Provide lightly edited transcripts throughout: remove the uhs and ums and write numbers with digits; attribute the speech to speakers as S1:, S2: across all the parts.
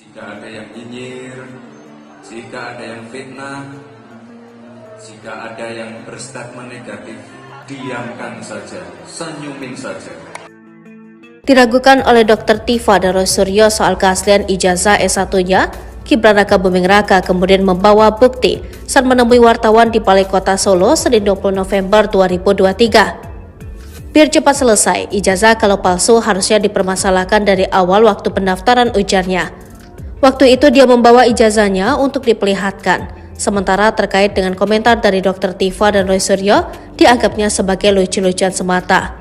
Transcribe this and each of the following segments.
S1: Jika ada yang nyinyir, jika ada yang fitnah, jika ada yang berstatement negatif, diamkan saja, senyumin saja.
S2: Diragukan oleh Dr. Tifa dan Roy Suryo soal keaslian ijazah S1-nya, Gibran Rakabuming Raka kemudian membawa bukti saat menemui wartawan di Balai Kota Solo Senin 20 November 2023. Biar cepat selesai, ijazah kalau palsu harusnya dipermasalahkan dari awal waktu pendaftaran, ujarnya. Waktu itu dia membawa ijazahnya untuk diperlihatkan, sementara terkait dengan komentar dari Dr. Tifa dan Roy Suryo dianggapnya sebagai lucu-lucuan semata.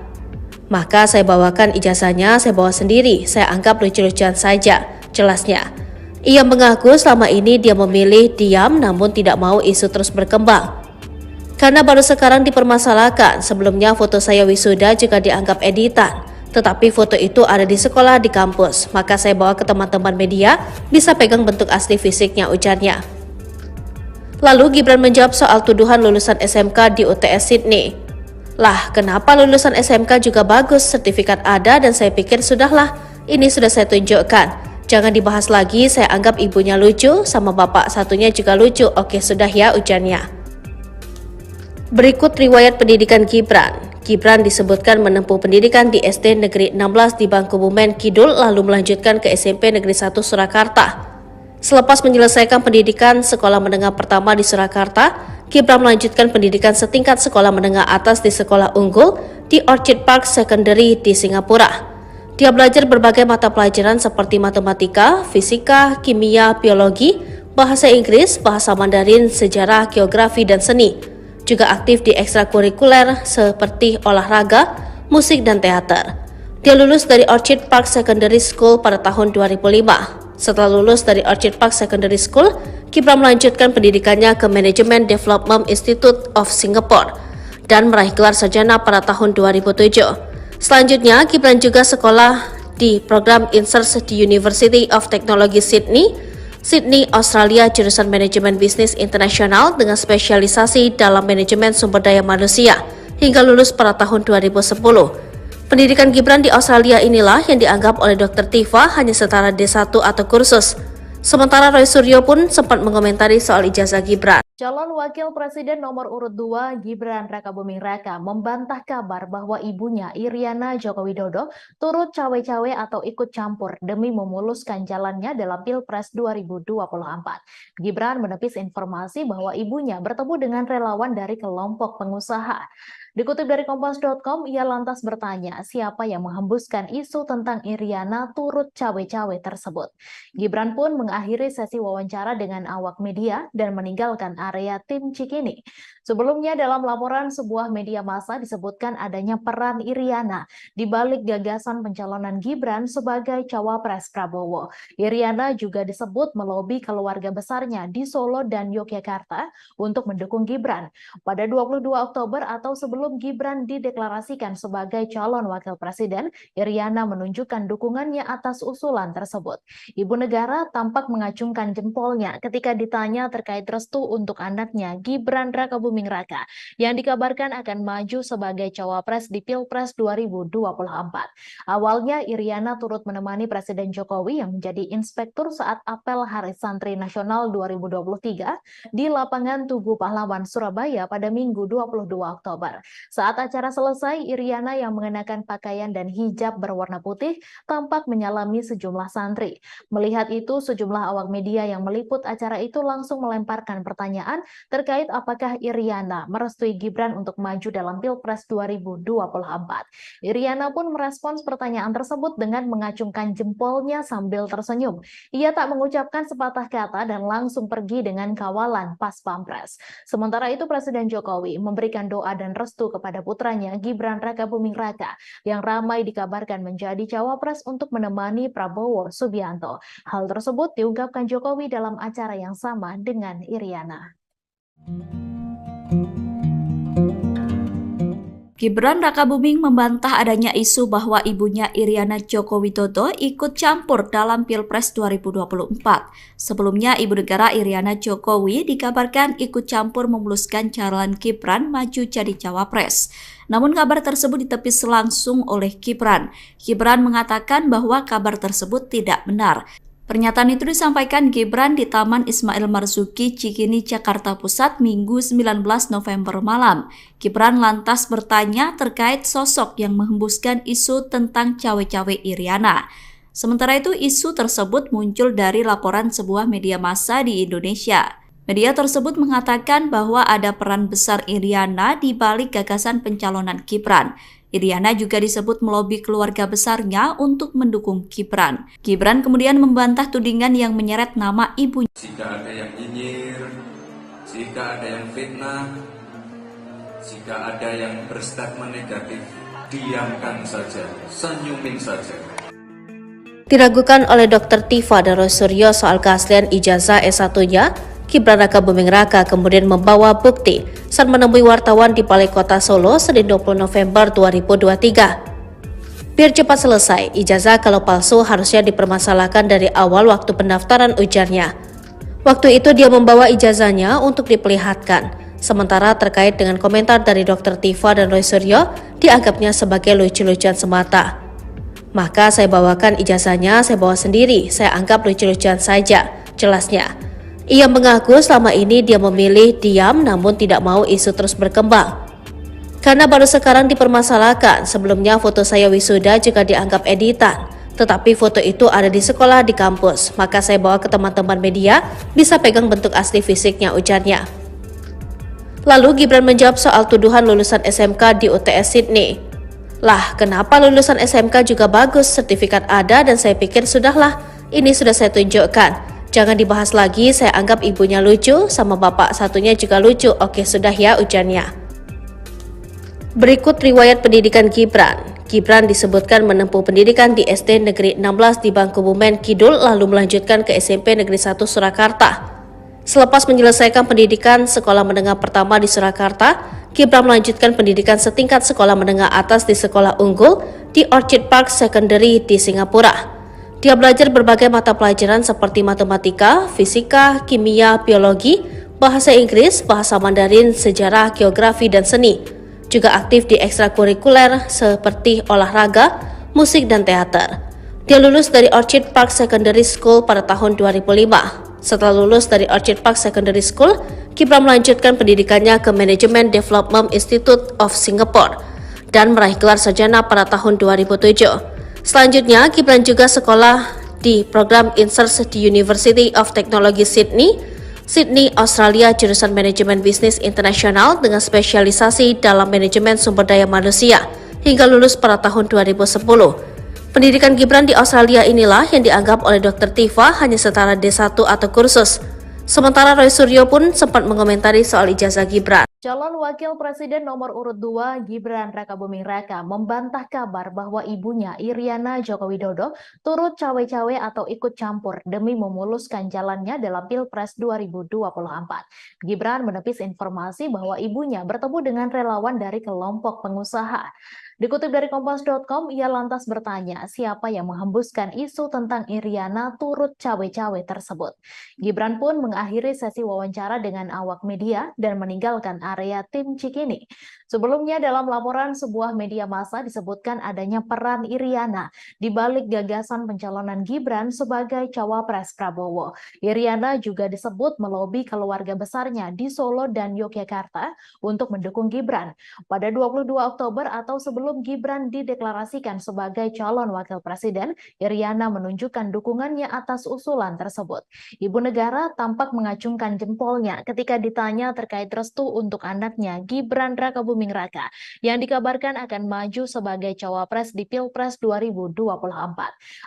S2: Maka saya bawakan ijazahnya, saya bawa sendiri, saya anggap lucu-lucuan saja, jelasnya. Ia mengaku selama ini dia memilih diam namun tidak mau isu terus berkembang. Karena baru sekarang dipermasalahkan, sebelumnya foto saya wisuda juga dianggap editan. Tetapi foto itu ada di sekolah di kampus, maka saya bawa ke teman-teman media, bisa pegang bentuk asli fisiknya, ujarnya. Lalu Gibran menjawab soal tuduhan lulusan SMK di UTS Sydney. Lah, kenapa lulusan SMK juga bagus, sertifikat ada dan saya pikir sudahlah, ini sudah saya tunjukkan. Jangan dibahas lagi, saya anggap ibunya lucu, sama bapak satunya juga lucu, oke sudah ya, ujarnya. Berikut riwayat pendidikan Gibran. Gibran disebutkan menempuh pendidikan di SD Negeri 16 di Bangkubumen Kidul lalu melanjutkan ke SMP Negeri 1 Surakarta. Selepas menyelesaikan pendidikan sekolah menengah pertama di Surakarta, Gibran melanjutkan pendidikan setingkat sekolah menengah atas di sekolah unggul di Orchid Park Secondary di Singapura. Dia belajar berbagai mata pelajaran seperti matematika, fisika, kimia, biologi, bahasa Inggris, bahasa Mandarin, sejarah, geografi, dan seni. Juga aktif di ekstrakurikuler seperti olahraga, musik, dan teater. Dia lulus dari Orchid Park Secondary School pada tahun 2005. Setelah lulus dari Orchid Park Secondary School, Gibran melanjutkan pendidikannya ke Management Development Institute of Singapore dan meraih gelar sarjana pada tahun 2007. Selanjutnya, Gibran juga sekolah di program Insert di University of Technology Sydney, Australia, jurusan Manajemen Bisnis Internasional dengan spesialisasi dalam manajemen sumber daya manusia hingga lulus pada tahun 2010. Pendidikan Gibran di Australia inilah yang dianggap oleh Dr. Tifa hanya setara D1 atau kursus. Sementara Roy Suryo pun sempat mengomentari soal ijazah Gibran.
S3: Calon Wakil Presiden nomor urut 2 Gibran Rakabuming Raka membantah kabar bahwa ibunya Iriana Joko Widodo turut cawe-cawe atau ikut campur demi memuluskan jalannya dalam Pilpres 2024. Gibran menepis informasi bahwa ibunya bertemu dengan relawan dari kelompok pengusaha. Dikutip dari Kompas.com, ia lantas bertanya siapa yang menghembuskan isu tentang Iriana turut cawe-cawe tersebut. Gibran pun mengakhiri sesi wawancara dengan awak media dan meninggalkan area tim Cikini. Sebelumnya dalam laporan sebuah media massa disebutkan adanya peran Iriana di balik gagasan pencalonan Gibran sebagai cawapres Prabowo. Iriana juga disebut melobi keluarga besarnya di Solo dan Yogyakarta untuk mendukung Gibran. Pada 22 Oktober atau sebelum Gibran dideklarasikan sebagai calon wakil presiden, Iriana menunjukkan dukungannya atas usulan tersebut. Ibu negara tampak mengacungkan jempolnya ketika ditanya terkait restu untuk anaknya Gibran Rakabuming Raka yang dikabarkan akan maju sebagai cawapres di Pilpres 2024. Awalnya Iriana turut menemani Presiden Jokowi yang menjadi inspektur saat apel Hari Santri Nasional 2023 di lapangan Tugu Pahlawan Surabaya pada Minggu 22 Oktober. Saat acara selesai, Iriana yang mengenakan pakaian dan hijab berwarna putih tampak menyalami sejumlah santri. Melihat itu, sejumlah awak media yang meliput acara itu langsung melemparkan pertanyaan terkait apakah Iriana merestui Gibran untuk maju dalam Pilpres 2024. Iriana pun merespons pertanyaan tersebut dengan mengacungkan jempolnya sambil tersenyum. Ia tak mengucapkan sepatah kata dan langsung pergi dengan kawalan pas Pampres. Sementara itu Presiden Jokowi memberikan doa dan restu kepada putranya Gibran Rakabuming Raka yang ramai dikabarkan menjadi cawapres untuk menemani Prabowo Subianto. Hal tersebut diungkapkan Jokowi dalam acara yang sama dengan Iriana.
S4: Gibran Rakabuming membantah adanya isu bahwa ibunya Iriana Joko Widodo ikut campur dalam Pilpres 2024. Sebelumnya, ibu negara Iriana Jokowi dikabarkan ikut campur memuluskan calon Gibran maju jadi cawapres. Namun kabar tersebut ditepis langsung oleh Gibran. Gibran mengatakan bahwa kabar tersebut tidak benar. Pernyataan itu disampaikan Gibran di Taman Ismail Marzuki, Cikini, Jakarta Pusat, Minggu 19 November malam. Gibran lantas bertanya terkait sosok yang menghembuskan isu tentang cawe-cawe Iriana. Sementara itu, isu tersebut muncul dari laporan sebuah media massa di Indonesia. Media tersebut mengatakan bahwa ada peran besar Iriana di balik gagasan pencalonan Gibran. Iriana juga disebut melobi keluarga besarnya untuk mendukung Gibran. Gibran kemudian membantah tudingan yang menyeret nama ibunya.
S1: Jika ada yang nyinyir, jika ada yang fitnah, jika ada yang berstatement negatif, diamkan saja, senyumin saja.
S2: Diragukan oleh Dr. Tifa dan Roy Suryo soal keaslian ijazah S1-nya, Gibran Raka Buming Raka kemudian membawa bukti saat menemui wartawan di Balai Kota Solo Senin 20 November 2023. Biar cepat selesai, ijazah kalau palsu harusnya dipermasalahkan dari awal waktu pendaftaran ujarnya. Waktu itu dia membawa ijazahnya untuk diperlihatkan, sementara terkait dengan komentar dari Dr. Tifa dan Roy Suryo dianggapnya sebagai lucu-lucuan semata. Maka saya bawakan ijazahnya, saya bawa sendiri, saya anggap lucu-lucuan saja, jelasnya. Ia mengaku selama ini dia memilih diam namun tidak mau isu terus berkembang. Karena baru sekarang dipermasalahkan, sebelumnya foto saya wisuda juga dianggap editan. Tetapi foto itu ada di sekolah di kampus, maka saya bawa ke teman-teman media, bisa pegang bentuk asli fisiknya, ujarnya. Lalu Gibran menjawab soal tuduhan lulusan SMK di UTS Sydney. Lah, kenapa lulusan SMK juga bagus, sertifikat ada dan saya pikir sudahlah, ini sudah saya tunjukkan. Jangan dibahas lagi, saya anggap ibunya lucu, sama bapak satunya juga lucu. Oke, sudah ya, ujarnya. Berikut riwayat pendidikan Gibran. Gibran disebutkan menempuh pendidikan di SD Negeri 16 di Bangkubumen Kidul, lalu melanjutkan ke SMP Negeri 1 Surakarta. Selepas menyelesaikan pendidikan sekolah menengah pertama di Surakarta, Gibran melanjutkan pendidikan setingkat sekolah menengah atas di Sekolah Unggul di Orchid Park Secondary di Singapura. Dia belajar berbagai mata pelajaran seperti matematika, fisika, kimia, biologi, bahasa Inggris, bahasa Mandarin, sejarah, geografi, dan seni. Juga aktif di ekstrakurikuler seperti olahraga, musik, dan teater. Dia lulus dari Orchid Park Secondary School pada tahun 2005. Setelah lulus dari Orchid Park Secondary School, Gibran melanjutkan pendidikannya ke Management Development Institute of Singapore dan meraih gelar sarjana pada tahun 2007. Selanjutnya, Gibran juga sekolah di program INSERS di University of Technology Sydney, Australia, jurusan Manajemen Bisnis Internasional dengan spesialisasi dalam manajemen sumber daya manusia hingga lulus pada tahun 2010. Pendidikan Gibran di Australia inilah yang dianggap oleh Dr. Tifa hanya setara D1 atau kursus. Sementara Roy Suryo pun sempat mengomentari soal ijazah Gibran.
S3: Calon Wakil Presiden nomor urut 2 Gibran Raka Buming Raka membantah kabar bahwa ibunya Iriana Joko Widodo turut cawe-cawe atau ikut campur demi memuluskan jalannya dalam Pilpres 2024. Gibran menepis informasi bahwa ibunya bertemu dengan relawan dari kelompok pengusaha. Dikutip dari Kompas.com, ia lantas bertanya siapa yang menghembuskan isu tentang Iriana turut cawe-cawe tersebut. Gibran pun mengakhiri sesi wawancara dengan awak media dan meninggalkan area tim Cikini. Sebelumnya dalam laporan sebuah media massa disebutkan adanya peran Iriana di balik gagasan pencalonan Gibran sebagai cawapres Prabowo. Iriana juga disebut melobi keluarga besarnya di Solo dan Yogyakarta untuk mendukung Gibran. Pada 22 Oktober atau sebelum Gibran dideklarasikan sebagai calon wakil presiden, Iriana menunjukkan dukungannya atas usulan tersebut. Ibu negara tampak mengacungkan jempolnya ketika ditanya terkait restu untuk anaknya Gibran Raka Buming Raka yang dikabarkan akan maju sebagai cawapres di Pilpres 2024.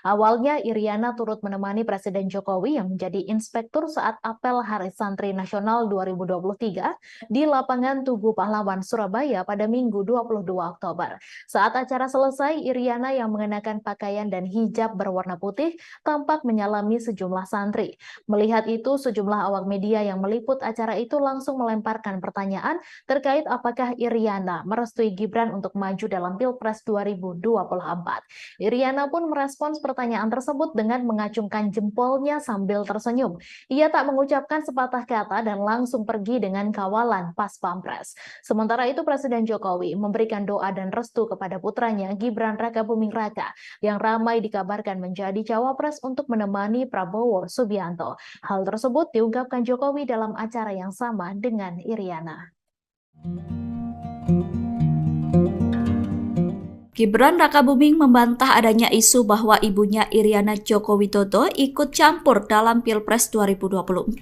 S3: Awalnya Iriana turut menemani Presiden Jokowi yang menjadi inspektur saat apel Hari Santri Nasional 2023 di lapangan Tugu Pahlawan Surabaya pada Minggu 22 Oktober. Saat acara selesai, Iriana yang mengenakan pakaian dan hijab berwarna putih tampak menyalami sejumlah santri. Melihat itu, sejumlah awak media yang meliput acara itu langsung melemparkan pertanyaan terkait apakah Iriana Iriana merestui Gibran untuk maju dalam Pilpres 2024. Iriana pun merespons pertanyaan tersebut dengan mengacungkan jempolnya sambil tersenyum. Ia tak mengucapkan sepatah kata dan langsung pergi dengan kawalan pas Pampres. Sementara itu Presiden Jokowi memberikan doa dan restu kepada putranya Gibran Rakabuming Raka yang ramai dikabarkan menjadi cawapres untuk menemani Prabowo Subianto. Hal tersebut diungkapkan Jokowi dalam acara yang sama dengan Iriana.
S4: Gibran Rakabuming membantah adanya isu bahwa ibunya Iriana Joko Widodo ikut campur dalam Pilpres 2024.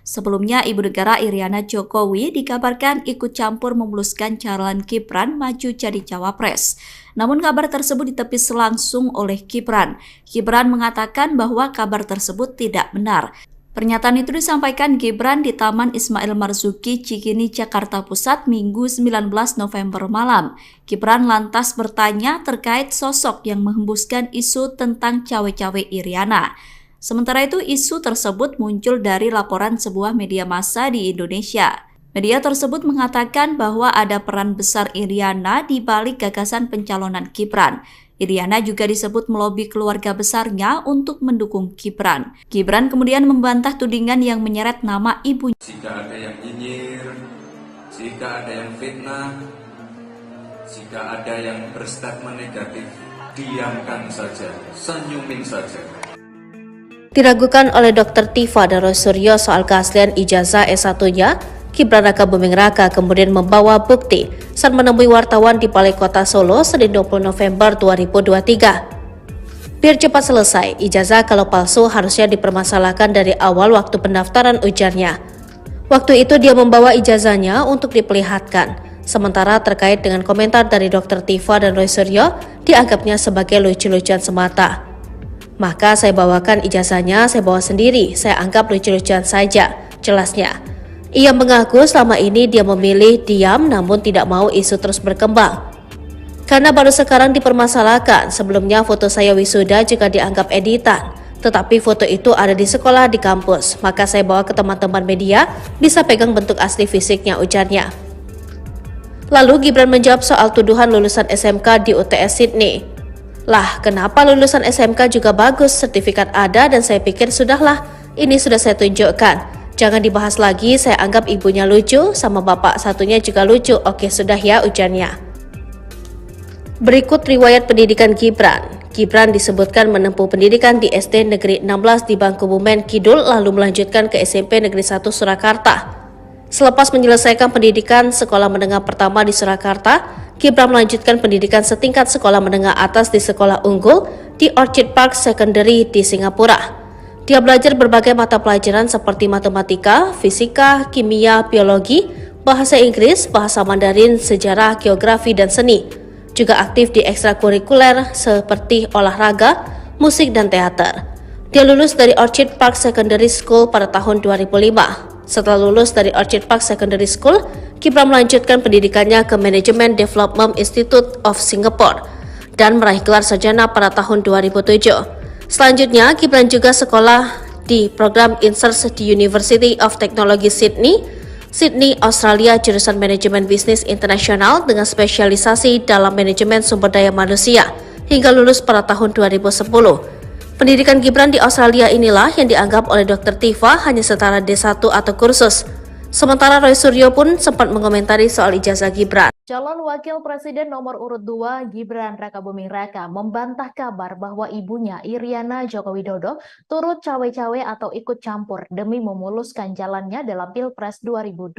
S4: Sebelumnya, Ibu Negara Iriana Jokowi dikabarkan ikut campur memuluskan calon Gibran maju jadi cawapres. Namun kabar tersebut ditepis langsung oleh Gibran. Gibran mengatakan bahwa kabar tersebut tidak benar. Pernyataan itu disampaikan Gibran di Taman Ismail Marzuki, Cikini, Jakarta Pusat, Minggu 19 November malam. Gibran lantas bertanya terkait sosok yang menghembuskan isu tentang cawe-cawe Iriana. Sementara itu, isu tersebut muncul dari laporan sebuah media massa di Indonesia. Media tersebut mengatakan bahwa ada peran besar Iriana di balik gagasan pencalonan Gibran. Iriana juga disebut melobi keluarga besarnya untuk mendukung Gibran. Gibran kemudian membantah tudingan yang menyeret nama ibunya.
S1: Jika ada yang nyinyir, jika ada yang fitnah, jika ada yang berstatement negatif, diamkan saja, senyumin saja.
S2: Diragukan oleh Dr. Tifa Darosuryo soal keaslian ijazah S1-nya, Gibran Rakabuming Raka kemudian membawa bukti saat menemui wartawan di Balai Kota Solo Senin 20 November 2023. Biar cepat selesai, ijazah kalau palsu harusnya dipermasalahkan dari awal waktu pendaftaran, ujarnya. Waktu itu dia membawa ijazahnya untuk diperlihatkan. Sementara terkait dengan komentar dari Dr. Tifa dan Roy Suryo, dianggapnya sebagai lucu-lucuan semata. Maka saya bawakan ijazahnya, saya bawa sendiri, saya anggap lucu-lucuan saja, jelasnya. Ia mengaku selama ini dia memilih diam namun tidak mau isu terus berkembang. Karena baru sekarang dipermasalahkan, sebelumnya foto saya wisuda juga dianggap editan. Tetapi foto itu ada di sekolah di kampus, maka saya bawa ke teman-teman media, bisa pegang bentuk asli fisiknya, ujarnya. Lalu Gibran menjawab soal tuduhan lulusan SMK di UTS Sydney. Lah, kenapa lulusan SMK juga bagus, sertifikat ada dan saya pikir sudahlah, ini sudah saya tunjukkan. Jangan dibahas lagi, saya anggap ibunya lucu, sama bapak satunya juga lucu. Oke, sudah ya, ujarnya. Berikut riwayat pendidikan Gibran. Gibran disebutkan menempuh pendidikan di SD Negeri 16 di Bangkubumen Kidul, lalu melanjutkan ke SMP Negeri 1 Surakarta. Selepas menyelesaikan pendidikan sekolah menengah pertama di Surakarta, Gibran melanjutkan pendidikan setingkat sekolah menengah atas di Sekolah Unggul di Orchid Park Secondary di Singapura. Dia belajar berbagai mata pelajaran seperti matematika, fisika, kimia, biologi, bahasa Inggris, bahasa Mandarin, sejarah, geografi, dan seni. Juga aktif di ekstrakurikuler seperti olahraga, musik, dan teater. Dia lulus dari Orchid Park Secondary School pada tahun 2005. Setelah lulus dari Orchid Park Secondary School, Gibran melanjutkan pendidikannya ke Management Development Institute of Singapore dan meraih gelar sarjana pada tahun 2007. Selanjutnya, Gibran juga sekolah di program INSERS di University of Technology Sydney, Australia, jurusan Manajemen Bisnis Internasional dengan spesialisasi dalam manajemen sumber daya manusia, hingga lulus pada tahun 2010. Pendidikan Gibran di Australia inilah yang dianggap oleh Dr. Tifa hanya setara D1 atau kursus. Sementara Roy Suryo pun sempat mengomentari soal ijazah Gibran.
S3: Calon Wakil Presiden nomor urut 2 Gibran Rakabuming Raka membantah kabar bahwa ibunya Iriana Joko Widodo turut cawe-cawe atau ikut campur demi memuluskan jalannya dalam Pilpres 2024.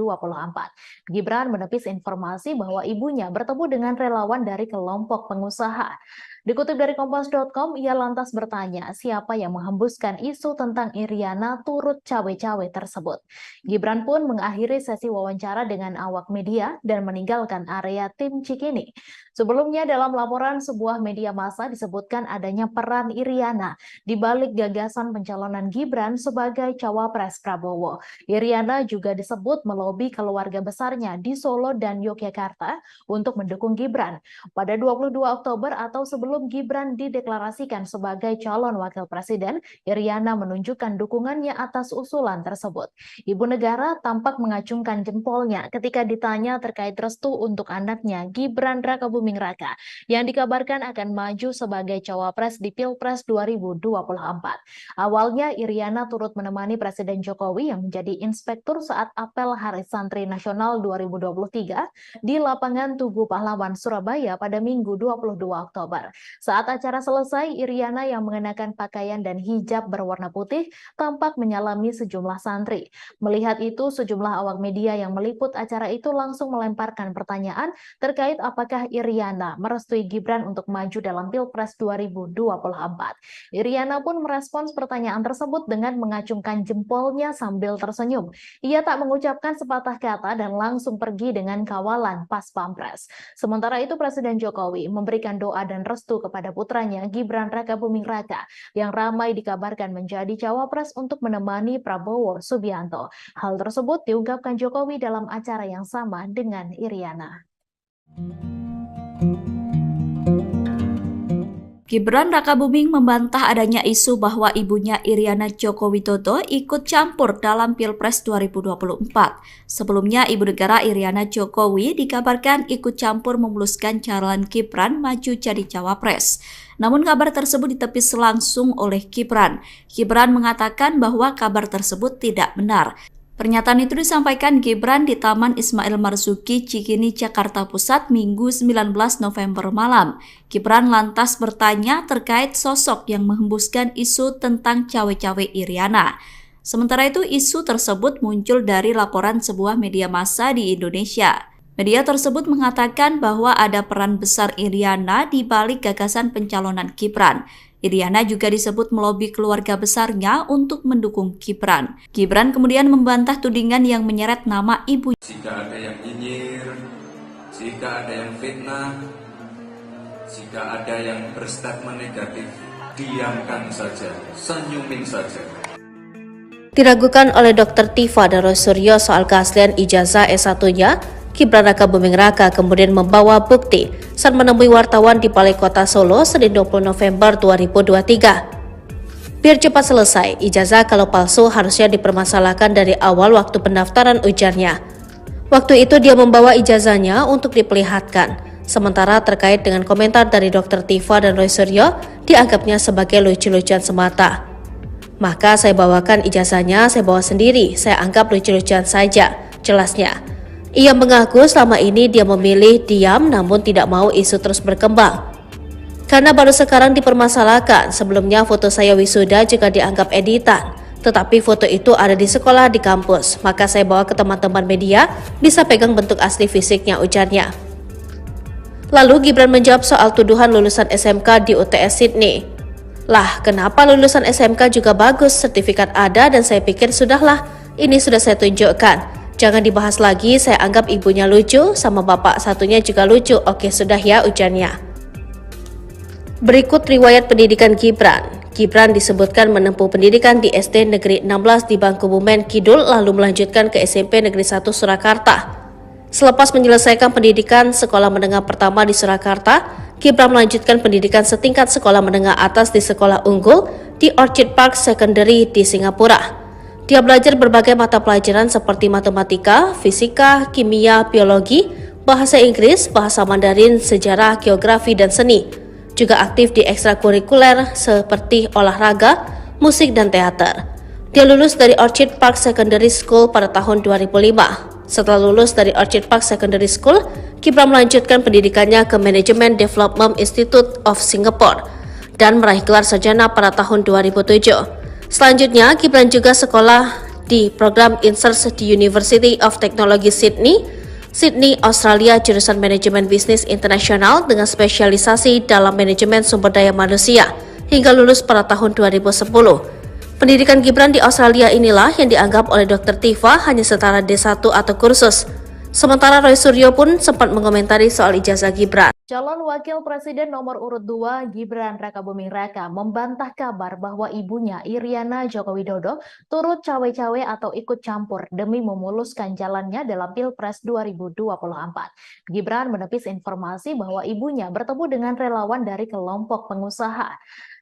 S3: Gibran menepis informasi bahwa ibunya bertemu dengan relawan dari kelompok pengusaha. Dikutip dari Kompas.com, ia lantas bertanya siapa yang menghembuskan isu tentang Iriana turut cawe-cawe tersebut. Gibran pun mengakhiri sesi wawancara dengan awak media dan meninggalkan area tim Cikini. Sebelumnya dalam laporan sebuah media massa disebutkan adanya peran Iriana di balik gagasan pencalonan Gibran sebagai cawapres Prabowo. Iriana juga disebut melobi keluarga besarnya di Solo dan Yogyakarta untuk mendukung Gibran. Pada 22 Oktober atau sebelum sebelum Gibran dideklarasikan sebagai calon wakil presiden, Iriana menunjukkan dukungannya atas usulan tersebut. Ibu negara tampak mengacungkan jempolnya ketika ditanya terkait restu untuk anaknya Gibran Rakabuming Raka yang dikabarkan akan maju sebagai cawapres di Pilpres 2024. Awalnya Iriana turut menemani Presiden Jokowi yang menjadi inspektur saat apel Hari Santri Nasional 2023 di lapangan Tugu Pahlawan Surabaya pada Minggu 22 Oktober. Saat acara selesai, Iriana yang mengenakan pakaian dan hijab berwarna putih tampak menyalami sejumlah santri. Melihat itu, sejumlah awak media yang meliput acara itu langsung melemparkan pertanyaan terkait apakah Iriana merestui Gibran untuk maju dalam Pilpres 2024. Iriana pun merespons pertanyaan tersebut dengan mengacungkan jempolnya sambil tersenyum. Ia tak mengucapkan sepatah kata dan langsung pergi dengan kawalan pas pampres. Sementara itu Presiden Jokowi memberikan doa dan restu kepada putranya Gibran Rakabuming Raka yang ramai dikabarkan menjadi cawapres untuk menemani Prabowo Subianto. Hal tersebut diungkapkan Jokowi dalam acara yang sama dengan Iriana.
S4: Gibran Rakabuming membantah adanya isu bahwa ibunya Iriana Joko Widodo ikut campur dalam Pilpres 2024. Sebelumnya, Ibu Negara Iriana Jokowi dikabarkan ikut campur memuluskan calon Gibran maju jadi cawapres. Namun kabar tersebut ditepis langsung oleh Gibran. Gibran mengatakan bahwa kabar tersebut tidak benar. Pernyataan itu disampaikan Gibran di Taman Ismail Marzuki, Cikini, Jakarta Pusat, Minggu 19 November malam. Gibran lantas bertanya terkait sosok yang menghembuskan isu tentang cawe-cawe Iriana. Sementara itu, isu tersebut muncul dari laporan sebuah media massa di Indonesia. Media tersebut mengatakan bahwa ada peran besar Iriana di balik gagasan pencalonan Gibran. Iriana juga disebut melobi keluarga besarnya untuk mendukung Gibran. Gibran kemudian membantah tudingan yang menyeret nama ibu.
S1: Jika ada yang nyinyir, jika ada yang fitnah, jika ada yang berstatement negatif, diamkan saja, senyumin saja.
S2: Diragukan oleh Dr. Tifa Darosuryo soal keaslian ijazah S1-nya, Gibran Rakabuming Raka kemudian membawa bukti saat menemui wartawan di Balai Kota Solo Senin 20 November 2023. Biar cepat selesai, ijazah kalau palsu harusnya dipermasalahkan dari awal waktu pendaftaran, ujarnya. Waktu itu dia membawa ijazahnya untuk diperlihatkan. Sementara terkait dengan komentar dari Dr. Tifa dan Roy Suryo, dianggapnya sebagai lucu-lucuan semata. Maka saya bawakan ijazahnya, saya bawa sendiri, saya anggap lucu-lucuan saja, jelasnya. Ia mengaku selama ini dia memilih diam namun tidak mau isu terus berkembang. Karena baru sekarang dipermasalahkan, sebelumnya foto saya wisuda juga dianggap editan. Tetapi foto itu ada di sekolah di kampus, maka saya bawa ke teman-teman media, bisa pegang bentuk asli fisiknya, ujarnya. Lalu Gibran menjawab soal tuduhan lulusan SMK di UTS Sydney. Lah, kenapa lulusan SMK juga bagus, sertifikat ada dan saya pikir sudahlah, ini sudah saya tunjukkan. Jangan dibahas lagi, saya anggap ibunya lucu, sama bapak satunya juga lucu. Oke, sudah ya, ujarnya. Berikut riwayat pendidikan Gibran. Gibran disebutkan menempuh pendidikan di SD Negeri 16 di Bangkubumen Kidul, lalu melanjutkan ke SMP Negeri 1 Surakarta. Selepas menyelesaikan pendidikan sekolah menengah pertama di Surakarta, Gibran melanjutkan pendidikan setingkat sekolah menengah atas di Sekolah Unggul di Orchid Park Secondary di Singapura. Dia belajar berbagai mata pelajaran seperti matematika, fisika, kimia, biologi, bahasa Inggris, bahasa Mandarin, sejarah, geografi, dan seni. Juga aktif di ekstrakurikuler seperti olahraga, musik, dan teater. Dia lulus dari Orchid Park Secondary School pada tahun 2005. Setelah lulus dari Orchid Park Secondary School, Gibran melanjutkan pendidikannya ke Management Development Institute of Singapore dan meraih gelar sarjana pada tahun 2007. Selanjutnya, Gibran juga sekolah di program INSERS di University of Technology Sydney, Australia, jurusan Manajemen Bisnis Internasional dengan spesialisasi dalam manajemen sumber daya manusia, hingga lulus pada tahun 2010. Pendidikan Gibran di Australia inilah yang dianggap oleh Dr. Tifa hanya setara D1 atau kursus. Sementara Roy Suryo pun sempat mengomentari soal ijazah Gibran.
S3: Calon Wakil Presiden nomor urut 2 Gibran Rakabuming Raka membantah kabar bahwa ibunya Iriana Joko Widodo turut cawe-cawe atau ikut campur demi memuluskan jalannya dalam Pilpres 2024. Gibran menepis informasi bahwa ibunya bertemu dengan relawan dari kelompok pengusaha.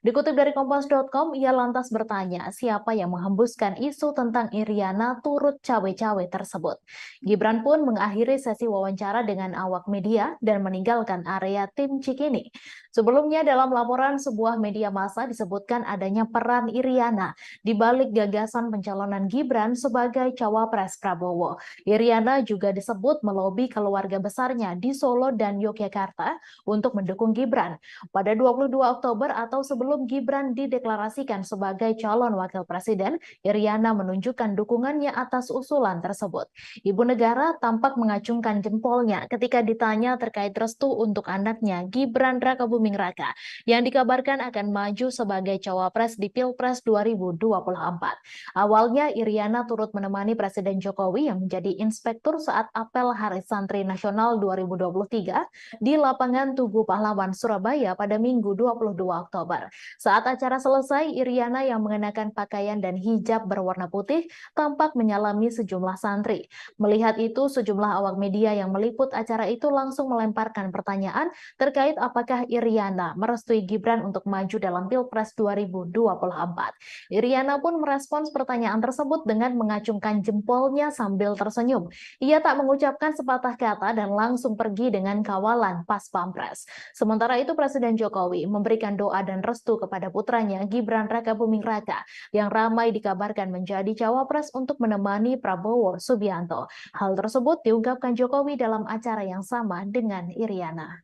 S3: Dikutip dari Kompas.com, ia lantas bertanya siapa yang menghembuskan isu tentang Iriana turut cawe-cawe tersebut. Gibran pun mengakhiri sesi wawancara dengan awak media dan meninggalkan area tim Cikini. Sebelumnya dalam laporan sebuah media massa disebutkan adanya peran Iriana di balik gagasan pencalonan Gibran sebagai cawapres Prabowo. Iriana juga disebut melobi keluarga besarnya di Solo dan Yogyakarta untuk mendukung Gibran. Pada 22 Oktober atau sebelum Gibran dideklarasikan sebagai calon wakil presiden, Iriana menunjukkan dukungannya atas usulan tersebut. Ibu negara tampak mengacungkan jempolnya ketika ditanya terkait restu untuk anaknya Gibran Rakabuming Raka yang dikabarkan akan maju sebagai cawapres di Pilpres 2024. Awalnya Iriana turut menemani Presiden Jokowi yang menjadi inspektur saat apel Hari Santri Nasional 2023 di lapangan Tugu Pahlawan Surabaya pada Minggu 22 Oktober. Saat acara selesai, Iriana yang mengenakan pakaian dan hijab berwarna putih tampak menyalami sejumlah santri. Melihat itu, sejumlah awak media yang meliput acara itu langsung melemparkan pertanyaan terkait apakah Iriana merestui Gibran untuk maju dalam Pilpres 2024. Iriana pun merespons pertanyaan tersebut dengan mengacungkan jempolnya sambil tersenyum. Ia tak mengucapkan sepatah kata dan langsung pergi dengan kawalan pas pampres. Sementara itu, Presiden Jokowi memberikan doa dan restu kepada putranya Gibran Rakabuming Raka yang ramai dikabarkan menjadi cawapres untuk menemani Prabowo Subianto. Hal tersebut diungkapkan Jokowi dalam acara yang sama dengan Iriana.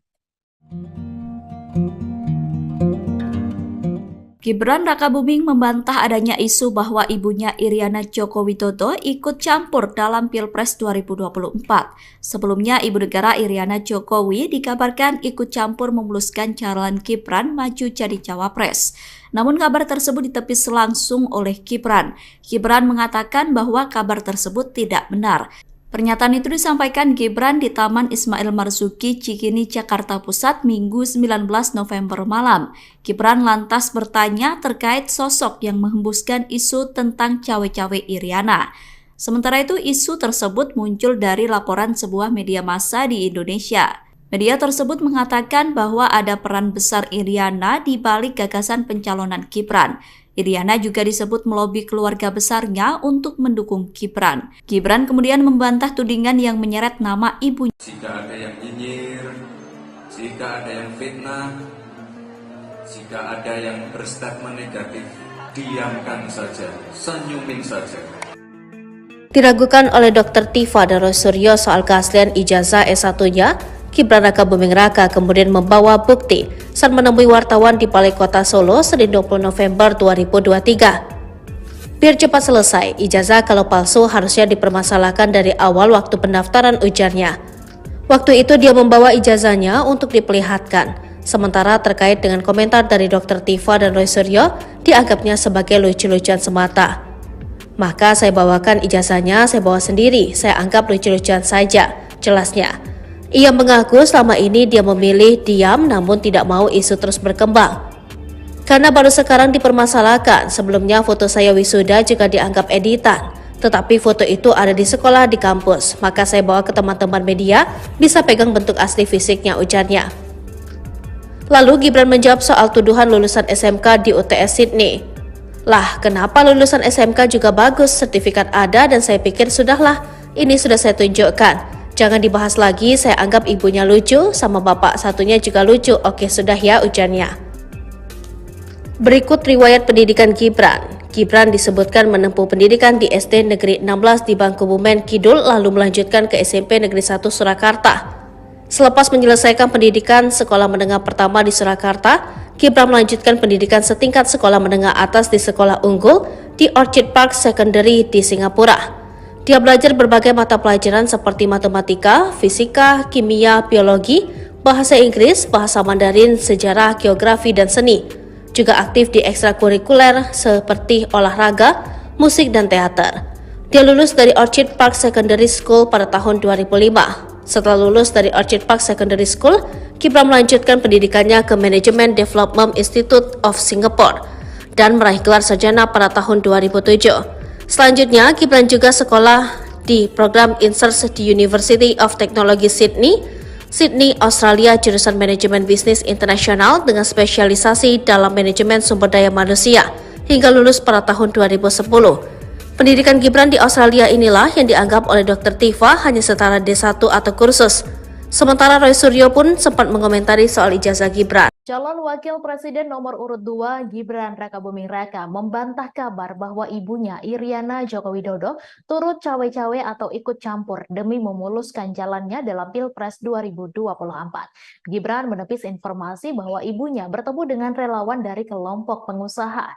S4: Gibran Rakabuming membantah adanya isu bahwa ibunya Iriana Joko Widodo ikut campur dalam Pilpres 2024. Sebelumnya, ibu negara Iriana Jokowi dikabarkan ikut campur memuluskan calon Gibran maju jadi cawapres. Namun kabar tersebut ditepis langsung oleh Gibran. Gibran mengatakan bahwa kabar tersebut tidak benar. Pernyataan itu disampaikan Gibran di Taman Ismail Marzuki, Cikini, Jakarta Pusat, Minggu 19 November malam. Gibran lantas bertanya terkait sosok yang menghembuskan isu tentang cawe-cawe Iriana. Sementara itu, isu tersebut muncul dari laporan sebuah media massa di Indonesia. Media tersebut mengatakan bahwa ada peran besar Iriana di balik gagasan pencalonan Gibran. Iriana juga disebut melobi keluarga besarnya untuk mendukung Gibran. Gibran kemudian membantah tudingan yang menyeret nama ibunya.
S1: Jika ada yang nyinyir, jika ada yang fitnah, jika ada yang berstatement negatif, diamkan saja, senyumin saja.
S2: Diragukan oleh Dr. Tifa Darosuryo soal keaslian ijazah S1-nya, Gibran Rakabuming Raka kemudian membawa bukti saat menemui wartawan di Balai Kota Solo Senin 20 November 2023. Biar cepat selesai, ijazah kalau palsu harusnya dipermasalahkan dari awal waktu pendaftaran ujarnya. Waktu itu dia membawa ijazahnya untuk diperlihatkan, sementara terkait dengan komentar dari Dr. Tifa dan Roy Suryo dianggapnya sebagai lucu-lucuan semata. Maka saya bawakan ijazahnya, saya bawa sendiri, saya anggap lucu-lucuan saja, jelasnya. Ia mengaku selama ini dia memilih diam namun tidak mau isu terus berkembang. Karena baru sekarang dipermasalahkan, sebelumnya foto saya wisuda juga dianggap editan. Tetapi foto itu ada di sekolah di kampus, maka saya bawa ke teman-teman media, bisa pegang bentuk asli fisiknya, ujarnya. Lalu Gibran menjawab soal tuduhan lulusan SMK di UTS Sydney. Lah, kenapa lulusan SMK juga bagus, sertifikat ada dan saya pikir sudahlah, ini sudah saya tunjukkan. Jangan dibahas lagi, saya anggap ibunya lucu, sama bapak satunya juga lucu. Oke, sudah ya, ujarnya. Berikut riwayat pendidikan Gibran. Gibran disebutkan menempuh pendidikan di SD Negeri 16 di Bangkubumen Kidul, lalu melanjutkan ke SMP Negeri 1 Surakarta. Selepas menyelesaikan pendidikan sekolah menengah pertama di Surakarta, Gibran melanjutkan pendidikan setingkat sekolah menengah atas di Sekolah Unggul di Orchid Park Secondary di Singapura. Dia belajar berbagai mata pelajaran seperti matematika, fisika, kimia, biologi, bahasa Inggris, bahasa Mandarin, sejarah, geografi, dan seni. Juga aktif di ekstrakurikuler seperti olahraga, musik, dan teater. Dia lulus dari Orchid Park Secondary School pada tahun 2005. Setelah lulus dari Orchid Park Secondary School, Gibran melanjutkan pendidikannya ke Management Development Institute of Singapore dan meraih gelar sarjana pada tahun 2007. Selanjutnya, Gibran juga sekolah di program INSEARCH di University of Technology Sydney, Australia, jurusan Manajemen Bisnis Internasional dengan spesialisasi dalam manajemen sumber daya manusia hingga lulus pada tahun 2010. Pendidikan Gibran di Australia inilah yang dianggap oleh Dr. Tifa hanya setara D1 atau kursus. Sementara Roy Suryo pun sempat mengomentari soal ijazah Gibran.
S3: Calon Wakil Presiden nomor urut 2 Gibran Rakabuming Raka membantah kabar bahwa ibunya Iriana Joko Widodo turut cawe-cawe atau ikut campur demi memuluskan jalannya dalam Pilpres 2024. Gibran menepis informasi bahwa ibunya bertemu dengan relawan dari kelompok pengusaha.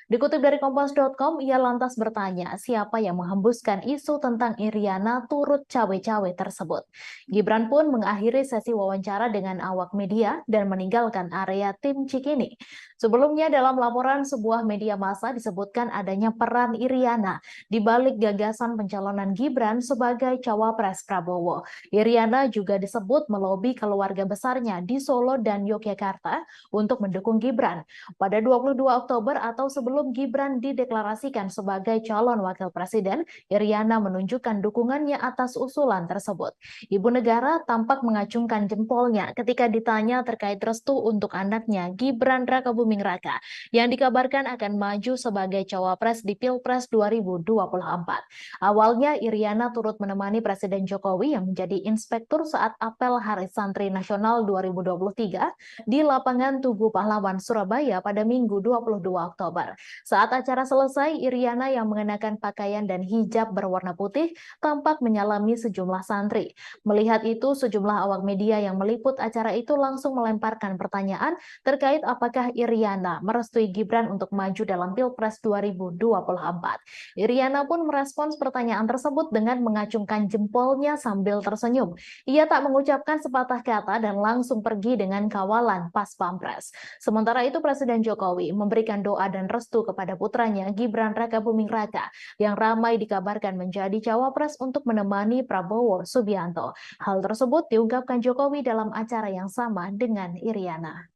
S3: Dikutip dari Kompas.com, ia lantas bertanya siapa yang menghembuskan isu tentang Iriana turut cawe-cawe tersebut. Gibran pun mengakhiri sesi wawancara dengan awak media dan meninggalkan area tim Cikini. Sebelumnya dalam laporan sebuah media massa disebutkan adanya peran Iriana di balik gagasan pencalonan Gibran sebagai cawapres Prabowo. Iriana juga disebut melobi keluarga besarnya di Solo dan Yogyakarta untuk mendukung Gibran. Pada 22 Oktober atau sebelum Gibran dideklarasikan sebagai calon wakil presiden, Iriana menunjukkan dukungannya atas usulan tersebut. Ibu negara tampak mengacungkan jempolnya ketika ditanya terkait restu untuk anaknya Gibran Rakabuming Raka yang dikabarkan akan maju sebagai cawapres di Pilpres 2024. Awalnya Iriana turut menemani Presiden Jokowi yang menjadi inspektur saat apel Hari Santri Nasional 2023 di lapangan Tugu Pahlawan Surabaya pada Minggu 22 Oktober. Saat acara selesai, Iriana yang mengenakan pakaian dan hijab berwarna putih tampak menyalami sejumlah santri. Melihat itu, sejumlah awak media yang meliput acara itu langsung melemparkan pertanyaan terkait apakah Iriana merestui Gibran untuk maju dalam Pilpres 2024. Iriana pun merespons pertanyaan tersebut dengan mengacungkan jempolnya sambil tersenyum. Ia tak mengucapkan sepatah kata dan langsung pergi dengan kawalan pas Pampres. Sementara itu Presiden Jokowi memberikan doa dan restu kepada putranya Gibran Rakabuming Raka yang ramai dikabarkan menjadi cawapres untuk menemani Prabowo Subianto. Hal tersebut diungkapkan Jokowi dalam acara yang sama dengan Iriana.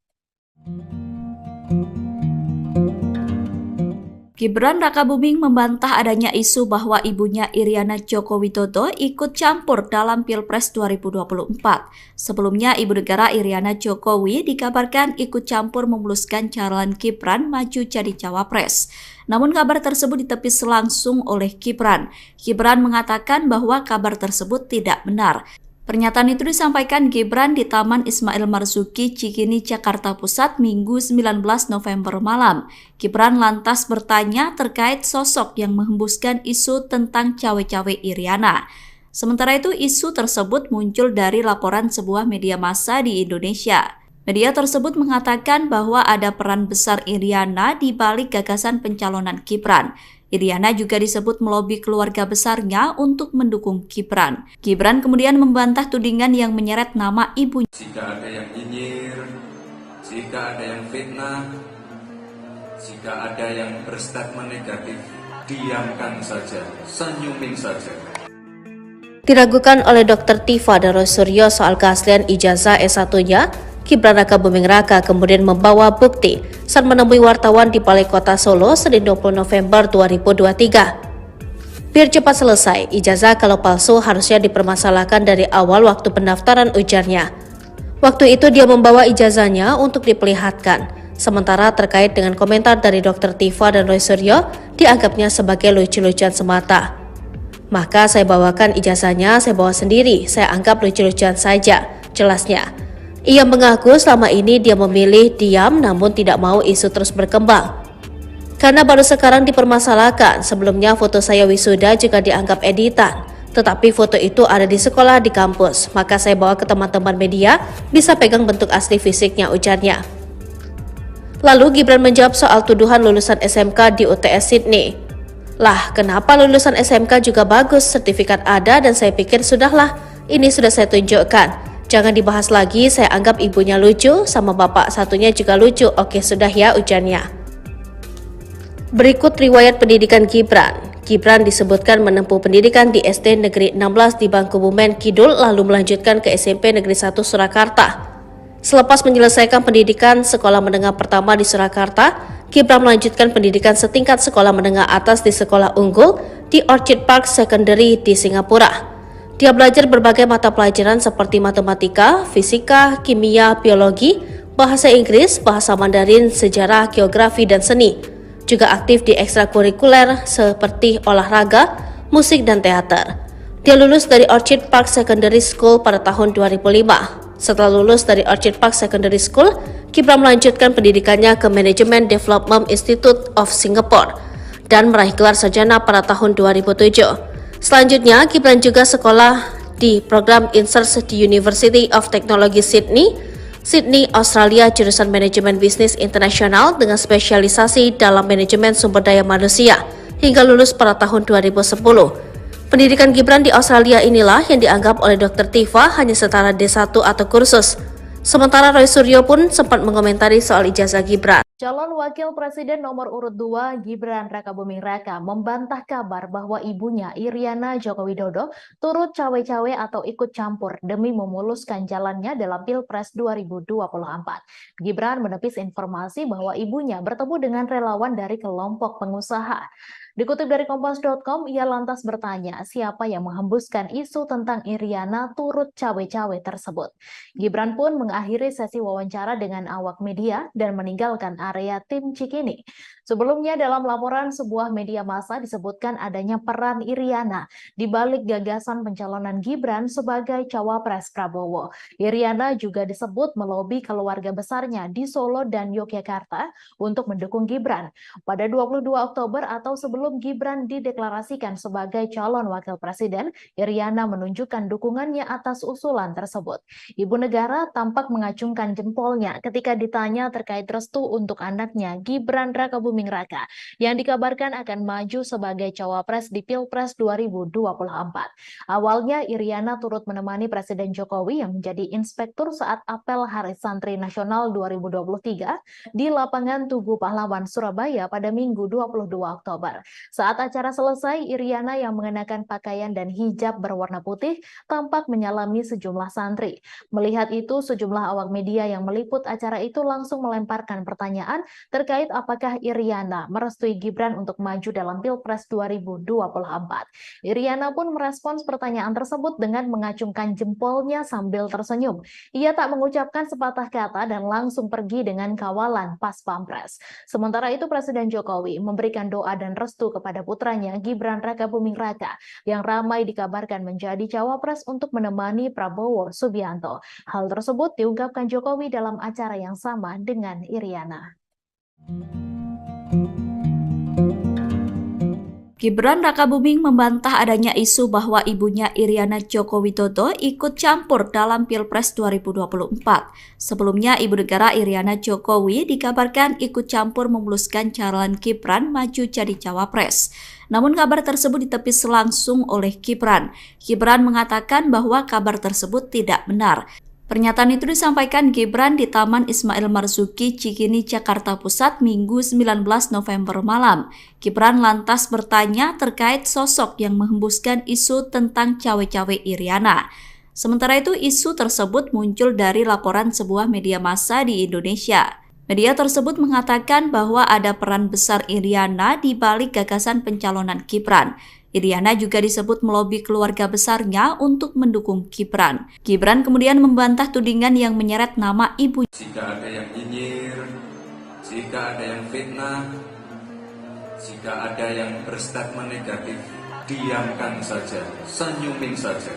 S4: Gibran Rakabuming membantah adanya isu bahwa ibunya Iriana Joko Widodo ikut campur dalam Pilpres 2024. Sebelumnya, Ibu Negara Iriana Jokowi dikabarkan ikut campur memuluskan calon Gibran maju jadi cawapres. Namun kabar tersebut ditepis langsung oleh Gibran. Gibran mengatakan bahwa kabar tersebut tidak benar. Pernyataan itu disampaikan Gibran di Taman Ismail Marzuki, Cikini, Jakarta Pusat, Minggu 19 November malam. Gibran lantas bertanya terkait sosok yang menghembuskan isu tentang cawe-cawe Iriana. Sementara itu, isu tersebut muncul dari laporan sebuah media massa di Indonesia. Media tersebut mengatakan bahwa ada peran besar Iriana di balik gagasan pencalonan Gibran. Iriana juga disebut melobi keluarga besarnya untuk mendukung Gibran. Gibran kemudian membantah tudingan yang menyeret nama ibunya.
S1: Jika ada yang nyinyir, jika ada yang fitnah, jika ada yang berstatement negatif, diamkan saja, senyumin saja.
S2: Diragukan oleh Dr. Tifa dan Roy Suryo soal keaslian ijazah S1-nya, Gibran Rakabuming Raka kemudian membawa bukti saat menemui wartawan di Balai Kota Solo Senin 20 November 2023. Biar cepat selesai, ijazah kalau palsu harusnya dipermasalahkan dari awal waktu pendaftaran ujarnya. Waktu itu dia membawa ijazahnya untuk diperlihatkan, sementara terkait dengan komentar dari Dr. Tifa dan Roy Suryo dianggapnya sebagai lucu-lucuan semata. Maka saya bawakan ijazahnya, saya bawa sendiri, saya anggap lucu-lucuan saja, jelasnya. Ia mengaku selama ini dia memilih diam namun tidak mau isu terus berkembang. Karena baru sekarang dipermasalahkan, sebelumnya foto saya wisuda juga dianggap editan. Tetapi foto itu ada di sekolah di kampus, maka saya bawa ke teman-teman media, bisa pegang bentuk asli fisiknya, ujarnya. Lalu Gibran menjawab soal tuduhan lulusan SMK di UTS Sydney. Lah, kenapa lulusan SMK juga bagus, sertifikat ada dan saya pikir sudahlah, ini sudah saya tunjukkan. Jangan dibahas lagi, saya anggap ibunya lucu, sama bapak satunya juga lucu. Oke, sudah ya, ujarnya. Berikut riwayat pendidikan Gibran. Gibran disebutkan menempuh pendidikan di SD Negeri 16 di Bangkubumen Kidul, lalu melanjutkan ke SMP Negeri 1 Surakarta. Selepas menyelesaikan pendidikan sekolah menengah pertama di Surakarta, Gibran melanjutkan pendidikan setingkat sekolah menengah atas di sekolah unggul di Orchid Park Secondary di Singapura. Dia belajar berbagai mata pelajaran seperti matematika, fisika, kimia, biologi, bahasa Inggris, bahasa Mandarin, sejarah, geografi, dan seni. Juga aktif di ekstrakurikuler seperti olahraga, musik, dan teater. Dia lulus dari Orchid Park Secondary School pada tahun 2005. Setelah lulus dari Orchid Park Secondary School, Gibran melanjutkan pendidikannya ke Management Development Institute of Singapore dan meraih gelar sarjana pada tahun 2007. Selanjutnya, Gibran juga sekolah di program INSEARCH di University of Technology Sydney, Australia, jurusan Manajemen Bisnis Internasional dengan spesialisasi dalam manajemen sumber daya manusia hingga lulus pada tahun 2010. Pendidikan Gibran di Australia inilah yang dianggap oleh Dr. Tifa hanya setara D1 atau kursus. Sementara Roy Suryo pun sempat mengomentari soal ijazah Gibran.
S3: Calon Wakil Presiden nomor urut 2 Gibran Rakabuming Raka membantah kabar bahwa ibunya Iriana Joko Widodo turut cawe-cawe atau ikut campur demi memuluskan jalannya dalam Pilpres 2024. Gibran menepis informasi bahwa ibunya bertemu dengan relawan dari kelompok pengusaha. Dikutip dari Kompas.com, ia lantas bertanya siapa yang menghembuskan isu tentang Iriana turut cawe-cawe tersebut. Gibran pun mengakhiri sesi wawancara dengan awak media dan meninggalkan area tim Cikini. Sebelumnya dalam laporan sebuah media massa disebutkan adanya peran Iriana di balik gagasan pencalonan Gibran sebagai cawapres Prabowo. Iriana juga disebut melobi keluarga besarnya di Solo dan Yogyakarta untuk mendukung Gibran. Pada 22 Oktober atau sebelum Gibran dideklarasikan sebagai calon wakil presiden, Iriana menunjukkan dukungannya atas usulan tersebut. Ibu negara tampak mengacungkan jempolnya ketika ditanya terkait restu untuk anaknya Gibran Rakabuming Raka yang dikabarkan akan maju sebagai cawapres di Pilpres 2024. Awalnya Iriana turut menemani Presiden Jokowi yang menjadi inspektur saat apel Hari Santri Nasional 2023 di lapangan Tugu Pahlawan Surabaya pada Minggu 22 Oktober. Saat acara selesai, Iriana yang mengenakan pakaian dan hijab berwarna putih tampak menyalami sejumlah santri. Melihat itu, sejumlah awak media yang meliput acara itu langsung melemparkan pertanyaan terkait apakah Iriana merestui Gibran untuk maju dalam Pilpres 2024. Iriana pun merespons pertanyaan tersebut dengan mengacungkan jempolnya sambil tersenyum. Ia tak mengucapkan sepatah kata dan langsung pergi dengan kawalan pas Pampres. Sementara itu Presiden Jokowi memberikan doa dan restu kepada putranya Gibran Rakabuming Raka yang ramai dikabarkan menjadi cawapres untuk menemani Prabowo Subianto. Hal tersebut diungkapkan Jokowi dalam acara yang sama dengan Iriana.
S4: Gibran Rakabuming membantah adanya isu bahwa ibunya Iriana Joko Widodo ikut campur dalam Pilpres 2024. Sebelumnya, Ibu Negara Iriana Jokowi dikabarkan ikut campur memuluskan calon Gibran maju jadi cawapres. Namun kabar tersebut ditepis langsung oleh Gibran. Gibran mengatakan bahwa kabar tersebut tidak benar. Pernyataan itu disampaikan Gibran di Taman Ismail Marzuki, Cikini, Jakarta Pusat, Minggu 19 November malam. Gibran lantas bertanya terkait sosok yang menghembuskan isu tentang cawe-cawe Iriana. Sementara itu, isu tersebut muncul dari laporan sebuah media massa di Indonesia. Media tersebut mengatakan bahwa ada peran besar Iriana di balik gagasan pencalonan Gibran. Iriana juga disebut melobi keluarga besarnya untuk mendukung Gibran. Gibran kemudian membantah tudingan yang menyeret nama ibu.
S1: Jika ada yang nyinyir, jika ada yang fitnah, jika ada yang berstatement negatif, diamkan saja, senyumin saja.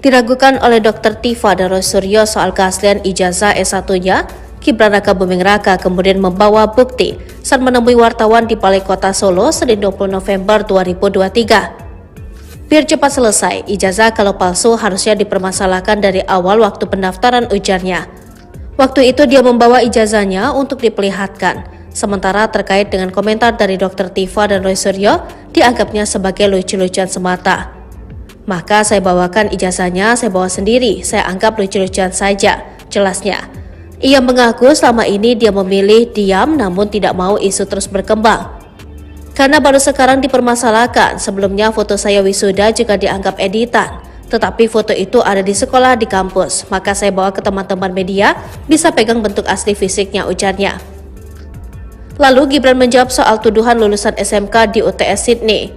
S2: Diragukan oleh Dr. Tifa dan Roy Suryo soal keaslian ijazah S1-nya, Gibran Rakabuming Raka kemudian membawa bukti saat menemui wartawan di Balai Kota Solo Senin 20 November 2023. Biar cepat selesai, ijazah kalau palsu harusnya dipermasalahkan dari awal waktu pendaftaran ujarnya. Waktu itu dia membawa ijazahnya untuk diperlihatkan, sementara terkait dengan komentar dari Dr. Tifa dan Roy Suryo dianggapnya sebagai lucu-lucuan semata. Maka saya bawakan ijazahnya, saya bawa sendiri, saya anggap lucu-lucuan saja, jelasnya. Ia mengaku selama ini dia memilih diam namun tidak mau isu terus berkembang. Karena baru sekarang dipermasalahkan, sebelumnya foto saya wisuda juga dianggap editan. Tetapi foto itu ada di sekolah di kampus, maka saya bawa ke teman-teman media, bisa pegang bentuk asli fisiknya, ujarnya. Lalu Gibran menjawab soal tuduhan lulusan SMK di UTS Sydney.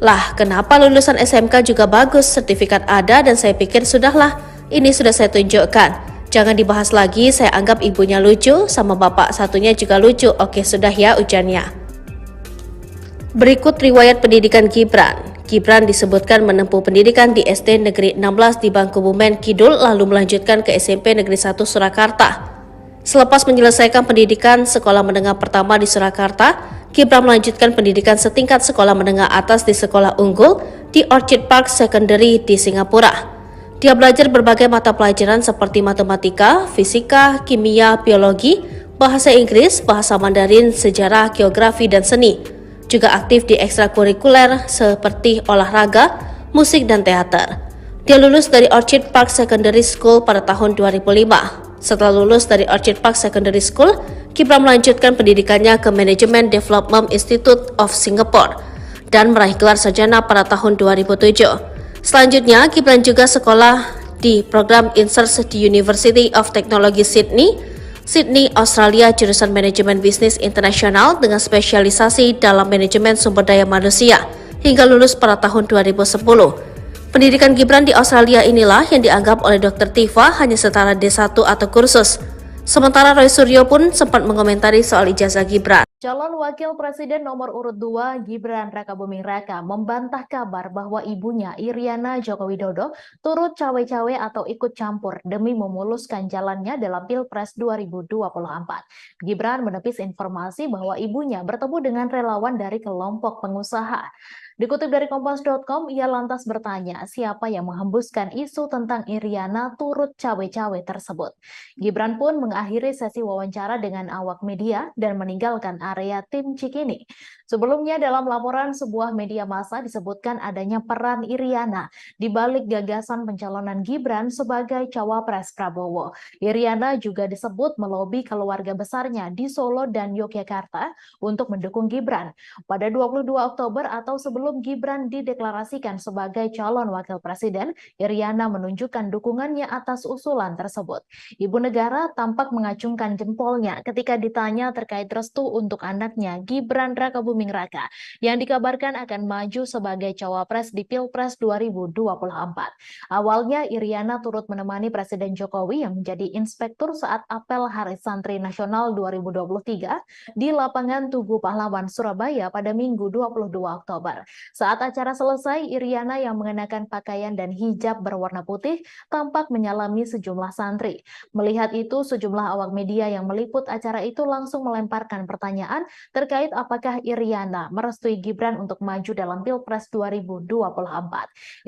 S2: Lah, kenapa lulusan SMK juga bagus, sertifikat ada dan saya pikir sudahlah, ini sudah saya tunjukkan. Jangan dibahas lagi, saya anggap ibunya lucu, sama bapak satunya juga lucu, oke sudah ya, ujarnya. Berikut riwayat pendidikan Gibran. Gibran disebutkan menempuh pendidikan di SD Negeri 16 di Bangkubumen Kidul lalu melanjutkan ke SMP Negeri 1 Surakarta. Selepas menyelesaikan pendidikan sekolah menengah pertama di Surakarta, Gibran melanjutkan pendidikan setingkat sekolah menengah atas di sekolah unggul di Orchid Park Secondary di Singapura. Dia belajar berbagai mata pelajaran seperti matematika, fisika, kimia, biologi, bahasa Inggris, bahasa Mandarin, sejarah, geografi, dan seni. Juga aktif di ekstrakurikuler seperti olahraga, musik, dan teater. Dia lulus dari Orchid Park Secondary School pada tahun 2005. Setelah lulus dari Orchid Park Secondary School, Gibran melanjutkan pendidikannya ke Management Development Institute of Singapore dan meraih gelar sarjana pada tahun 2007. Selanjutnya, Gibran juga sekolah di program Insert di University of Technology Sydney, Australia, jurusan Manajemen Bisnis Internasional dengan spesialisasi dalam manajemen sumber daya manusia hingga lulus pada tahun 2010. Pendidikan Gibran di Australia inilah yang dianggap oleh Dr. Tifa hanya setara D1 atau kursus. Sementara Roy Suryo pun sempat mengomentari soal ijazah Gibran.
S3: Calon Wakil Presiden nomor urut 2 Gibran Rakabuming Raka membantah kabar bahwa ibunya Iriana Joko Widodo turut cawe-cawe atau ikut campur demi memuluskan jalannya dalam Pilpres 2024. Gibran menepis informasi bahwa ibunya bertemu dengan relawan dari kelompok pengusaha. Dikutip dari Kompas.com, ia lantas bertanya siapa yang menghembuskan isu tentang Iriana turut cawe-cawe tersebut. Gibran pun mengakhiri sesi wawancara dengan awak media dan meninggalkan area tim Cikini. Sebelumnya dalam laporan sebuah media massa disebutkan adanya peran Iriana di balik gagasan pencalonan Gibran sebagai cawapres Prabowo. Iriana juga disebut melobi keluarga besarnya di Solo dan Yogyakarta untuk mendukung Gibran. Pada 22 Oktober atau sebelum Gibran dideklarasikan sebagai calon wakil presiden, Iriana menunjukkan dukungannya atas usulan tersebut. Ibu negara tampak mengacungkan jempolnya ketika ditanya terkait restu untuk anaknya Gibran Rakabuming Raka yang dikabarkan akan maju sebagai cawapres di Pilpres 2024. Awalnya Iriana turut menemani Presiden Jokowi yang menjadi inspektur saat apel Hari Santri Nasional 2023 di lapangan Tugu Pahlawan Surabaya pada Minggu 22 Oktober. Saat acara selesai, Iriana yang mengenakan pakaian dan hijab berwarna putih tampak menyalami sejumlah santri. Melihat itu, sejumlah awak media yang meliput acara itu langsung melemparkan pertanyaan terkait apakah Iriana merestui Gibran untuk maju dalam Pilpres 2024.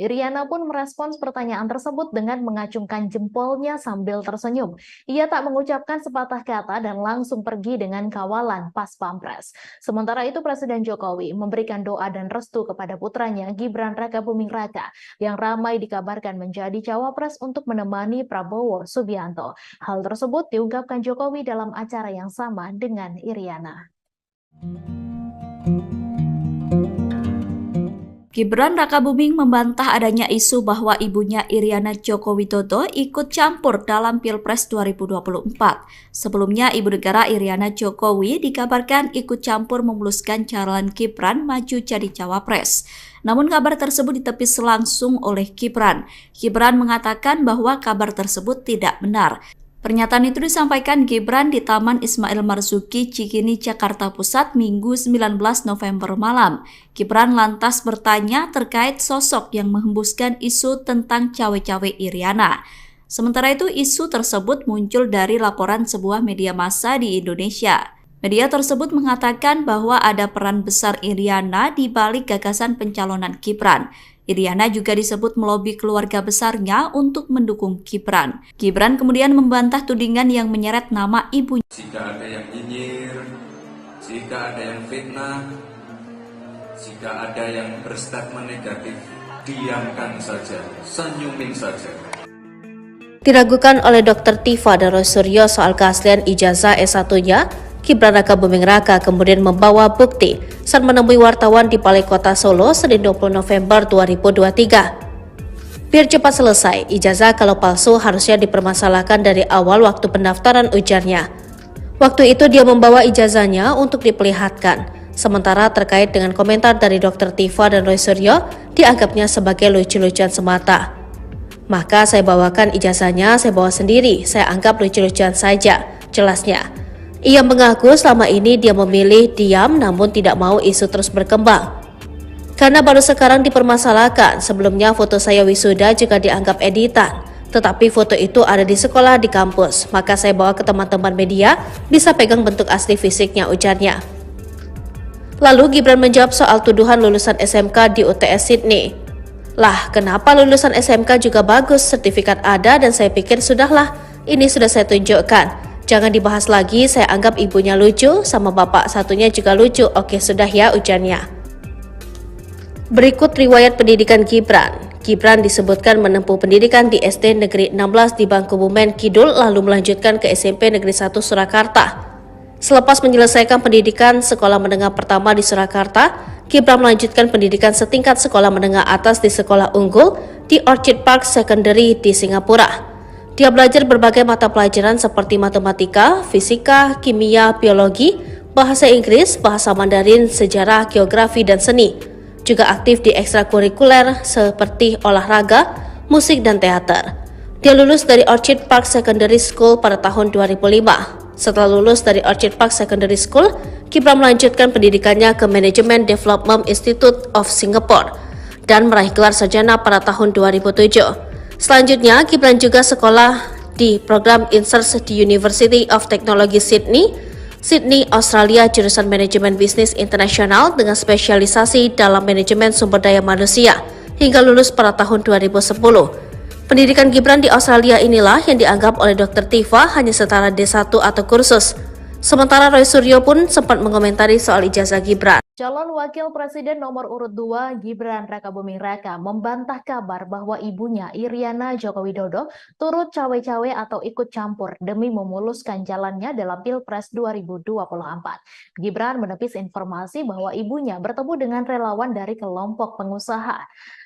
S3: Iriana pun merespons pertanyaan tersebut dengan mengacungkan jempolnya sambil tersenyum. Ia tak mengucapkan sepatah kata dan langsung pergi dengan kawalan pas Pampres. Sementara itu Presiden Jokowi memberikan doa dan restu kepada putranya Gibran Rakabuming Raka yang ramai dikabarkan menjadi cawapres untuk menemani Prabowo Subianto. Hal tersebut diungkapkan Jokowi dalam acara yang sama dengan Iriana.
S4: Gibran Rakabuming membantah adanya isu bahwa ibunya Iriana Joko Widodo ikut campur dalam Pilpres 2024. Sebelumnya, Ibu Negara Iriana Jokowi dikabarkan ikut campur memuluskan calon Gibran maju jadi cawapres. Namun kabar tersebut ditepis langsung oleh Gibran. Gibran mengatakan bahwa kabar tersebut tidak benar. Pernyataan itu disampaikan Gibran di Taman Ismail Marzuki, Cikini, Jakarta Pusat, Minggu 19 November malam. Gibran lantas bertanya terkait sosok yang menghembuskan isu tentang cawe-cawe Iriana. Sementara itu, isu tersebut muncul dari laporan sebuah media massa di Indonesia. Media tersebut mengatakan bahwa ada peran besar Iriana di balik gagasan pencalonan Gibran. Iriana juga disebut melobi keluarga besarnya untuk mendukung Gibran. Gibran kemudian membantah tudingan yang menyeret nama ibunya.
S1: Jika ada yang nyinyir, jika ada yang fitnah, jika ada yang berstatement negatif, diamkan saja, senyumin saja.
S2: Diragukan oleh Dr. Tifa dan Roy Suryo soal keaslian ijazah S1-nya, Gibran Rakabuming Raka kemudian membawa bukti saat menemui wartawan di Balai Kota Solo Senin 20 November 2023. Biar cepat selesai, ijazah kalau palsu harusnya dipermasalahkan dari awal waktu pendaftaran ujarnya. Waktu itu dia membawa ijazahnya untuk diperlihatkan. Sementara terkait dengan komentar dari Dr. Tifa dan Roy Suryo, dianggapnya sebagai lucu-lucuan semata. Maka saya bawakan ijazahnya, saya bawa sendiri, saya anggap lucu-lucuan saja, jelasnya. Ia mengaku selama ini dia memilih diam namun tidak mau isu terus berkembang. Karena baru sekarang dipermasalahkan, sebelumnya foto saya wisuda juga dianggap editan. Tetapi foto itu ada di sekolah di kampus, maka saya bawa ke teman-teman media, bisa pegang bentuk asli fisiknya, ujarnya. Lalu Gibran menjawab soal tuduhan lulusan SMK di UTS Sydney. Lah, kenapa lulusan SMK juga bagus, sertifikat ada dan saya pikir sudahlah, ini sudah saya tunjukkan. Jangan dibahas lagi, saya anggap ibunya lucu, sama bapak satunya juga lucu, oke sudah ya, ujarnya. Berikut riwayat pendidikan Gibran. Gibran disebutkan menempuh pendidikan di SD Negeri 16 di Bangkubumen Kidul lalu melanjutkan ke SMP Negeri 1 Surakarta. Selepas menyelesaikan pendidikan sekolah menengah pertama di Surakarta, Gibran melanjutkan pendidikan setingkat sekolah menengah atas di sekolah unggul di Orchid Park Secondary di Singapura. Dia belajar berbagai mata pelajaran seperti matematika, fisika, kimia, biologi, bahasa Inggris, bahasa Mandarin, sejarah, geografi, dan seni. Juga aktif di ekstrakurikuler seperti olahraga, musik, dan teater. Dia lulus dari Orchid Park Secondary School pada tahun 2005. Setelah lulus dari Orchid Park Secondary School, Gibran melanjutkan pendidikannya ke Management Development Institute of Singapore dan meraih gelar sarjana pada tahun 2007. Selanjutnya, Gibran juga sekolah di program INSERS di University of Technology Sydney, Australia, jurusan Manajemen Bisnis Internasional dengan spesialisasi dalam manajemen sumber daya manusia hingga lulus pada tahun 2010. Pendidikan Gibran di Australia inilah yang dianggap oleh Dr. Tifa hanya setara D1 atau kursus. Sementara Roy Suryo pun sempat mengomentari soal ijazah Gibran.
S3: Calon Wakil Presiden nomor urut 2 Gibran Rakabuming Raka membantah kabar bahwa ibunya Iriana Joko Widodo turut cawe-cawe atau ikut campur demi memuluskan jalannya dalam Pilpres 2024. Gibran menepis informasi bahwa ibunya bertemu dengan relawan dari kelompok pengusaha.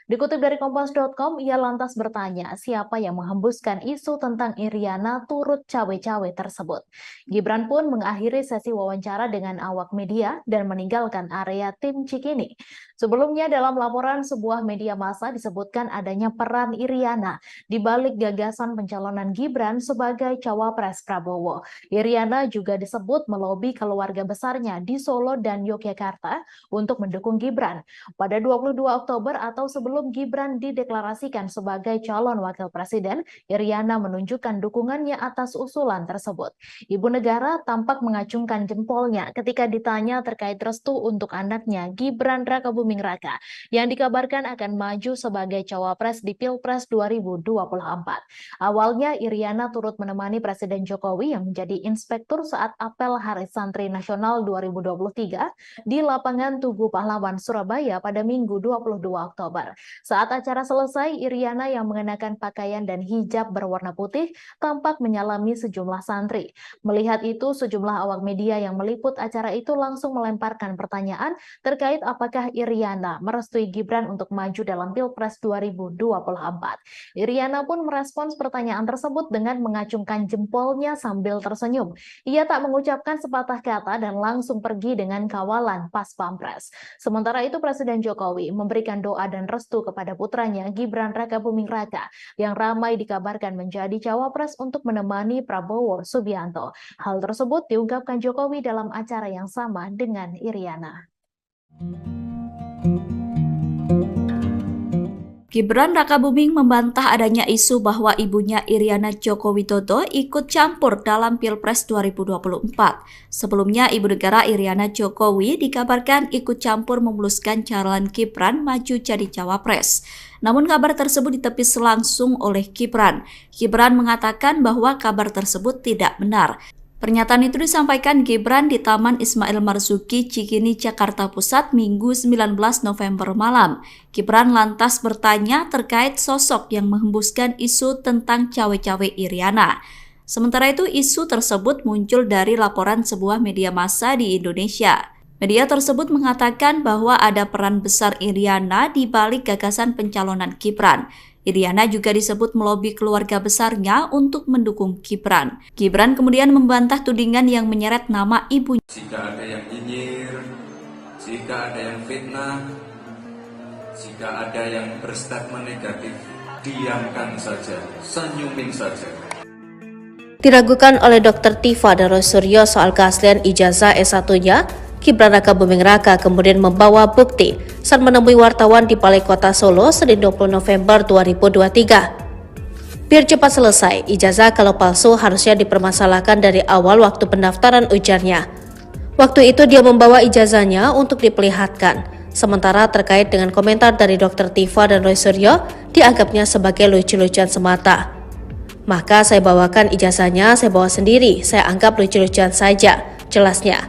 S3: Dikutip dari Kompas.com, ia lantas bertanya siapa yang menghembuskan isu tentang Iriana turut cawe-cawe tersebut. Gibran pun mengakhiri sesi wawancara dengan awak media dan meninggalkan area tim Cikini. Sebelumnya dalam laporan sebuah media massa disebutkan adanya peran Iriana di balik gagasan pencalonan Gibran sebagai cawapres Prabowo. Iriana juga disebut melobi keluarga besarnya di Solo dan Yogyakarta untuk mendukung Gibran. Pada 22 Oktober atau sebelum Gibran dideklarasikan sebagai calon wakil presiden, Iriana menunjukkan dukungannya atas usulan tersebut. Ibu negara tampak mengacungkan jempolnya ketika ditanya terkait restu untuk anaknya Gibran Rakabuming Raka yang dikabarkan akan maju sebagai cawapres di Pilpres 2024. Awalnya Iriana turut menemani Presiden Jokowi yang menjadi inspektur saat apel Hari Santri Nasional 2023 di lapangan Tugu Pahlawan Surabaya pada Minggu 22 Oktober. Saat acara selesai, Iriana yang mengenakan pakaian dan hijab berwarna putih tampak menyalami sejumlah santri. Melihat itu, sejumlah awak media yang meliput acara itu langsung melemparkan pertanyaan terkait apakah Iriana merestui Gibran untuk maju dalam Pilpres 2024. Iriana pun merespons pertanyaan tersebut dengan mengacungkan jempolnya sambil tersenyum. Ia tak mengucapkan sepatah kata dan langsung pergi dengan kawalan pas pampres. Sementara itu, Presiden Jokowi memberikan doa dan restu kepada putranya Gibran Rakabuming Raka yang ramai dikabarkan menjadi cawapres untuk menemani Prabowo Subianto. Hal tersebut diungkapkan Jokowi dalam acara yang sama dengan Iriana.
S4: Gibran Rakabuming membantah adanya isu bahwa ibunya Iriana Joko Widodo ikut campur dalam Pilpres 2024. Sebelumnya, ibu negara Iriana Jokowi dikabarkan ikut campur memuluskan calon Gibran maju jadi cawapres. Namun kabar tersebut ditepis langsung oleh Gibran. Gibran mengatakan bahwa kabar tersebut tidak benar. Pernyataan itu disampaikan Gibran di Taman Ismail Marzuki, Cikini, Jakarta Pusat, Minggu 19 November malam. Gibran lantas bertanya terkait sosok yang menghembuskan isu tentang cawe-cawe Iriana. Sementara itu, isu tersebut muncul dari laporan sebuah media massa di Indonesia. Media tersebut mengatakan bahwa ada peran besar Iriana di balik gagasan pencalonan Gibran. Iriana juga disebut melobi keluarga besarnya untuk mendukung Gibran. Gibran kemudian membantah tudingan yang menyeret nama ibunya.
S1: Jika ada yang nyinyir, jika ada yang fitnah, jika ada yang berstatement negatif, diamkan saja, senyumin saja.
S2: Diragukan oleh Dr. Tifa dan Roy Suryo soal keaslian ijazah S1-nya, Gibran Rakabuming Raka kemudian membawa bukti saat menemui wartawan di Balai Kota Solo Senin 20 November 2023. Biar cepat selesai, ijazah kalau palsu harusnya dipermasalahkan dari awal waktu pendaftaran ujarnya. Waktu itu dia membawa ijazahnya untuk diperlihatkan, sementara terkait dengan komentar dari Dr. Tifa dan Roy Suryo dianggapnya sebagai lucu-lucuan semata. Maka saya bawakan ijazahnya, saya bawa sendiri, saya anggap lucu-lucuan saja, jelasnya.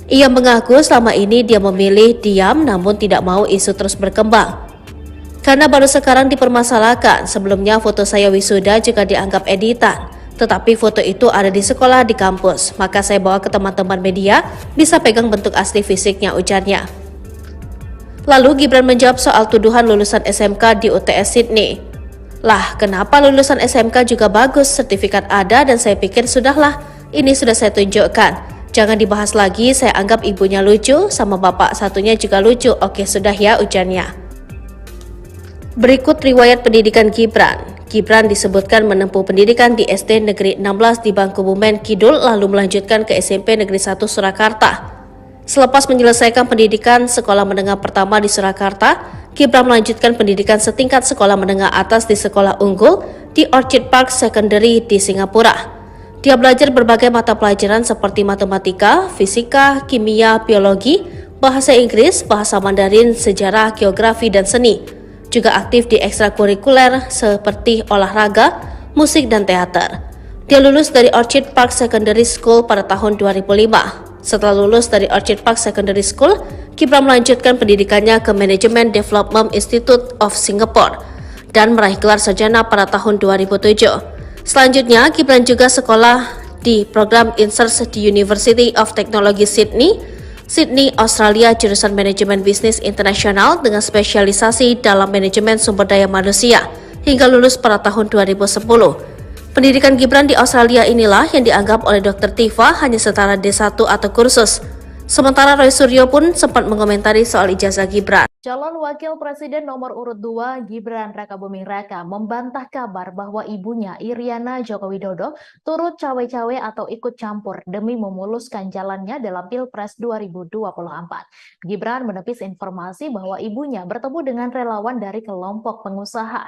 S2: Ia mengaku selama ini dia memilih diam namun tidak mau isu terus berkembang. Karena baru sekarang dipermasalahkan, sebelumnya foto saya wisuda juga dianggap editan. Tetapi foto itu ada di sekolah di kampus, maka saya bawa ke teman-teman media, bisa pegang bentuk asli fisiknya, ujarnya. Lalu Gibran menjawab soal tuduhan lulusan SMK di UTS Sydney. Lah, kenapa lulusan SMK juga bagus, sertifikat ada dan saya pikir sudahlah, ini sudah saya tunjukkan. Jangan dibahas lagi, saya anggap ibunya lucu, sama bapak satunya juga lucu. Oke, sudah ya, ujarnya. Berikut riwayat pendidikan Gibran. Gibran disebutkan menempuh pendidikan di SD Negeri 16 di Bangkubumen Kidul, lalu melanjutkan ke SMP Negeri 1 Surakarta. Selepas menyelesaikan pendidikan sekolah menengah pertama di Surakarta, Gibran melanjutkan pendidikan setingkat sekolah menengah atas di sekolah unggul di Orchid Park Secondary di Singapura. Dia belajar berbagai mata pelajaran seperti matematika, fisika, kimia, biologi, bahasa Inggris, bahasa Mandarin, sejarah, geografi, dan seni. Juga aktif di ekstrakurikuler seperti olahraga, musik, dan teater. Dia lulus dari Orchid Park Secondary School pada tahun 2005. Setelah lulus dari Orchid Park Secondary School, Gibran melanjutkan pendidikannya ke Management Development Institute of Singapore dan meraih gelar sarjana pada tahun 2007. Selanjutnya, Gibran juga sekolah di program INSERS di University of Technology Sydney, Australia, jurusan Manajemen Bisnis Internasional dengan spesialisasi dalam manajemen sumber daya manusia hingga lulus pada tahun 2010. Pendidikan Gibran di Australia inilah yang dianggap oleh Dr. Tifa hanya setara D1 atau kursus. Sementara Roy Suryo pun sempat mengomentari soal ijazah Gibran.
S3: Calon Wakil Presiden nomor urut 2 Gibran Rakabuming Raka membantah kabar bahwa ibunya Iriana Joko Widodo turut cawe-cawe atau ikut campur demi memuluskan jalannya dalam Pilpres 2024. Gibran menepis informasi bahwa ibunya bertemu dengan relawan dari kelompok pengusaha.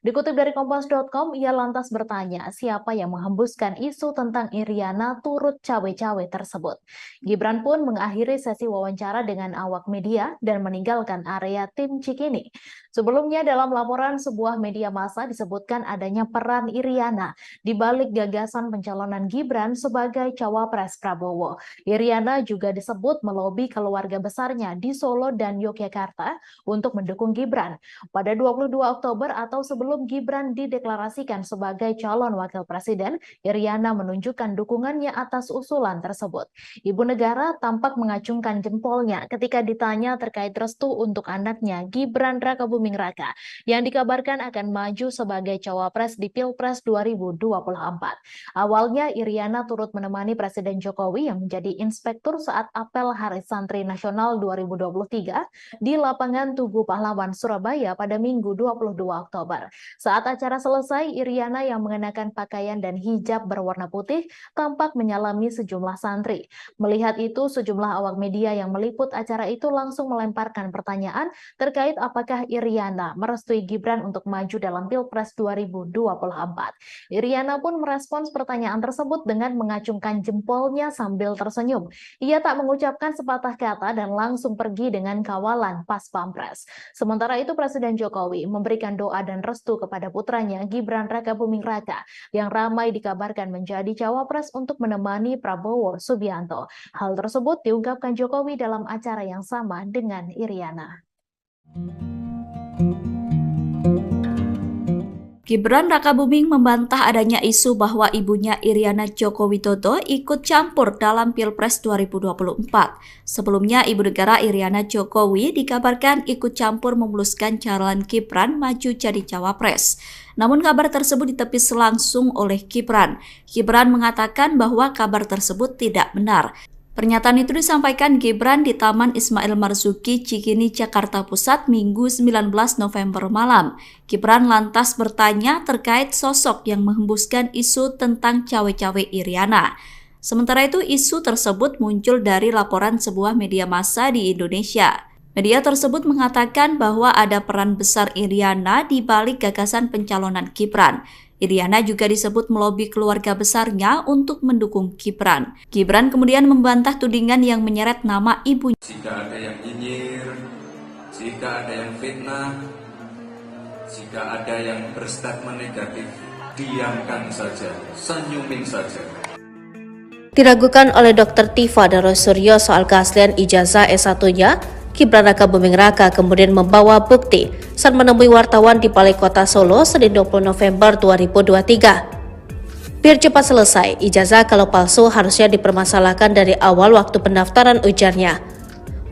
S3: Dikutip dari Kompas.com, ia lantas bertanya siapa yang menghembuskan isu tentang Iriana turut cawe-cawe tersebut. Gibran pun mengakhiri sesi wawancara dengan awak media dan meninggalkan area tim Cikini. Sebelumnya dalam laporan sebuah media massa disebutkan adanya peran Iriana di balik gagasan pencalonan Gibran sebagai cawapres Prabowo. Iriana juga disebut melobi keluarga besarnya di Solo dan Yogyakarta untuk mendukung Gibran. Pada 22 Oktober atau sebelum Gibran dideklarasikan sebagai calon wakil presiden, Iriana menunjukkan dukungannya atas usulan tersebut. Ibu negara tampak mengacungkan jempolnya ketika ditanya terkait restu untuk anaknya Gibran Rakabuming Raka yang dikabarkan akan maju sebagai cawapres di Pilpres 2024. Awalnya Iriana turut menemani Presiden Jokowi yang menjadi inspektur saat apel Hari Santri Nasional 2023 di lapangan Tugu Pahlawan Surabaya pada Minggu 22 Oktober. Saat acara selesai, Iriana yang mengenakan pakaian dan hijab berwarna putih tampak menyalami sejumlah santri. Melihat itu, sejumlah awak media yang meliput acara itu langsung melemparkan pertanyaan terkait apakah Iriana merestui Gibran untuk maju dalam Pilpres 2024. Iriana pun merespons pertanyaan tersebut dengan mengacungkan jempolnya sambil tersenyum. Ia tak mengucapkan sepatah kata dan langsung pergi dengan kawalan pas Pampres. Sementara itu Presiden Jokowi memberikan doa dan restu kepada putranya Gibran Rakabuming Raka yang ramai dikabarkan menjadi cawapres untuk menemani Prabowo Subianto. Hal tersebut diungkapkan Jokowi dalam acara yang sama dengan Iriana.
S4: Gibran Rakabuming membantah adanya isu bahwa ibunya Iriana Joko Widodo ikut campur dalam Pilpres 2024. Sebelumnya, Ibu Negara Iriana Jokowi dikabarkan ikut campur memuluskan calon Gibran maju jadi cawapres. Namun kabar tersebut ditepis langsung oleh Gibran. Gibran mengatakan bahwa kabar tersebut tidak benar. Pernyataan itu disampaikan Gibran di Taman Ismail Marzuki, Cikini, Jakarta Pusat, Minggu 19 November malam. Gibran lantas bertanya terkait sosok yang menghembuskan isu tentang cawe-cawe Iriana. Sementara itu, isu tersebut muncul dari laporan sebuah media massa di Indonesia. Media tersebut mengatakan bahwa ada peran besar Iriana di balik gagasan pencalonan Gibran. Iriana juga disebut melobi keluarga besarnya untuk mendukung Gibran. Gibran kemudian membantah tudingan yang menyeret nama ibunya.
S1: Jika ada yang nyinyir, jika ada yang fitnah, jika ada yang berstatement negatif, diamkan saja, senyumin saja.
S2: Diragukan oleh Dr. Tifa dan Roy Suryo soal keaslian ijazah S1-nya, Gibran Rakabuming Raka kemudian membawa bukti saat menemui wartawan di Balai Kota Solo Senin 20 November 2023. Biar cepat selesai, ijazah kalau palsu harusnya dipermasalahkan dari awal waktu pendaftaran ujarnya.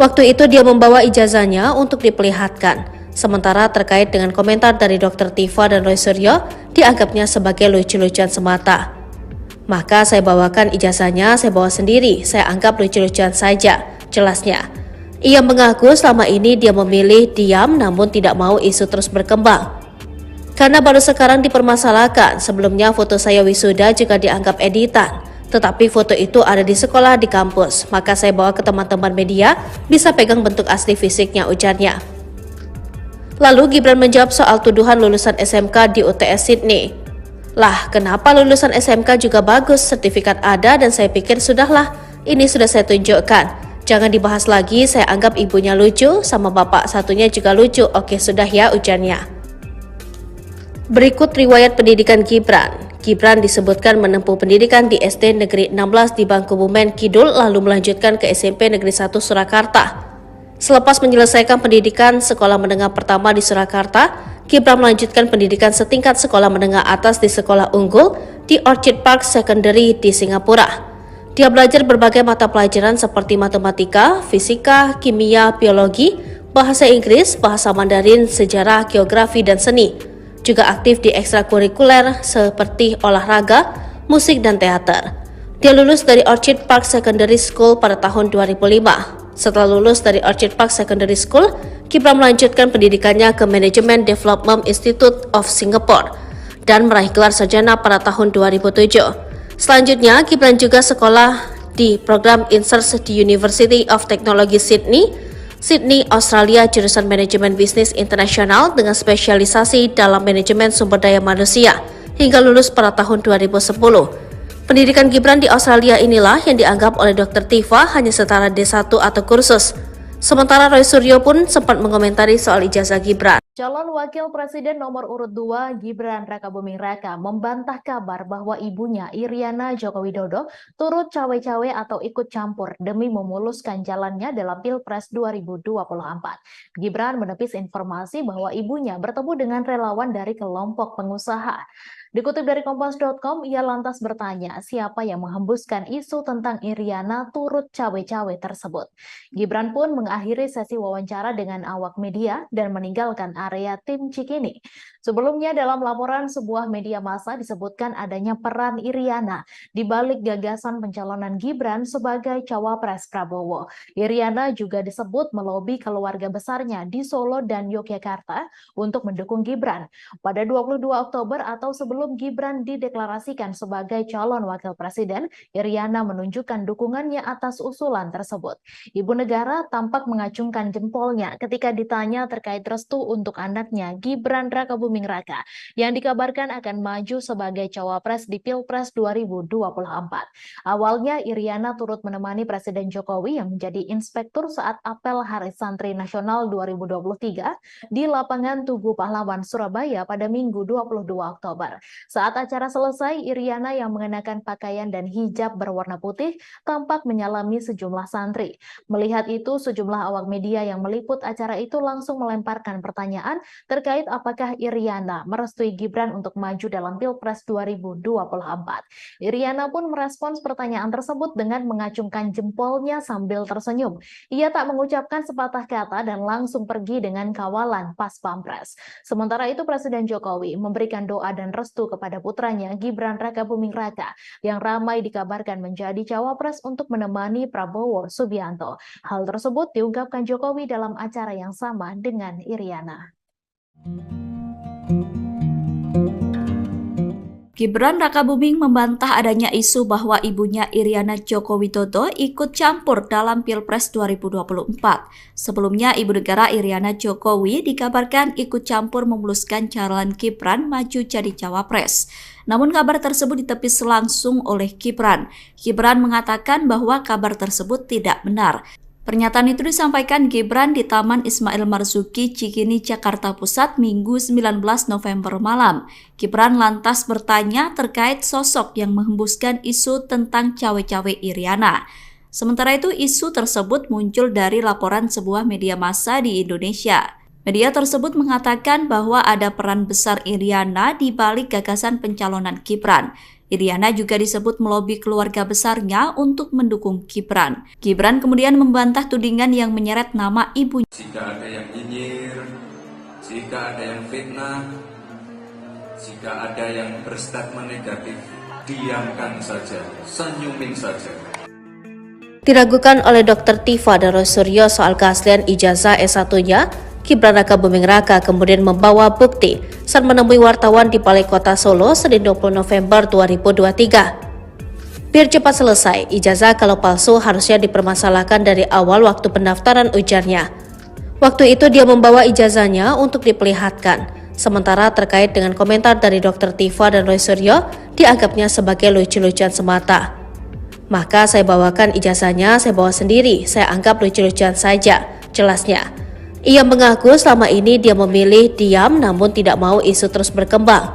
S2: Waktu itu dia membawa ijazahnya untuk diperlihatkan, sementara terkait dengan komentar dari Dr. Tifa dan Roy Suryo dianggapnya sebagai lucu-lucuan semata. Maka saya bawakan ijazahnya, saya bawa sendiri, saya anggap lucu-lucuan saja, jelasnya. Ia mengaku selama ini dia memilih diam namun tidak mau isu terus berkembang. Karena baru sekarang dipermasalahkan, sebelumnya foto saya wisuda juga dianggap editan. Tetapi foto itu ada di sekolah di kampus, maka saya bawa ke teman-teman media, bisa pegang bentuk asli fisiknya, ujarnya. Lalu Gibran menjawab soal tuduhan lulusan SMK di UTS Sydney. Lah, kenapa lulusan SMK juga bagus, sertifikat ada dan saya pikir sudahlah, ini sudah saya tunjukkan. Jangan dibahas lagi, saya anggap ibunya lucu, sama bapak satunya juga lucu. Oke, sudah ya, ujarnya. Berikut riwayat pendidikan Gibran. Gibran disebutkan menempuh pendidikan di SD Negeri 16 di Bangkubumen Kidul, lalu melanjutkan ke SMP Negeri 1 Surakarta. Selepas menyelesaikan pendidikan sekolah menengah pertama di Surakarta, Gibran melanjutkan pendidikan setingkat sekolah menengah atas di sekolah unggul di Orchid Park Secondary di Singapura. Dia belajar berbagai mata pelajaran seperti matematika, fisika, kimia, biologi, bahasa Inggris, bahasa Mandarin, sejarah, geografi, dan seni. Juga aktif di ekstrakurikuler seperti olahraga, musik, dan teater. Dia lulus dari Orchid Park Secondary School pada tahun 2005. Setelah lulus dari Orchid Park Secondary School, Gibran melanjutkan pendidikannya ke Management Development Institute of Singapore dan meraih gelar sarjana pada tahun 2007. Selanjutnya, Gibran juga sekolah di program INSERS di University of Technology Sydney, Australia, jurusan Manajemen Bisnis Internasional dengan spesialisasi dalam manajemen sumber daya manusia, hingga lulus pada tahun 2010. Pendidikan Gibran di Australia inilah yang dianggap oleh Dr. Tifa hanya setara D1 atau kursus. Sementara Roy Suryo pun sempat mengomentari soal ijazah Gibran.
S3: Calon Wakil Presiden nomor urut 2 Gibran Rakabuming Raka membantah kabar bahwa ibunya Iriana Joko Widodo turut cawe-cawe atau ikut campur demi memuluskan jalannya dalam Pilpres 2024. Gibran menepis informasi bahwa ibunya bertemu dengan relawan dari kelompok pengusaha. Dikutip dari Kompas.com, ia lantas bertanya siapa yang menghembuskan isu tentang Iriana turut cawe-cawe tersebut. Gibran pun mengakhiri sesi wawancara dengan awak media dan meninggalkan area tim Cikini. Sebelumnya dalam laporan sebuah media massa disebutkan adanya peran Iriana di balik gagasan pencalonan Gibran sebagai cawapres Prabowo. Iriana juga disebut melobi keluarga besarnya di Solo dan Yogyakarta untuk mendukung Gibran. Pada 22 Oktober atau sebelum Gibran dideklarasikan sebagai calon wakil presiden, Iriana menunjukkan dukungannya atas usulan tersebut. Ibu negara tampak mengacungkan jempolnya ketika ditanya terkait restu untuk anaknya Gibran Rakabuming Raka yang dikabarkan akan maju sebagai cawapres di Pilpres 2024. Awalnya Iriana turut menemani Presiden Jokowi yang menjadi inspektur saat apel Hari Santri Nasional 2023 di lapangan Tugu Pahlawan Surabaya pada Minggu 22 Oktober. Saat acara selesai, Iriana yang mengenakan pakaian dan hijab berwarna putih tampak menyalami sejumlah santri. Melihat itu, sejumlah awak media yang meliput acara itu langsung melemparkan pertanyaan terkait apakah Iriana merestui Gibran untuk maju dalam Pilpres 2024. Iriana pun merespons pertanyaan tersebut dengan mengacungkan jempolnya sambil tersenyum. Ia tak mengucapkan sepatah kata dan langsung pergi dengan kawalan pas Pampres. Sementara itu Presiden Jokowi memberikan doa dan restu kepada putranya Gibran Rakabuming Raka yang ramai dikabarkan menjadi cawapres untuk menemani Prabowo Subianto. Hal tersebut diungkapkan Jokowi dalam acara yang sama dengan Iriana.
S4: Gibran Rakabuming membantah adanya isu bahwa ibunya Iriana Joko Widodo ikut campur dalam Pilpres 2024. Sebelumnya, Ibu Negara Iriana Jokowi dikabarkan ikut campur memuluskan calon Gibran maju jadi cawapres. Namun kabar tersebut ditepis langsung oleh Gibran. Gibran mengatakan bahwa kabar tersebut tidak benar. Pernyataan itu disampaikan Gibran di Taman Ismail Marzuki, Cikini, Jakarta Pusat, Minggu 19 November malam. Gibran lantas bertanya terkait sosok yang menghembuskan isu tentang cawe-cawe Iriana. Sementara itu, isu tersebut muncul dari laporan sebuah media massa di Indonesia. Media tersebut mengatakan bahwa ada peran besar Iriana di balik gagasan pencalonan Gibran. Iriana juga disebut melobi keluarga besarnya untuk mendukung Gibran. Gibran kemudian membantah tudingan yang menyeret nama ibunya.
S1: Jika ada yang nyinyir, jika ada yang fitnah, jika ada yang berstatement negatif, diamkan saja, senyumin saja.
S2: Diragukan oleh Dr. Tifa dan Roy Suryo soal keaslian ijazah S1-nya, Gibran Rakabuming Raka kemudian membawa bukti saat menemui wartawan di Balai Kota Solo Senin 20 November 2023. Biar cepat selesai, ijazah kalau palsu harusnya dipermasalahkan dari awal waktu pendaftaran, ujarnya. Waktu itu dia membawa ijazahnya untuk diperlihatkan. Sementara terkait dengan komentar dari Dr. Tifa dan Roy Suryo, dianggapnya sebagai lucu-lucuan semata. Maka saya bawakan ijazahnya, saya bawa sendiri, saya anggap lucu-lucuan saja, jelasnya. Ia mengaku selama ini dia memilih diam namun tidak mau isu terus berkembang.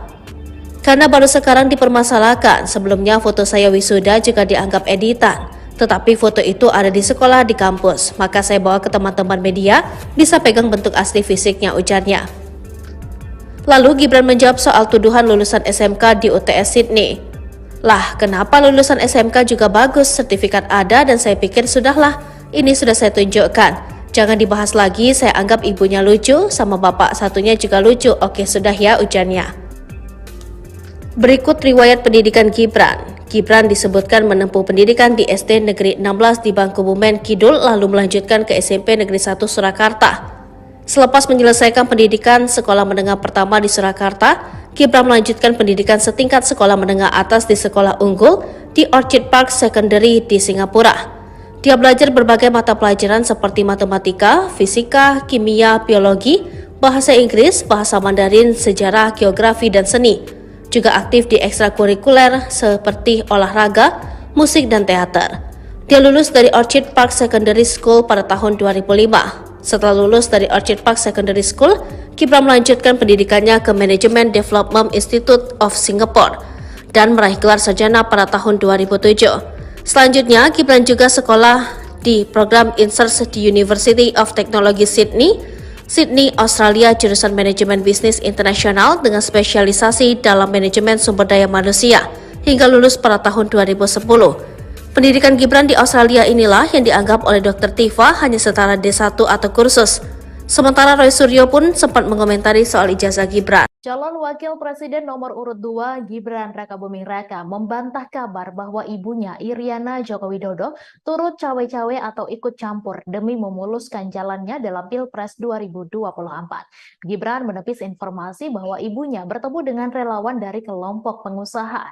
S2: Karena baru sekarang dipermasalahkan, sebelumnya foto saya wisuda juga dianggap editan. Tetapi foto itu ada di sekolah di kampus, maka saya bawa ke teman-teman media, bisa pegang bentuk asli fisiknya, ujarnya. Lalu Gibran menjawab soal tuduhan lulusan SMK di UTS Sydney. Lah, kenapa lulusan SMK juga bagus, sertifikat ada dan saya pikir sudahlah, ini sudah saya tunjukkan. Jangan dibahas lagi, saya anggap ibunya lucu, sama bapak satunya juga lucu. Oke, sudah ya, ujarnya. Berikut riwayat pendidikan Gibran. Gibran disebutkan menempuh pendidikan di SD Negeri 16 di Bangkubumen Kidul, lalu melanjutkan ke SMP Negeri 1 Surakarta. Selepas menyelesaikan pendidikan sekolah menengah pertama di Surakarta, Gibran melanjutkan pendidikan setingkat sekolah menengah atas di Sekolah Unggul di Orchid Park Secondary di Singapura. Dia belajar berbagai mata pelajaran seperti matematika, fisika, kimia, biologi, bahasa Inggris, bahasa Mandarin, sejarah, geografi, dan seni. Juga aktif di ekstrakurikuler seperti olahraga, musik, dan teater. Dia lulus dari Orchid Park Secondary School pada tahun 2005. Setelah lulus dari Orchid Park Secondary School, Gibran melanjutkan pendidikannya ke Management Development Institute of Singapore dan meraih gelar sarjana pada tahun 2007. Selanjutnya, Gibran juga sekolah di program INSERS di University of Technology Sydney, Australia, jurusan Manajemen Bisnis Internasional dengan spesialisasi dalam manajemen sumber daya manusia hingga lulus pada tahun 2010. Pendidikan Gibran di Australia inilah yang dianggap oleh Dr. Tifa hanya setara D1 atau kursus. Sementara Roy Suryo pun sempat mengomentari soal ijazah Gibran.
S3: Calon Wakil Presiden nomor urut 2 Gibran Rakabuming Raka membantah kabar bahwa ibunya Iriana Joko Widodo turut cawe-cawe atau ikut campur demi memuluskan jalannya dalam Pilpres 2024. Gibran menepis informasi bahwa ibunya bertemu dengan relawan dari kelompok pengusaha.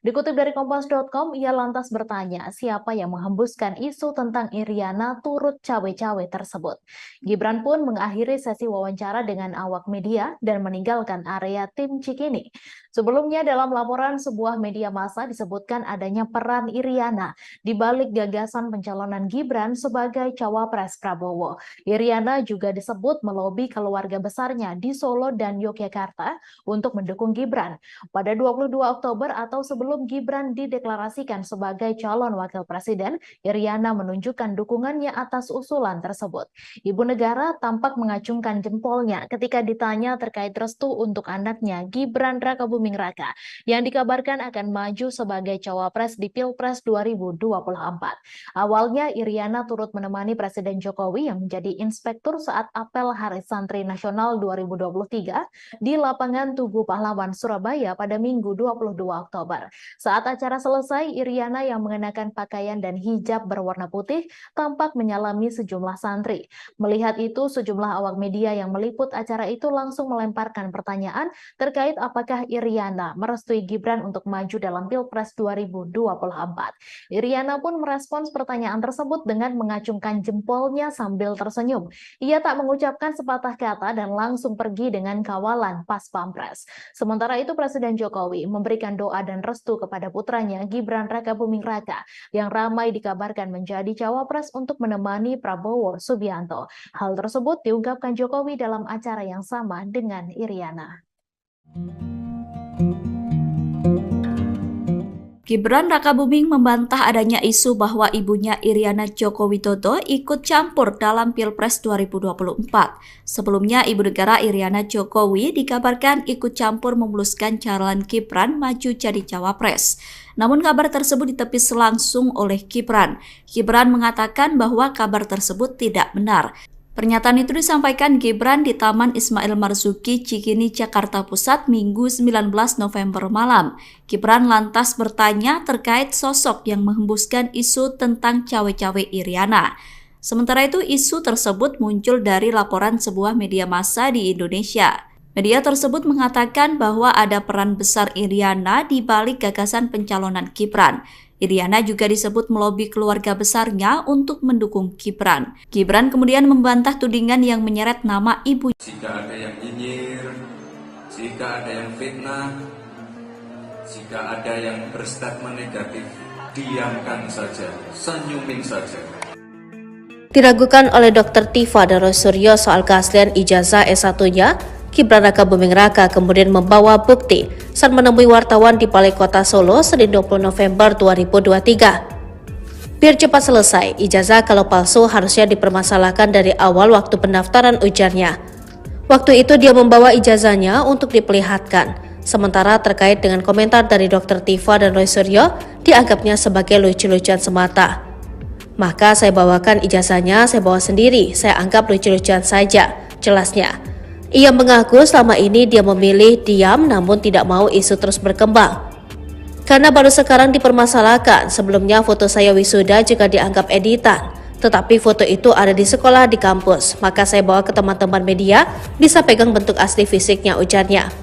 S3: Dikutip dari Kompas.com, ia lantas bertanya siapa yang menghembuskan isu tentang Iriana turut cawe-cawe tersebut. Gibran pun mengakhiri sesi wawancara dengan awak media dan meninggalkan area tim Cikini. Sebelumnya dalam laporan sebuah media massa disebutkan adanya peran Iriana di balik gagasan pencalonan Gibran sebagai cawapres Prabowo. Iriana juga disebut melobi keluarga besarnya di Solo dan Yogyakarta untuk mendukung Gibran. Pada 22 Oktober atau sebelum Gibran dideklarasikan sebagai calon wakil presiden, Iriana menunjukkan dukungannya atas usulan tersebut. Ibu negara tampak mengacungkan jempolnya ketika ditanya terkait restu untuk anaknya Gibran Rakabuming Raka yang dikabarkan akan maju sebagai cawapres di Pilpres 2024. Awalnya Iriana turut menemani Presiden Jokowi yang menjadi inspektur saat apel Hari Santri Nasional 2023 di lapangan Tugu Pahlawan Surabaya pada Minggu 22 Oktober. Saat acara selesai, Iriana yang mengenakan pakaian dan hijab berwarna putih tampak menyalami sejumlah santri. Melihat itu, sejumlah awak media yang meliput acara itu langsung melemparkan pertanyaan terkait apakah Iriana merestui Gibran untuk maju dalam Pilpres 2024. Iriana pun merespons pertanyaan tersebut dengan mengacungkan jempolnya sambil tersenyum. Ia tak mengucapkan sepatah kata dan langsung pergi dengan kawalan pas pampres. Sementara itu Presiden Jokowi memberikan doa dan restu kepada putranya Gibran Rakabuming Raka yang ramai dikabarkan menjadi cawapres untuk menemani Prabowo Subianto. Hal tersebut diungkapkan Jokowi dalam acara yang sama dengan Iriana.
S4: Gibran Rakabuming membantah adanya isu bahwa ibunya Iriana Joko Widodo ikut campur dalam Pilpres 2024. Sebelumnya, Ibu Negara Iriana Jokowi dikabarkan ikut campur memuluskan calon Gibran maju jadi cawapres. Namun kabar tersebut ditepis langsung oleh Gibran. Gibran mengatakan bahwa kabar tersebut tidak benar. Pernyataan itu disampaikan Gibran di Taman Ismail Marzuki, Cikini, Jakarta Pusat, Minggu 19 November malam. Gibran lantas bertanya terkait sosok yang menghembuskan isu tentang cawe-cawe Iriana. Sementara itu, isu tersebut muncul dari laporan sebuah media massa di Indonesia. Media tersebut mengatakan bahwa ada peran besar Iriana di balik gagasan pencalonan Gibran. Iriana juga disebut melobi keluarga besarnya untuk mendukung Gibran. Gibran kemudian membantah tudingan yang menyeret nama ibu.
S1: Jika ada yang nyinyir, jika ada yang fitnah, jika ada yang berstatement negatif, diamkan saja, senyumin saja.
S2: Diragukan oleh Dr. Tifa Darosuryo soal keaslian ijazah S1-nya, Gibran Rakabuming Raka kemudian membawa bukti saat menemui wartawan di Balai Kota Solo Senin 20 November 2023. Biar cepat selesai, ijazah kalau palsu harusnya dipermasalahkan dari awal waktu pendaftaran, ujarnya. Waktu itu dia membawa ijazahnya untuk diperlihatkan. Sementara terkait dengan komentar dari Dr. Tifa dan Roy Suryo, dianggapnya sebagai lucu-lucuan semata. Maka saya bawakan ijazahnya, saya bawa sendiri, saya anggap lucu-lucuan saja, jelasnya. Ia mengaku selama ini dia memilih diam namun tidak mau isu terus berkembang. Karena baru sekarang dipermasalahkan, sebelumnya foto saya wisuda juga dianggap editan. Tetapi foto itu ada di sekolah di kampus, maka saya bawa ke teman-teman media, bisa pegang bentuk asli fisiknya, ujarnya.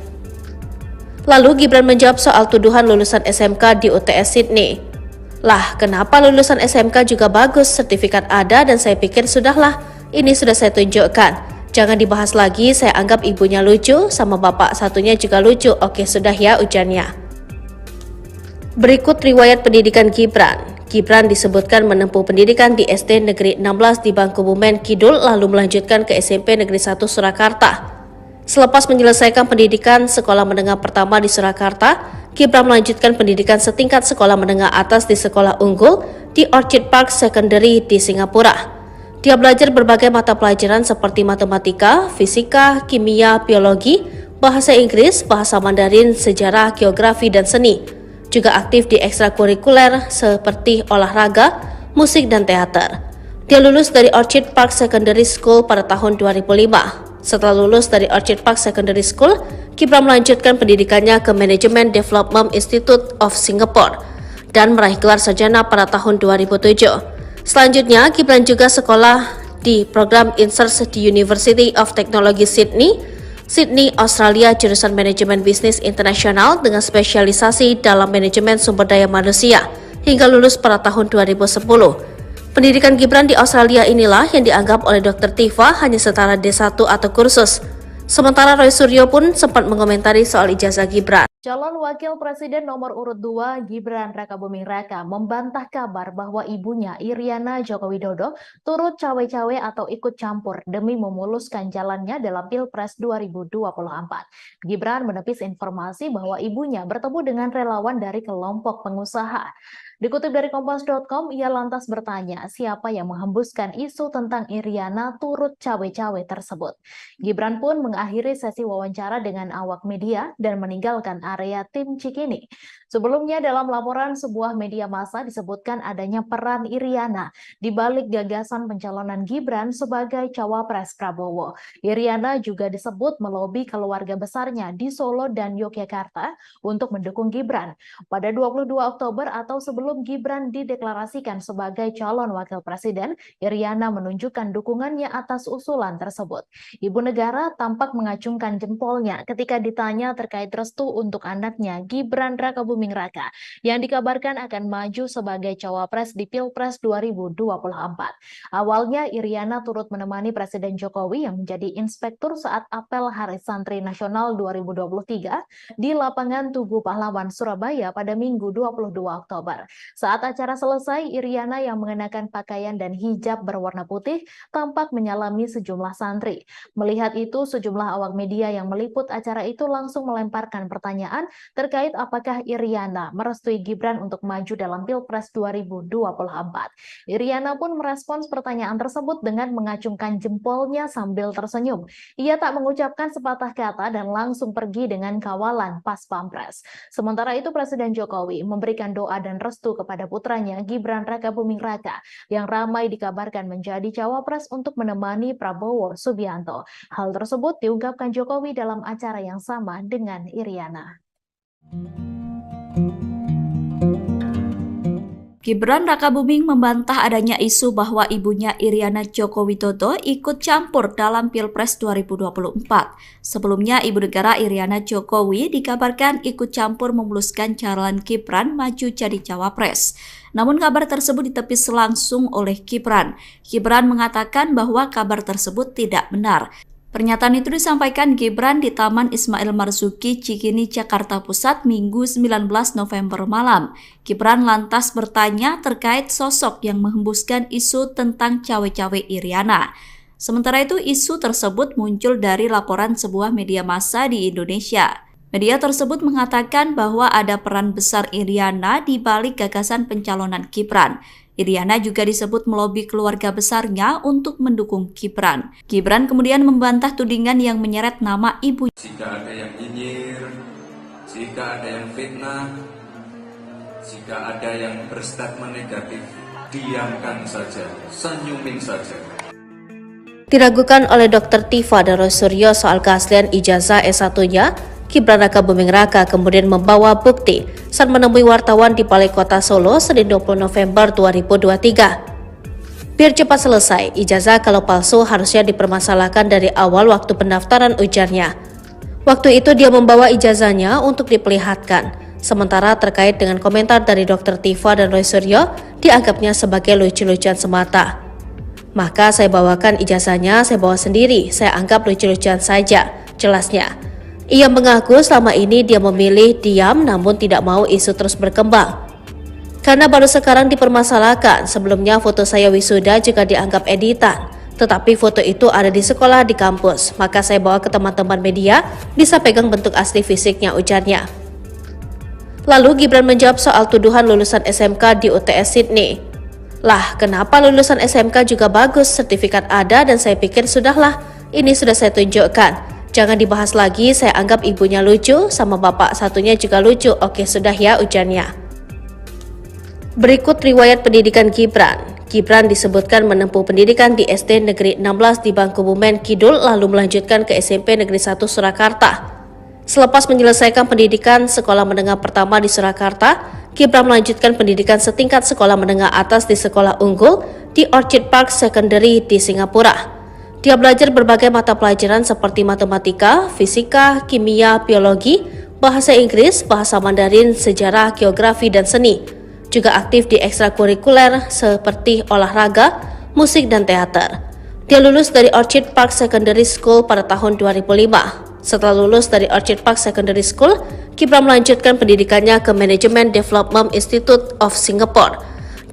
S2: Lalu Gibran menjawab soal tuduhan lulusan SMK di UTS Sydney. Lah, kenapa lulusan SMK juga bagus, sertifikat ada dan saya pikir sudahlah, ini sudah saya tunjukkan. Jangan dibahas lagi, saya anggap ibunya lucu, sama bapak satunya juga lucu. Oke, sudah ya, ujarnya. Berikut riwayat pendidikan Gibran. Gibran disebutkan menempuh pendidikan di SD Negeri 16 di Bangkubumen Kidul, lalu melanjutkan ke SMP Negeri 1 Surakarta. Selepas menyelesaikan pendidikan sekolah menengah pertama di Surakarta, Gibran melanjutkan pendidikan setingkat sekolah menengah atas di Sekolah Unggul di Orchid Park Secondary di Singapura. Dia belajar berbagai mata pelajaran seperti matematika, fisika, kimia, biologi, bahasa Inggris, bahasa Mandarin, sejarah, geografi, dan seni. Juga aktif di ekstrakurikuler seperti olahraga, musik, dan teater. Dia lulus dari Orchid Park Secondary School pada tahun 2005. Setelah lulus dari Orchid Park Secondary School, Gibran melanjutkan pendidikannya ke Management Development Institute of Singapore dan meraih gelar sarjana pada tahun 2007. Selanjutnya, Gibran juga sekolah di program INSERS di University of Technology Sydney, Australia, jurusan Manajemen Bisnis Internasional dengan spesialisasi dalam manajemen sumber daya manusia hingga lulus pada tahun 2010. Pendidikan Gibran di Australia inilah yang dianggap oleh Dr. Tifa hanya setara D1 atau kursus. Sementara Roy Suryo pun sempat mengomentari soal ijazah Gibran.
S3: Calon Wakil Presiden nomor urut 2 Gibran Rakabuming Raka membantah kabar bahwa ibunya Iriana Joko Widodo turut cawe-cawe atau ikut campur demi memuluskan jalannya dalam Pilpres 2024. Gibran menepis informasi bahwa ibunya bertemu dengan relawan dari kelompok pengusaha. Dikutip dari Kompas.com, ia lantas bertanya siapa yang menghembuskan isu tentang Iriana turut cawe-cawe tersebut. Gibran pun mengakhiri sesi wawancara dengan awak media dan meninggalkan area tim Cikini. Sebelumnya dalam laporan sebuah media massa disebutkan adanya peran Iriana di balik gagasan pencalonan Gibran sebagai cawapres Prabowo. Iriana juga disebut melobi keluarga besarnya di Solo dan Yogyakarta untuk mendukung Gibran. Pada 22 Oktober atau sebelum Gibran dideklarasikan sebagai calon wakil presiden, Iriana menunjukkan dukungannya atas usulan tersebut. Ibu negara tampak mengacungkan jempolnya ketika ditanya terkait restu untuk anaknya Gibran Rakabuming Raka yang dikabarkan akan maju sebagai cawapres di Pilpres 2024. Awalnya Iriana turut menemani Presiden Jokowi yang menjadi inspektur saat apel Hari Santri Nasional 2023 di lapangan Tugu Pahlawan Surabaya pada Minggu 22 Oktober. Saat acara selesai, Iriana yang mengenakan pakaian dan hijab berwarna putih tampak menyalami sejumlah santri. Melihat itu, sejumlah awak media yang meliput acara itu langsung melemparkan pertanyaan terkait apakah Iriana merestui Gibran untuk maju dalam Pilpres 2024. Iriana pun merespons pertanyaan tersebut dengan mengacungkan jempolnya sambil tersenyum. Ia tak mengucapkan sepatah kata dan langsung pergi dengan kawalan pas pampres. Sementara itu Presiden Jokowi memberikan doa dan restu kepada putranya Gibran Rakabuming Raka yang ramai dikabarkan menjadi cawapres untuk menemani Prabowo Subianto. Hal tersebut diungkapkan Jokowi dalam acara yang sama dengan Iriana.
S4: Gibran Rakabuming membantah adanya isu bahwa ibunya Iriana Joko Widodo ikut campur dalam Pilpres 2024. Sebelumnya, Ibu Negara Iriana Jokowi dikabarkan ikut campur memuluskan calon Gibran maju jadi cawapres. Namun kabar tersebut ditepis langsung oleh Gibran. Gibran mengatakan bahwa kabar tersebut tidak benar. Pernyataan itu disampaikan Gibran di Taman Ismail Marzuki, Cikini, Jakarta Pusat, Minggu 19 November malam. Gibran lantas bertanya terkait sosok yang menghembuskan isu tentang cawe-cawe Iriana. Sementara itu, isu tersebut muncul dari laporan sebuah media massa di Indonesia. Media tersebut mengatakan bahwa ada peran besar Iriana di balik gagasan pencalonan Gibran. Iriana juga disebut melobi keluarga besarnya untuk mendukung Gibran. Gibran kemudian membantah tudingan yang menyeret nama ibu.
S1: Jika ada yang nyinyir, jika ada yang fitnah, jika ada yang berstatement negatif, diamkan saja, senyumin saja.
S2: Diragukan oleh Dr. Tifa dan Roy Suryo soal keaslian ijazah S1-nya, Gibran Rakabuming Raka kemudian membawa bukti saat menemui wartawan di Balai Kota Solo Senin 20 November 2023. Biar cepat selesai, ijazah kalau palsu harusnya dipermasalahkan dari awal waktu pendaftaran, ujarnya. Waktu itu dia membawa ijazahnya untuk diperlihatkan. Sementara terkait dengan komentar dari Dr. Tifa dan Roy Suryo, dianggapnya sebagai lucu-lucuan semata. Maka saya bawakan ijazahnya, saya bawa sendiri, saya anggap lucu-lucuan saja, jelasnya. Ia mengaku selama ini dia memilih diam namun tidak mau isu terus berkembang. Karena baru sekarang dipermasalahkan, sebelumnya foto saya wisuda juga dianggap editan. Tetapi foto itu ada di sekolah di kampus, maka saya bawa ke teman-teman media, bisa pegang bentuk asli fisiknya, ujarnya. Lalu Gibran menjawab soal tuduhan lulusan SMK di UTS Sydney. Lah, kenapa lulusan SMK juga bagus, sertifikat ada dan saya pikir sudahlah, ini sudah saya tunjukkan. Jangan dibahas lagi, saya anggap ibunya lucu, sama bapak satunya juga lucu. Oke, sudah ya, ujarnya. Berikut riwayat pendidikan Gibran. Gibran disebutkan menempuh pendidikan di SD Negeri 16 di Bangkubumen Kidul, lalu melanjutkan ke SMP Negeri 1 Surakarta. Selepas menyelesaikan pendidikan sekolah menengah pertama di Surakarta, Gibran melanjutkan pendidikan setingkat sekolah menengah atas di Sekolah Unggul di Orchid Park Secondary di Singapura. Dia belajar berbagai mata pelajaran seperti matematika, fisika, kimia, biologi, bahasa Inggris, bahasa Mandarin, sejarah, geografi, dan seni. Juga aktif di ekstrakurikuler seperti olahraga, musik, dan teater. Dia lulus dari Orchid Park Secondary School pada tahun 2005. Setelah lulus dari Orchid Park Secondary School, Gibran melanjutkan pendidikannya ke Management Development Institute of Singapore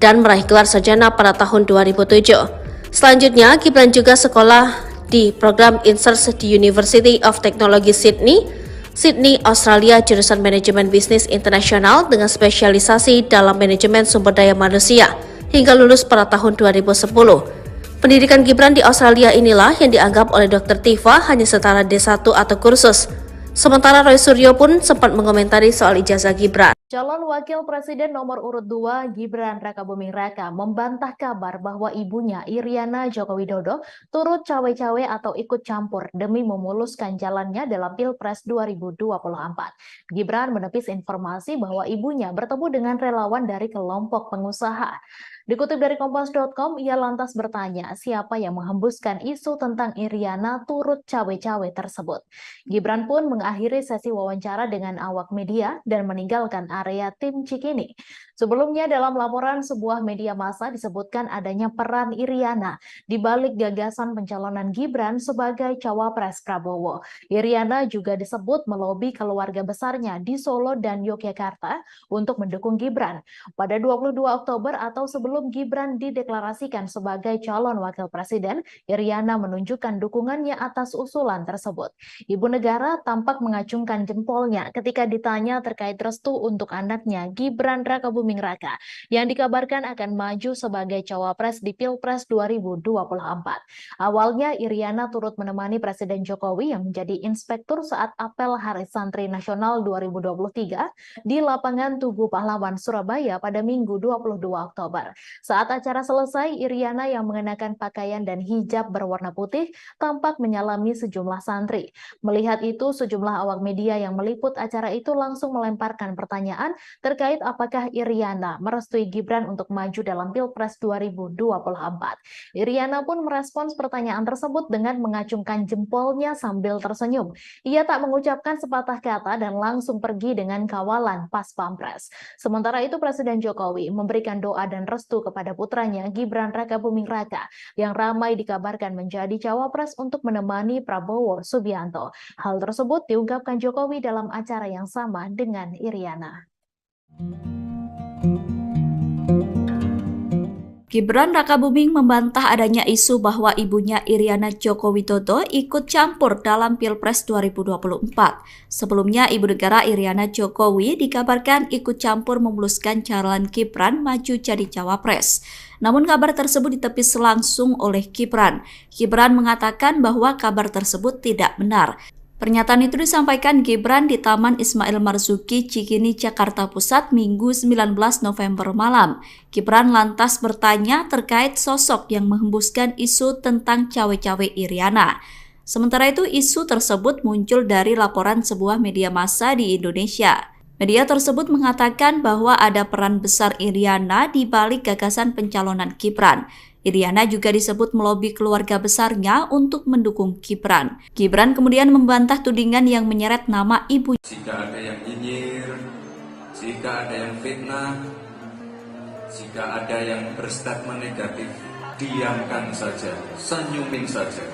S2: dan meraih gelar sarjana pada tahun 2007. Selanjutnya, Gibran juga sekolah di program INSERS di University of Technology Sydney, Australia, jurusan Manajemen Bisnis Internasional dengan spesialisasi dalam manajemen sumber daya manusia hingga lulus pada tahun 2010. Pendidikan Gibran di Australia inilah yang dianggap oleh Dr. Tifa hanya setara D1 atau kursus. Sementara Roy Suryo pun sempat mengomentari soal ijazah Gibran.
S3: Calon Wakil Presiden nomor urut 2 Gibran Rakabuming Raka membantah kabar bahwa ibunya Iriana Joko Widodo turut cawe-cawe atau ikut campur demi memuluskan jalannya dalam Pilpres 2024. Gibran menepis informasi bahwa ibunya bertemu dengan relawan dari kelompok pengusaha. Dikutip dari Kompas.com, ia lantas bertanya siapa yang menghembuskan isu tentang Iriana turut cawe-cawe tersebut. Gibran pun mengakhiri sesi wawancara dengan awak media dan meninggalkan area tim Cikini. Sebelumnya dalam laporan sebuah media massa disebutkan adanya peran Iriana di balik gagasan pencalonan Gibran sebagai cawapres Prabowo. Iriana juga disebut melobi keluarga besarnya di Solo dan Yogyakarta untuk mendukung Gibran. Pada 22 Oktober atau sebelum Gibran dideklarasikan sebagai calon wakil presiden, Iriana menunjukkan dukungannya atas usulan tersebut. Ibu negara tampak mengacungkan jempolnya ketika ditanya terkait restu untuk anaknya Gibran Rakabuming Raka yang dikabarkan akan maju sebagai cawapres di Pilpres 2024. Awalnya Iriana turut menemani Presiden Jokowi yang menjadi inspektur saat apel Hari Santri Nasional 2023 di lapangan Tugu Pahlawan Surabaya pada Minggu 22 Oktober. Saat acara selesai, Iriana yang mengenakan pakaian dan hijab berwarna putih tampak menyalami sejumlah santri. Melihat itu, sejumlah awak media yang meliput acara itu langsung melemparkan pertanyaan terkait apakah Iriana merestui Gibran untuk maju dalam Pilpres 2024. Iriana pun merespons pertanyaan tersebut dengan mengacungkan jempolnya sambil tersenyum. Ia tak mengucapkan sepatah kata dan langsung pergi dengan kawalan pas pampres. Sementara itu, Presiden Jokowi memberikan doa dan restu kepada putranya Gibran Rakabuming Raka yang ramai dikabarkan menjadi cawapres untuk menemani Prabowo Subianto. Hal tersebut diungkapkan Jokowi dalam acara yang sama dengan Iriana.
S4: Gibran Rakabuming membantah adanya isu bahwa ibunya Iriana Joko Widodo ikut campur dalam Pilpres 2024. Sebelumnya, Ibu Negara Iriana Jokowi dikabarkan ikut campur memuluskan calon Gibran maju jadi cawapres. Namun kabar tersebut ditepis langsung oleh Gibran. Gibran mengatakan bahwa kabar tersebut tidak benar. Pernyataan itu disampaikan Gibran di Taman Ismail Marzuki, Cikini, Jakarta Pusat, Minggu 19 November malam. Gibran lantas bertanya terkait sosok yang menghembuskan isu tentang cawe-cawe Iriana. Sementara itu, isu tersebut muncul dari laporan sebuah media massa di Indonesia. Media tersebut mengatakan bahwa ada peran besar Iriana di balik gagasan pencalonan Gibran. Iriana juga disebut melobi keluarga besarnya untuk mendukung Gibran. Gibran kemudian membantah tudingan yang menyeret nama ibu.
S1: Jika ada yang nyinyir, jika ada yang fitnah, jika ada yang berstatement negatif, diamkan saja, senyumin saja.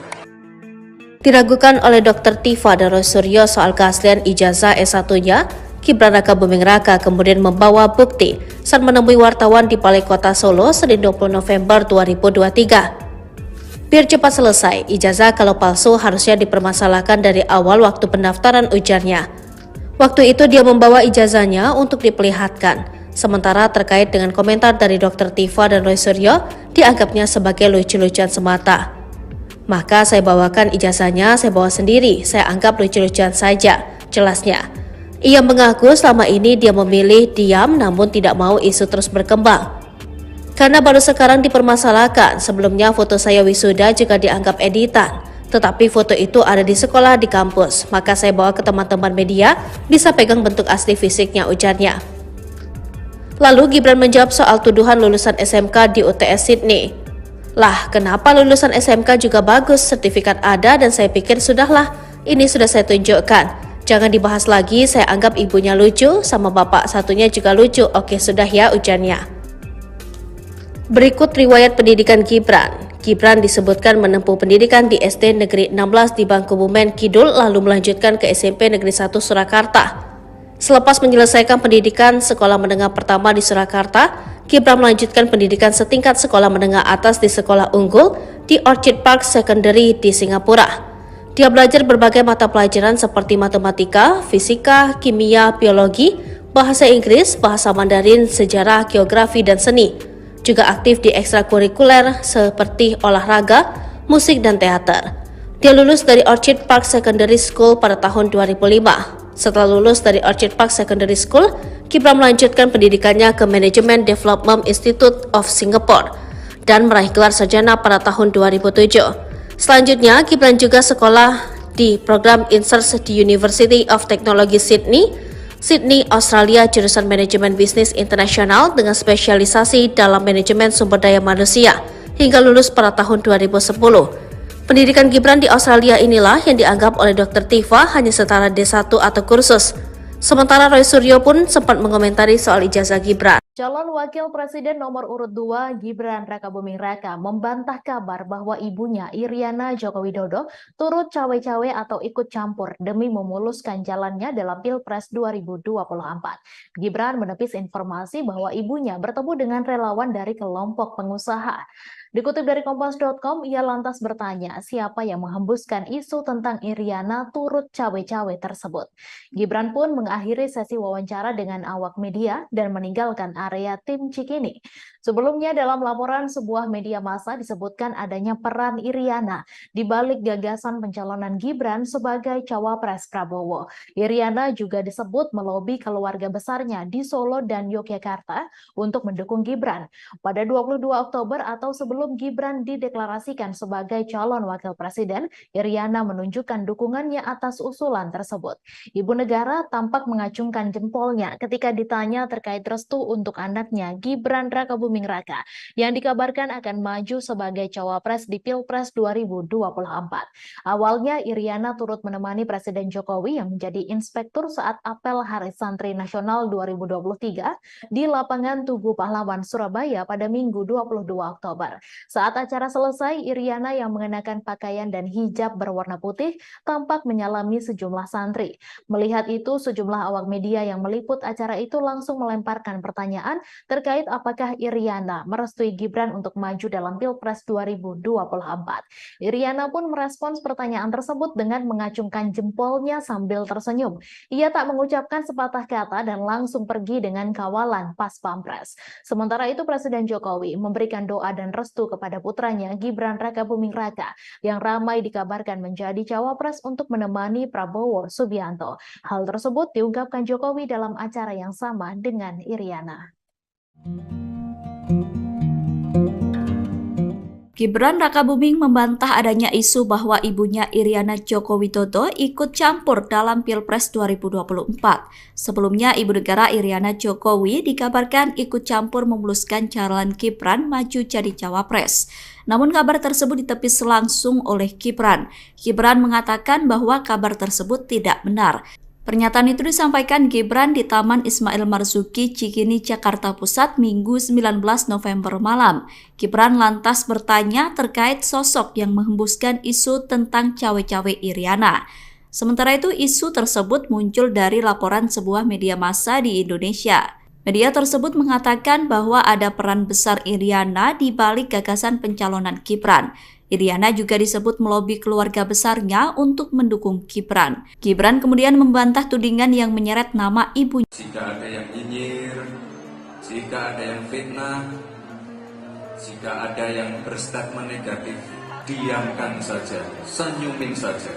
S2: Diragukan oleh Dr. Tifa dan Roy Suryo soal keaslian ijazah S1-nya, Gibran Rakabuming Raka kemudian membawa bukti saat menemui wartawan di Balai Kota Solo Senin 20 November 2023. Biar cepat selesai, ijazah kalau palsu harusnya dipermasalahkan dari awal waktu pendaftaran ujarnya. Waktu itu dia membawa ijazahnya untuk diperlihatkan. Sementara terkait dengan komentar dari Dr. Tifa dan Roy Suryo, dianggapnya sebagai lucu-lucuan semata. Maka saya bawakan ijazahnya, saya bawa sendiri, saya anggap lucu-lucuan saja, jelasnya. Ia mengaku selama ini dia memilih diam namun tidak mau isu terus berkembang. Karena baru sekarang dipermasalahkan, sebelumnya foto saya wisuda juga dianggap editan. Tetapi foto itu ada di sekolah di kampus, maka saya bawa ke teman-teman media, bisa pegang bentuk asli fisiknya, ujarnya. Lalu Gibran menjawab soal tuduhan lulusan SMK di UTS Sydney. Lah, kenapa lulusan SMK juga bagus, sertifikat ada dan saya pikir sudahlah, ini sudah saya tunjukkan. Jangan dibahas lagi, saya anggap ibunya lucu, sama bapak satunya juga lucu. Oke, sudah ya, ujarnya. Berikut riwayat pendidikan Gibran. Gibran disebutkan menempuh pendidikan di SD Negeri 16 di Bangkubumen Kidul lalu melanjutkan ke SMP Negeri 1 Surakarta. Selepas menyelesaikan pendidikan sekolah menengah pertama di Surakarta, Gibran melanjutkan pendidikan setingkat sekolah menengah atas di Sekolah Unggul di Orchid Park Secondary di Singapura. Dia belajar berbagai mata pelajaran seperti matematika, fisika, kimia, biologi, bahasa Inggris, bahasa Mandarin, sejarah, geografi, dan seni. Juga aktif di ekstrakurikuler seperti olahraga, musik, dan teater. Dia lulus dari Orchid Park Secondary School pada tahun 2005. Setelah lulus dari Orchid Park Secondary School, Gibran melanjutkan pendidikannya ke Management Development Institute of Singapore dan meraih gelar sarjana pada tahun 2007. Selanjutnya, Gibran juga sekolah di program INSERS di University of Technology Sydney, Australia, jurusan Manajemen Bisnis Internasional dengan spesialisasi dalam manajemen sumber daya manusia hingga lulus pada tahun 2010. Pendidikan Gibran di Australia inilah yang dianggap oleh Dr. Tifa hanya setara D1 atau kursus. Sementara Roy Suryo pun sempat mengomentari soal ijazah Gibran.
S3: Calon Wakil Presiden nomor urut 2 Gibran Rakabuming Raka membantah kabar bahwa ibunya Iriana Joko Widodo turut cawe-cawe atau ikut campur demi memuluskan jalannya dalam Pilpres 2024. Gibran menepis informasi bahwa ibunya bertemu dengan relawan dari kelompok pengusaha. Dikutip dari Kompas.com, ia lantas bertanya siapa yang menghembuskan isu tentang Iriana turut cawe-cawe tersebut. Gibran pun mengakhiri sesi wawancara dengan awak media dan meninggalkan area tim Cikini. Sebelumnya dalam laporan sebuah media massa disebutkan adanya peran Iriana di balik gagasan pencalonan Gibran sebagai cawapres Prabowo. Iriana juga disebut melobi keluarga besarnya di Solo dan Yogyakarta untuk mendukung Gibran. Pada 22 Oktober atau sebelum Gibran dideklarasikan sebagai calon wakil presiden, Iriana menunjukkan dukungannya atas usulan tersebut. Ibu negara tampak mengacungkan jempolnya ketika ditanya terkait restu untuk anaknya Gibran Rakabuming Raka yang dikabarkan akan maju sebagai cawapres di Pilpres 2024. Awalnya Iriana turut menemani Presiden Jokowi yang menjadi inspektur saat apel Hari Santri Nasional 2023 di lapangan Tugu Pahlawan Surabaya pada Minggu 22 Oktober. Saat acara selesai, Iriana yang mengenakan pakaian dan hijab berwarna putih tampak menyalami sejumlah santri. Melihat itu, sejumlah awak media yang meliput acara itu langsung melemparkan pertanyaan terkait apakah Iriana merestui Gibran untuk maju dalam Pilpres 2024. Iriana pun merespons pertanyaan tersebut dengan mengacungkan jempolnya sambil tersenyum. Ia tak mengucapkan sepatah kata dan langsung pergi dengan kawalan pas pampres. Sementara itu Presiden Jokowi memberikan doa dan restu kepada putranya Gibran Rakabuming Raka yang ramai dikabarkan menjadi cawapres untuk menemani Prabowo Subianto. Hal tersebut diungkapkan Jokowi dalam acara yang sama dengan Iriana.
S4: Gibran Rakabuming membantah adanya isu bahwa ibunya Iriana Joko Widodo ikut campur dalam Pilpres 2024. Sebelumnya, Ibu Negara Iriana Jokowi dikabarkan ikut campur memuluskan calon Gibran maju jadi cawapres. Namun kabar tersebut ditepis langsung oleh Gibran. Gibran mengatakan bahwa kabar tersebut tidak benar. Pernyataan itu disampaikan Gibran di Taman Ismail Marzuki, Cikini, Jakarta Pusat, Minggu 19 November malam. Gibran lantas bertanya terkait sosok yang menghembuskan isu tentang cawe-cawe Iriana. Sementara itu, isu tersebut muncul dari laporan sebuah media massa di Indonesia. Media tersebut mengatakan bahwa ada peran besar Iriana di balik gagasan pencalonan Gibran. Iriana juga disebut melobi keluarga besarnya untuk mendukung Gibran. Gibran kemudian membantah tudingan yang menyeret nama ibunya.
S1: Jika ada yang nyinyir, jika ada yang fitnah, jika ada yang berstatement negatif, diamkan saja, senyumin saja.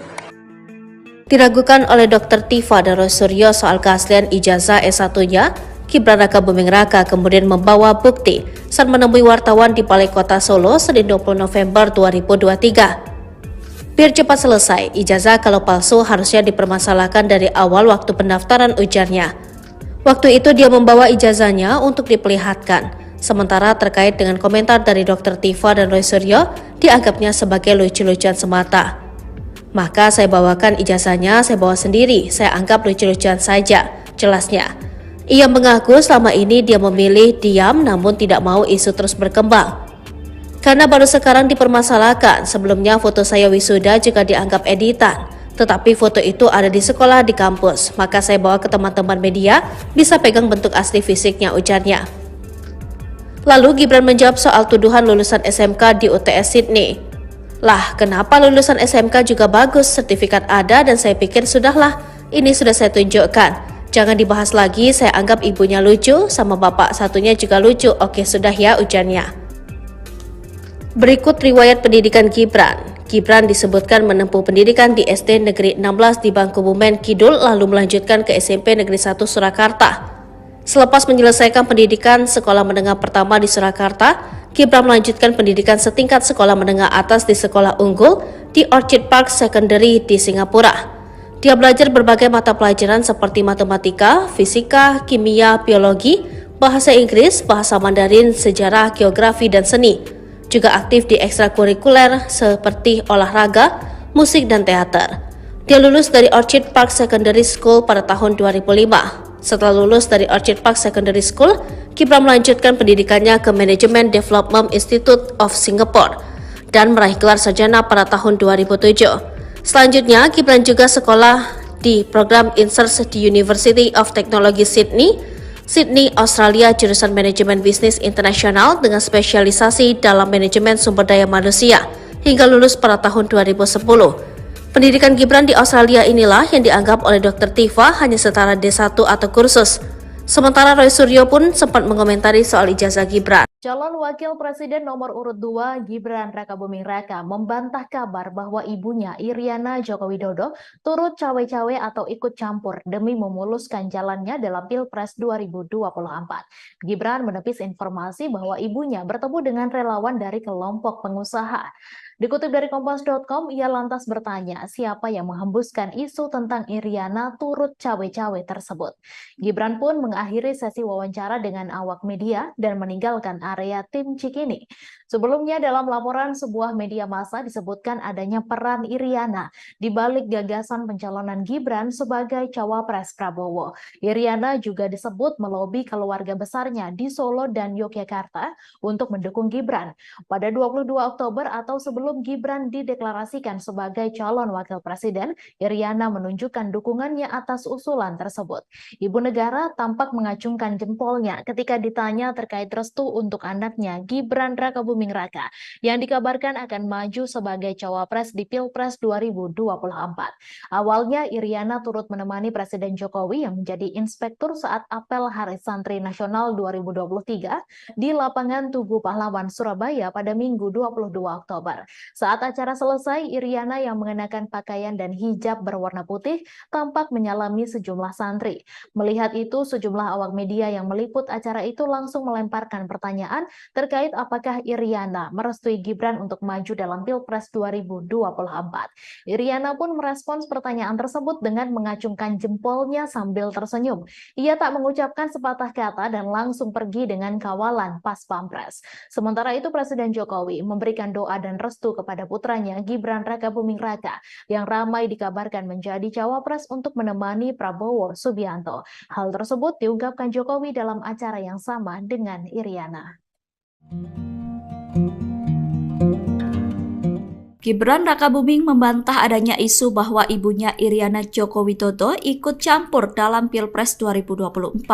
S2: Diragukan oleh Dr. Tifa dan Roy Suryo soal keaslian ijazah S1-nya, Gibran Rakabuming Raka kemudian membawa bukti saat menemui wartawan di Balai Kota Solo Senin 20 November 2023. Biar cepat selesai, ijazah kalau palsu harusnya dipermasalahkan dari awal waktu pendaftaran, ujarnya. Waktu itu dia membawa ijazahnya untuk diperlihatkan. Sementara terkait dengan komentar dari Dr. Tifa dan Roy Suryo, dianggapnya sebagai lucu-lucuan semata. Maka saya bawakan ijazahnya, saya bawa sendiri, saya anggap lucu-lucuan saja, jelasnya. Ia mengaku selama ini dia memilih diam namun tidak mau isu terus berkembang. Karena baru sekarang dipermasalahkan, sebelumnya foto saya wisuda juga dianggap editan. Tetapi foto itu ada di sekolah di kampus, maka saya bawa ke teman-teman media, bisa pegang bentuk asli fisiknya, ujarnya. Lalu Gibran menjawab soal tuduhan lulusan SMK di UTS Sydney. Lah, kenapa lulusan SMK juga bagus, sertifikat ada dan saya pikir sudahlah, ini sudah saya tunjukkan. Jangan dibahas lagi, saya anggap ibunya lucu, sama bapak satunya juga lucu, oke sudah ya, ujarnya. Berikut riwayat pendidikan Gibran. Gibran disebutkan menempuh pendidikan di SD Negeri 16 di Bangkubumen Kidul lalu melanjutkan ke SMP Negeri 1 Surakarta. Selepas menyelesaikan pendidikan sekolah menengah pertama di Surakarta, Gibran melanjutkan pendidikan setingkat sekolah menengah atas di Sekolah Unggul di Orchid Park Secondary di Singapura. Dia belajar berbagai mata pelajaran seperti matematika, fisika, kimia, biologi, bahasa Inggris, bahasa Mandarin, sejarah, geografi, dan seni. Juga aktif di ekstrakurikuler seperti olahraga, musik, dan teater. Dia lulus dari Orchid Park Secondary School pada tahun 2005. Setelah lulus dari Orchid Park Secondary School, Gibran melanjutkan pendidikannya ke Management Development Institute of Singapore dan meraih gelar sarjana pada tahun 2007. Selanjutnya, Gibran juga sekolah di program INSERS di University of Technology Sydney, Australia, jurusan Manajemen Bisnis Internasional dengan spesialisasi dalam manajemen sumber daya manusia hingga lulus pada tahun 2010. Pendidikan Gibran di Australia inilah yang dianggap oleh Dr. Tifa hanya setara D1 atau kursus. Sementara Roy Suryo pun sempat mengomentari soal ijazah Gibran.
S3: Calon Wakil Presiden nomor urut 2 Gibran Rakabuming Raka membantah kabar bahwa ibunya Iriana Joko Widodo turut cawe-cawe atau ikut campur demi memuluskan jalannya dalam Pilpres 2024. Gibran menepis informasi bahwa ibunya bertemu dengan relawan dari kelompok pengusaha. Dikutip dari Kompas.com, ia lantas bertanya siapa yang menghembuskan isu tentang Iriana turut cawe-cawe tersebut. Gibran pun mengakhiri sesi wawancara dengan awak media dan meninggalkan area tim Cikini. Sebelumnya dalam laporan sebuah media massa disebutkan adanya peran Iriana di balik gagasan pencalonan Gibran sebagai cawapres Prabowo. Iriana juga disebut melobi keluarga besarnya di Solo dan Yogyakarta untuk mendukung Gibran. Pada 22 Oktober atau sebelum Gibran dideklarasikan sebagai calon wakil presiden, Iriana menunjukkan dukungannya atas usulan tersebut. Ibu negara tampak mengacungkan jempolnya ketika ditanya terkait restu untuk anaknya Gibran Rakabuming Raka yang dikabarkan akan maju sebagai cawapres di Pilpres 2024. Awalnya Iriana turut menemani Presiden Jokowi yang menjadi inspektur saat apel Hari Santri Nasional 2023 di lapangan Tugu Pahlawan Surabaya pada Minggu 22 Oktober. Saat acara selesai, Iriana yang mengenakan pakaian dan hijab berwarna putih tampak menyalami sejumlah santri. Melihat itu, sejumlah awak media yang meliput acara itu langsung melemparkan pertanyaan terkait apakah Iriana merestui Gibran untuk maju dalam Pilpres 2024. Iriana pun merespons pertanyaan tersebut dengan mengacungkan jempolnya sambil tersenyum. Ia tak mengucapkan sepatah kata dan langsung pergi dengan kawalan pas pampres. Sementara itu Presiden Jokowi memberikan doa dan restu kepada putranya Gibran Rakabuming Raka yang ramai dikabarkan menjadi cawapres untuk menemani Prabowo Subianto. Hal tersebut diungkapkan Jokowi dalam acara yang sama dengan Iriana.
S4: Gibran Rakabuming membantah adanya isu bahwa ibunya Iriana Joko Widodo ikut campur dalam Pilpres 2024.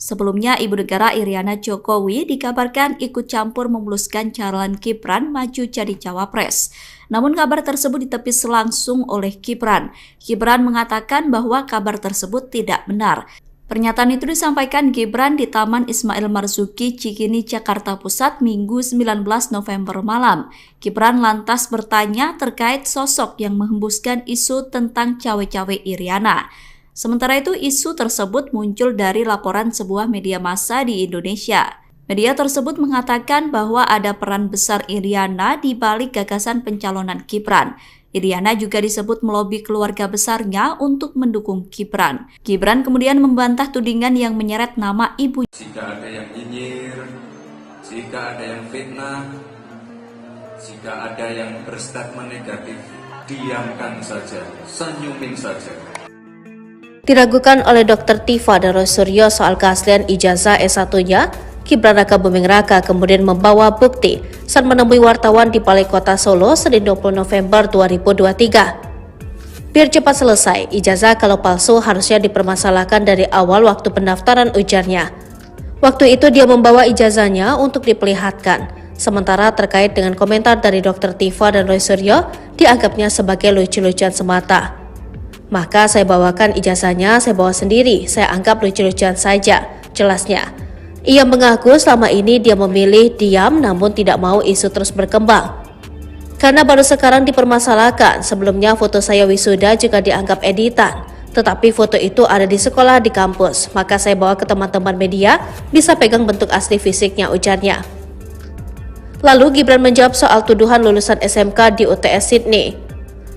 S4: Sebelumnya, Ibu Negara Iriana Jokowi dikabarkan ikut campur memuluskan calon Gibran maju jadi cawapres. Namun kabar tersebut ditepis langsung oleh Gibran. Gibran mengatakan bahwa kabar tersebut tidak benar. Pernyataan itu disampaikan Gibran di Taman Ismail Marzuki, Cikini, Jakarta Pusat, Minggu 19 November malam. Gibran lantas bertanya terkait sosok yang menghembuskan isu tentang cawe-cawe Iriana. Sementara itu, isu tersebut muncul dari laporan sebuah media massa di Indonesia. Media tersebut mengatakan bahwa ada peran besar Iriana di balik gagasan pencalonan Gibran. Iriana juga disebut melobi keluarga besarnya untuk mendukung Gibran. Gibran kemudian membantah tudingan yang menyeret nama ibu.
S1: Jika ada yang nyinyir, jika ada yang fitnah, jika ada yang berstatement negatif, diamkan saja, senyumin saja.
S2: Diragukan oleh Dr. Tifa dan Roy Suryo soal keaslian ijazah S1-nya, Gibran Rakabuming Raka kemudian membawa bukti saat menemui wartawan di Balai Kota Solo Senin 20 November 2023. Biar cepat selesai, ijazah kalau palsu harusnya dipermasalahkan dari awal waktu pendaftaran, ujarnya. Waktu itu dia membawa ijazahnya untuk diperlihatkan, sementara terkait dengan komentar dari Dr. Tifa dan Roy Suryo, dianggapnya sebagai lucu-lucuan semata. Maka saya bawakan ijazahnya, saya bawa sendiri, saya anggap lucu-lucuan saja, jelasnya. Ia mengaku selama ini dia memilih diam namun tidak mau isu terus berkembang. Karena baru sekarang dipermasalahkan, sebelumnya foto saya wisuda juga dianggap editan. Tetapi foto itu ada di sekolah di kampus, maka saya bawa ke teman-teman media, bisa pegang bentuk asli fisiknya, ujarnya. Lalu Gibran menjawab soal tuduhan lulusan SMK di UTS Sydney.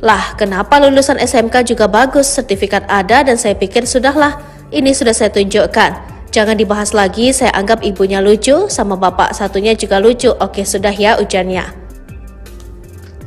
S2: Lah, kenapa lulusan SMK juga bagus, sertifikat ada dan saya pikir sudahlah, ini sudah saya tunjukkan. Jangan dibahas lagi, saya anggap ibunya lucu, sama bapak satunya juga lucu, oke sudah ya, ujarnya.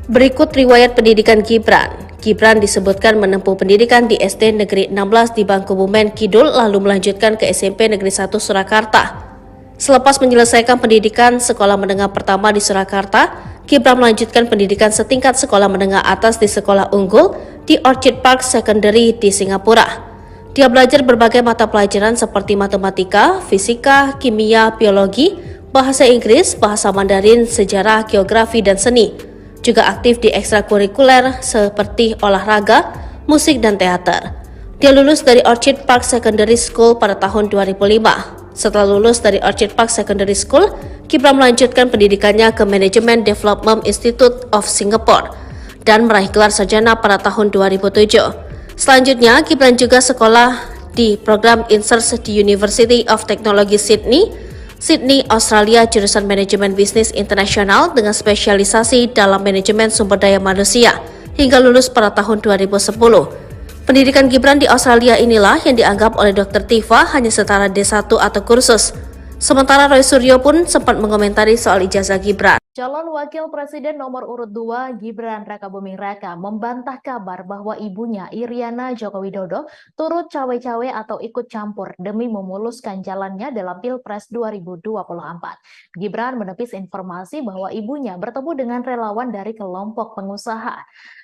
S2: Berikut riwayat pendidikan Gibran. Gibran disebutkan menempuh pendidikan di SD Negeri 16 di Bangkubumen Kidul lalu melanjutkan ke SMP Negeri 1 Surakarta. Selepas menyelesaikan pendidikan sekolah menengah pertama di Surakarta, Gibran melanjutkan pendidikan setingkat sekolah menengah atas di Sekolah Unggul di Orchid Park Secondary di Singapura. Dia belajar berbagai mata pelajaran seperti matematika, fisika, kimia, biologi, bahasa Inggris, bahasa Mandarin, sejarah, geografi, dan seni. Juga aktif di ekstrakurikuler seperti olahraga, musik, dan teater. Dia lulus dari Orchid Park Secondary School pada tahun 2005. Setelah lulus dari Orchid Park Secondary School, Gibran melanjutkan pendidikannya ke Management Development Institute of Singapore dan meraih gelar sarjana pada tahun 2007. Selanjutnya, Gibran juga sekolah di program INSERS di University of Technology Sydney, Australia, jurusan Manajemen Bisnis Internasional dengan spesialisasi dalam manajemen sumber daya manusia hingga lulus pada tahun 2010. Pendidikan Gibran di Australia inilah yang dianggap oleh Dr. Tifa hanya setara D1 atau kursus. Sementara Roy Suryo pun sempat mengomentari soal ijazah Gibran.
S3: Calon Wakil Presiden nomor urut 2 Gibran Rakabuming Raka membantah kabar bahwa ibunya Iriana Joko Widodo turut cawe-cawe atau ikut campur demi memuluskan jalannya dalam Pilpres 2024. Gibran menepis informasi bahwa ibunya bertemu dengan relawan dari kelompok pengusaha.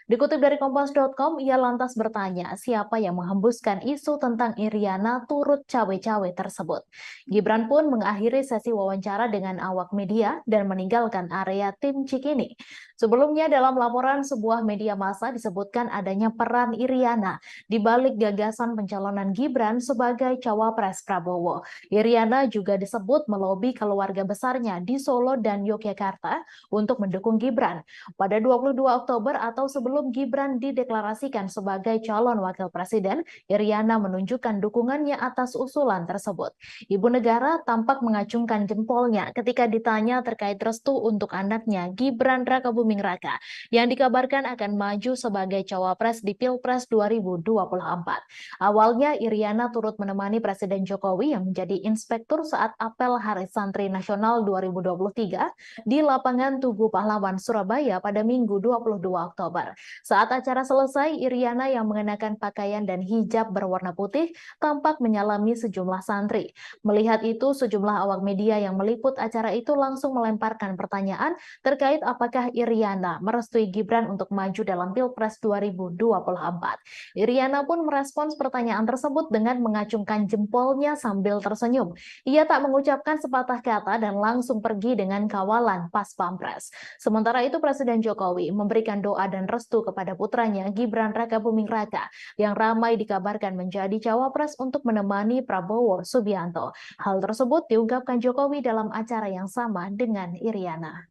S3: Dikutip dari Kompas.com, ia lantas bertanya siapa yang menghembuskan isu tentang Iriana turut cawe-cawe tersebut. Gibran pun mengakhiri sesi wawancara dengan awak media dan meninggalkan area tim Cikini. Sebelumnya dalam laporan sebuah media massa disebutkan adanya peran Iriana di balik gagasan pencalonan Gibran sebagai cawapres Prabowo. Iriana juga disebut melobi keluarga besarnya di Solo dan Yogyakarta untuk mendukung Gibran. Pada 22 Oktober atau sebelum Gibran dideklarasikan sebagai calon wakil presiden, Iriana menunjukkan dukungannya atas usulan tersebut. Ibu negara tampak mengacungkan jempolnya ketika ditanya terkait restu untuk anaknya Gibran Rakabuming Raka yang dikabarkan akan maju sebagai cawapres di Pilpres 2024. Awalnya Iriana turut menemani Presiden Jokowi yang menjadi inspektur saat apel Hari Santri Nasional 2023 di lapangan Tugu Pahlawan Surabaya pada Minggu 22 Oktober. Saat acara selesai, Iriana yang mengenakan pakaian dan hijab berwarna putih tampak menyalami sejumlah santri. Melihat itu, sejumlah awak media yang meliput acara itu langsung melemparkan pertanyaan terkait apakah Iriana merestui Gibran untuk maju dalam Pilpres 2024. Iriana pun merespons pertanyaan tersebut dengan mengacungkan jempolnya sambil tersenyum. Ia tak mengucapkan sepatah kata dan langsung pergi dengan kawalan pas pampres. Sementara itu Presiden Jokowi memberikan doa dan restu kepada putranya Gibran Rakabuming Raka yang ramai dikabarkan menjadi cawapres untuk menemani Prabowo Subianto. Hal tersebut diungkapkan Jokowi dalam acara yang sama dengan Iriana.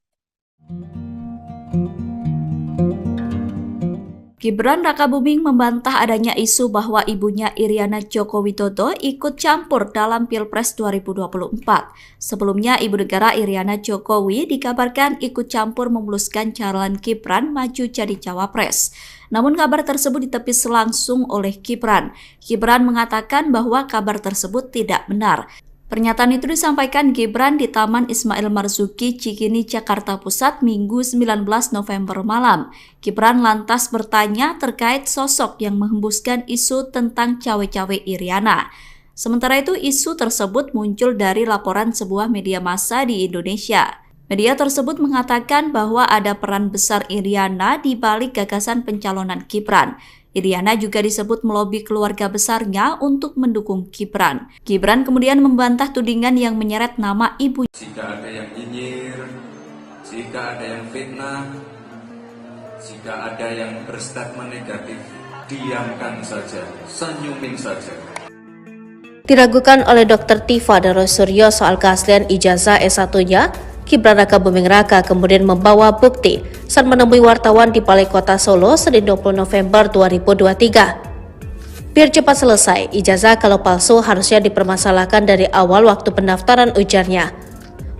S4: Gibran Rakabuming membantah adanya isu bahwa ibunya Iriana Joko Widodo ikut campur dalam Pilpres 2024. Sebelumnya, Ibu Negara Iriana Jokowi dikabarkan ikut campur memuluskan calon Gibran maju jadi cawapres. Namun kabar tersebut ditepis langsung oleh Gibran. Gibran mengatakan bahwa kabar tersebut tidak benar. Pernyataan itu disampaikan Gibran di Taman Ismail Marzuki, Cikini, Jakarta Pusat, Minggu 19 November malam. Gibran lantas bertanya terkait sosok yang menghembuskan isu tentang cawe-cawe Iriana. Sementara itu, isu tersebut muncul dari laporan sebuah media massa di Indonesia. Media tersebut mengatakan bahwa ada peran besar Iriana di balik gagasan pencalonan Gibran. Iriana juga disebut melobi keluarga besarnya untuk mendukung Gibran. Gibran kemudian membantah tudingan yang menyeret nama ibu.
S1: Jika ada yang nyinyir, jika ada yang fitnah, jika ada yang berstatement negatif, diamkan saja, senyumin saja.
S2: Diragukan oleh Dr. Tifa dan Roy Suryo soal keaslian ijazah S1-nya, Gibran Raka Buming Raka kemudian membawa bukti saat menemui wartawan di Balai Kota Solo Senin 20 November 2023. Biar cepat selesai, ijazah kalau palsu harusnya dipermasalahkan dari awal waktu pendaftaran, ujarnya.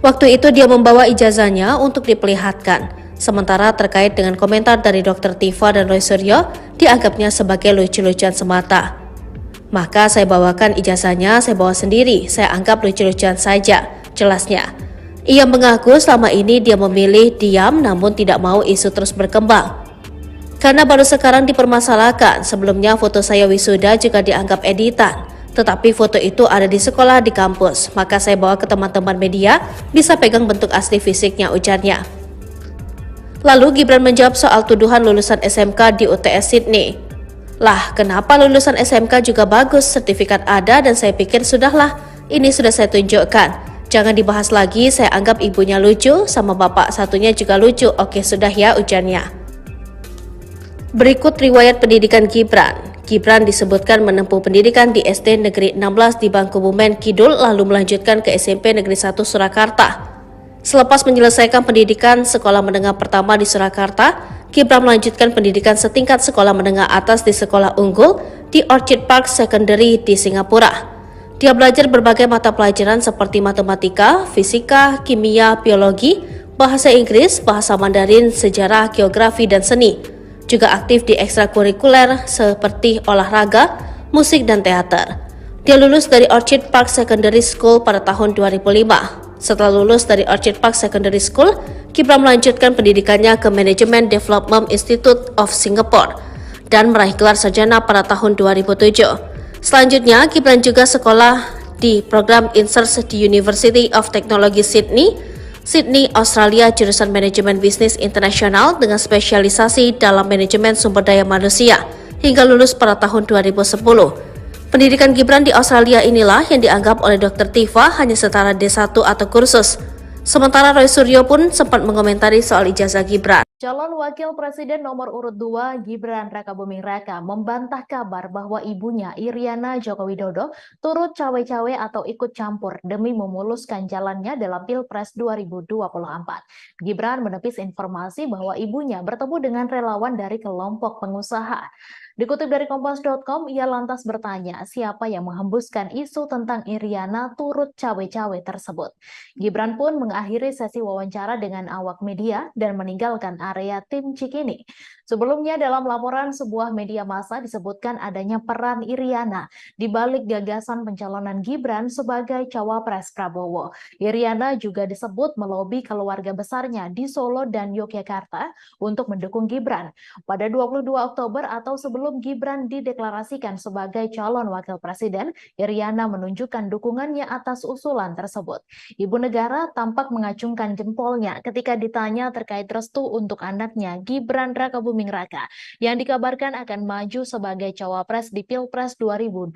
S2: Waktu itu dia membawa ijazahnya untuk diperlihatkan, sementara terkait dengan komentar dari Dr. Tifa dan Roy Suryo, dianggapnya sebagai lucu-lucuan semata. Maka saya bawakan ijazahnya, saya bawa sendiri, saya anggap lucu-lucuan saja, jelasnya. Ia mengaku selama ini dia memilih diam namun tidak mau isu terus berkembang. Karena baru sekarang dipermasalahkan, sebelumnya foto saya wisuda juga dianggap editan. Tetapi foto itu ada di sekolah di kampus, maka saya bawa ke teman-teman media, bisa pegang bentuk asli fisiknya, ujarnya. Lalu Gibran menjawab soal tuduhan lulusan SMK di UTS Sydney. Lah, kenapa lulusan SMK juga bagus, sertifikat ada dan saya pikir sudahlah, ini sudah saya tunjukkan. Jangan dibahas lagi, saya anggap ibunya lucu, sama bapak satunya juga lucu. Oke, sudah ya, ujarnya. Berikut riwayat pendidikan Gibran. Gibran disebutkan menempuh pendidikan di SD Negeri 16 di Bangkubumen Kidul, lalu melanjutkan ke SMP Negeri 1 Surakarta. Selepas menyelesaikan pendidikan sekolah menengah pertama di Surakarta, Gibran melanjutkan pendidikan setingkat sekolah menengah atas di Sekolah Unggul di Orchid Park Secondary di Singapura. Dia belajar berbagai mata pelajaran seperti matematika, fisika, kimia, biologi, bahasa Inggris, bahasa Mandarin, sejarah, geografi, dan seni. Juga aktif di ekstrakurikuler seperti olahraga, musik, dan teater. Dia lulus dari Orchid Park Secondary School pada tahun 2005. Setelah lulus dari Orchid Park Secondary School, Gibran melanjutkan pendidikannya ke Management Development Institute of Singapore dan meraih gelar sarjana pada tahun 2007. Selanjutnya, Gibran juga sekolah di program INSERS di University of Technology Sydney, Australia, jurusan Manajemen Bisnis Internasional dengan spesialisasi dalam manajemen sumber daya manusia, hingga lulus pada tahun 2010. Pendidikan Gibran di Australia inilah yang dianggap oleh Dr. Tifa hanya setara D1 atau kursus. Sementara Roy Suryo pun sempat mengomentari soal ijazah Gibran.
S3: Calon Wakil Presiden nomor urut 2 Gibran Raka Buming Raka membantah kabar bahwa ibunya Iriana Joko Widodo turut cawe-cawe atau ikut campur demi memuluskan jalannya dalam Pilpres 2024. Gibran menepis informasi bahwa ibunya bertemu dengan relawan dari kelompok pengusaha. Dikutip dari Kompas.com, ia lantas bertanya siapa yang menghembuskan isu tentang Iriana turut cawe-cawe tersebut. Gibran pun mengakhiri sesi wawancara dengan awak media dan meninggalkan area tim Cikini. Sebelumnya dalam laporan sebuah media massa disebutkan adanya peran Iriana di balik gagasan pencalonan Gibran sebagai cawapres Prabowo. Iriana juga disebut melobi keluarga besarnya di Solo dan Yogyakarta untuk mendukung Gibran. Pada 22 Oktober atau sebelum Gibran dideklarasikan sebagai calon wakil presiden, Iriana menunjukkan dukungannya atas usulan tersebut. Ibu negara tampak mengacungkan jempolnya ketika ditanya terkait restu untuk anaknya Gibran Raka Buming Raka yang dikabarkan akan maju sebagai cawapres di Pilpres 2024.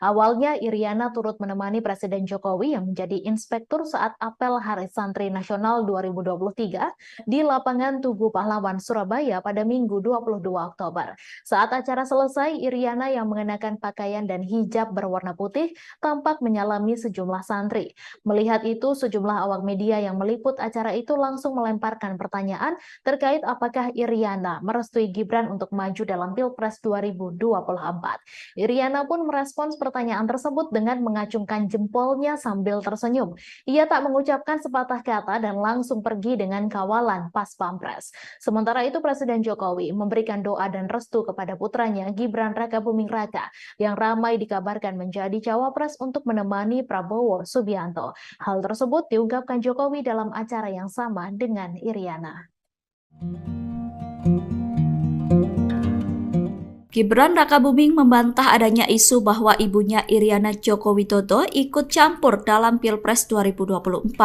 S3: Awalnya Iriana turut menemani Presiden Jokowi yang menjadi inspektur saat apel Hari Santri Nasional 2023 di lapangan Tugu Pahlawan Surabaya pada Minggu 22 Oktober. Saat acara selesai, Iriana yang mengenakan pakaian dan hijab berwarna putih tampak menyalami sejumlah santri. Melihat itu, sejumlah awak media yang meliput acara itu langsung melemparkan pertanyaan terkait apakah Iriana merestui Gibran untuk maju dalam Pilpres 2024. Iriana pun merespons pertanyaan tersebut dengan mengacungkan jempolnya sambil tersenyum. Ia tak mengucapkan sepatah kata dan langsung pergi dengan kawalan pas pampres. Sementara itu Presiden Jokowi memberikan doa dan restu kepada putranya Gibran Raka Buming Raka yang ramai dikabarkan menjadi cawapres untuk menemani Prabowo Subianto. Hal tersebut diungkapkan Jokowi dalam acara yang sama dengan Iriana.
S4: Gibran Rakabuming membantah adanya isu bahwa ibunya Iriana Joko Widodo ikut campur dalam Pilpres 2024.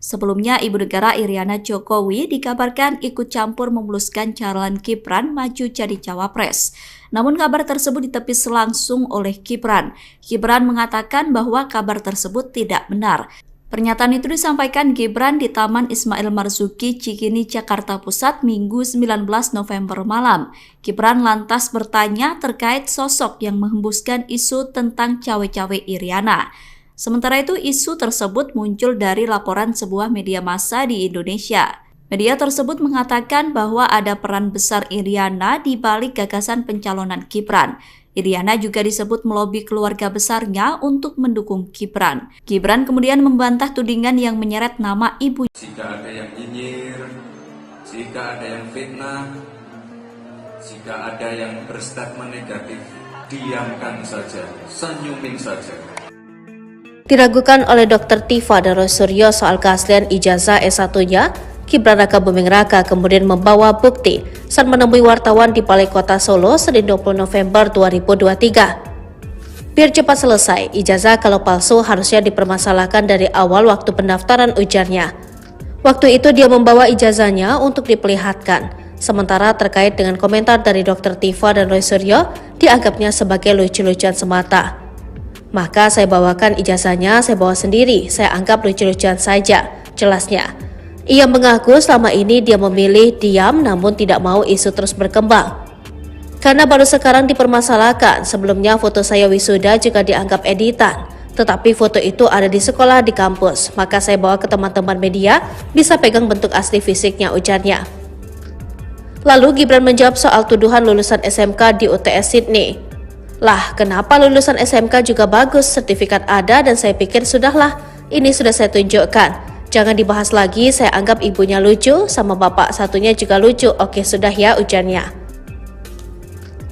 S4: Sebelumnya, Ibu Negara Iriana Jokowi dikabarkan ikut campur memuluskan calon Gibran maju jadi cawapres. Namun kabar tersebut ditepis langsung oleh Gibran. Gibran mengatakan bahwa kabar tersebut tidak benar. Pernyataan itu disampaikan Gibran di Taman Ismail Marzuki, Cikini, Jakarta Pusat, Minggu 19 November malam. Gibran lantas bertanya terkait sosok yang menghembuskan isu tentang cawe-cawe Iriana. Sementara itu, isu tersebut muncul dari laporan sebuah media massa di Indonesia. Media tersebut mengatakan bahwa ada peran besar Iriana di balik gagasan pencalonan Gibran. Iriana juga disebut melobi keluarga besarnya untuk mendukung Gibran. Gibran kemudian membantah tudingan yang menyeret nama ibu.
S1: Jika ada yang nyinyir, jika ada yang fitnah, jika ada yang berstatement negatif, diamkan saja, senyumin saja.
S2: Diragukan oleh Dr. Tifa Darosuryo soal keaslian ijazah S1-nya, Gibran Rakabuming Raka kemudian membawa bukti saat menemui wartawan di Balai Kota Solo Senin 20 November 2023. Biar cepat selesai, ijazah kalau palsu harusnya dipermasalahkan dari awal waktu pendaftaran, ujarnya. Waktu itu dia membawa ijazahnya untuk diperlihatkan, sementara terkait dengan komentar dari Dr. Tifa dan Roy Suryo dianggapnya sebagai lucu-lucuan semata. Maka saya bawakan ijazahnya, saya bawa sendiri, saya anggap lucu-lucuan saja, jelasnya. Ia mengaku selama ini dia memilih diam namun tidak mau isu terus berkembang. Karena baru sekarang dipermasalahkan, sebelumnya foto saya wisuda juga dianggap editan. Tetapi foto itu ada di sekolah di kampus, maka saya bawa ke teman-teman media, bisa pegang bentuk asli fisiknya, ujarnya. Lalu Gibran menjawab soal tuduhan lulusan SMK di UTS Sydney. Lah, kenapa lulusan SMK juga bagus, sertifikat ada dan saya pikir sudahlah, ini sudah saya tunjukkan. Jangan dibahas lagi, saya anggap ibunya lucu, sama bapak satunya juga lucu. Oke, sudah ya, ujarnya.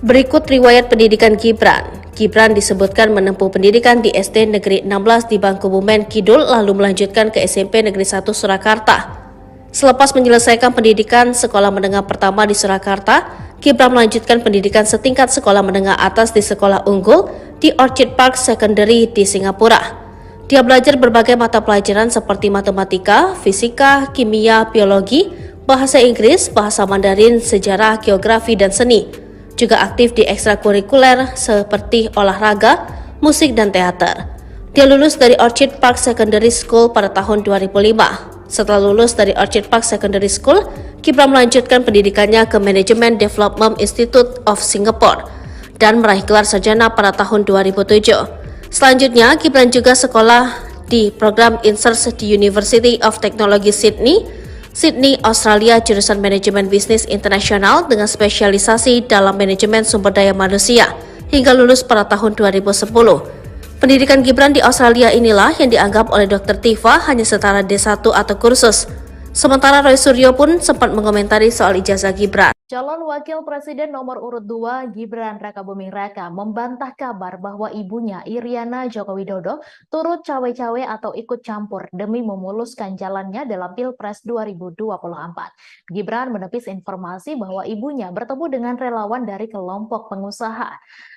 S2: Berikut riwayat pendidikan Gibran. Gibran disebutkan menempuh pendidikan di SD Negeri 16 di Bangkubumen Kidul, lalu melanjutkan ke SMP Negeri 1 Surakarta. Selepas menyelesaikan pendidikan sekolah menengah pertama di Surakarta, Gibran melanjutkan pendidikan setingkat sekolah menengah atas di Sekolah Unggul di Orchid Park Secondary di Singapura. Dia belajar berbagai mata pelajaran seperti matematika, fisika, kimia, biologi, bahasa Inggris, bahasa Mandarin, sejarah, geografi, dan seni. Juga aktif di ekstrakurikuler seperti olahraga, musik, dan teater. Dia lulus dari Orchid Park Secondary School pada tahun 2005. Setelah lulus dari Orchid Park Secondary School, Gibran melanjutkan pendidikannya ke Management Development Institute of Singapore dan meraih gelar sarjana pada tahun 2007. Selanjutnya, Gibran juga sekolah di program INSERS di University of Technology Sydney, Australia, jurusan Manajemen Bisnis Internasional dengan spesialisasi dalam manajemen sumber daya manusia, hingga lulus pada tahun 2010. Pendidikan Gibran di Australia inilah yang dianggap oleh Dr. Tifa hanya setara D1 atau kursus. Sementara Roy Suryo pun sempat mengomentari soal ijazah Gibran.
S3: Calon Wakil Presiden nomor urut 2 Gibran Rakabuming Raka membantah kabar bahwa ibunya Iriana Joko Widodo turut cawe-cawe atau ikut campur demi memuluskan jalannya dalam Pilpres 2024. Gibran menepis informasi bahwa ibunya bertemu dengan relawan dari kelompok pengusaha.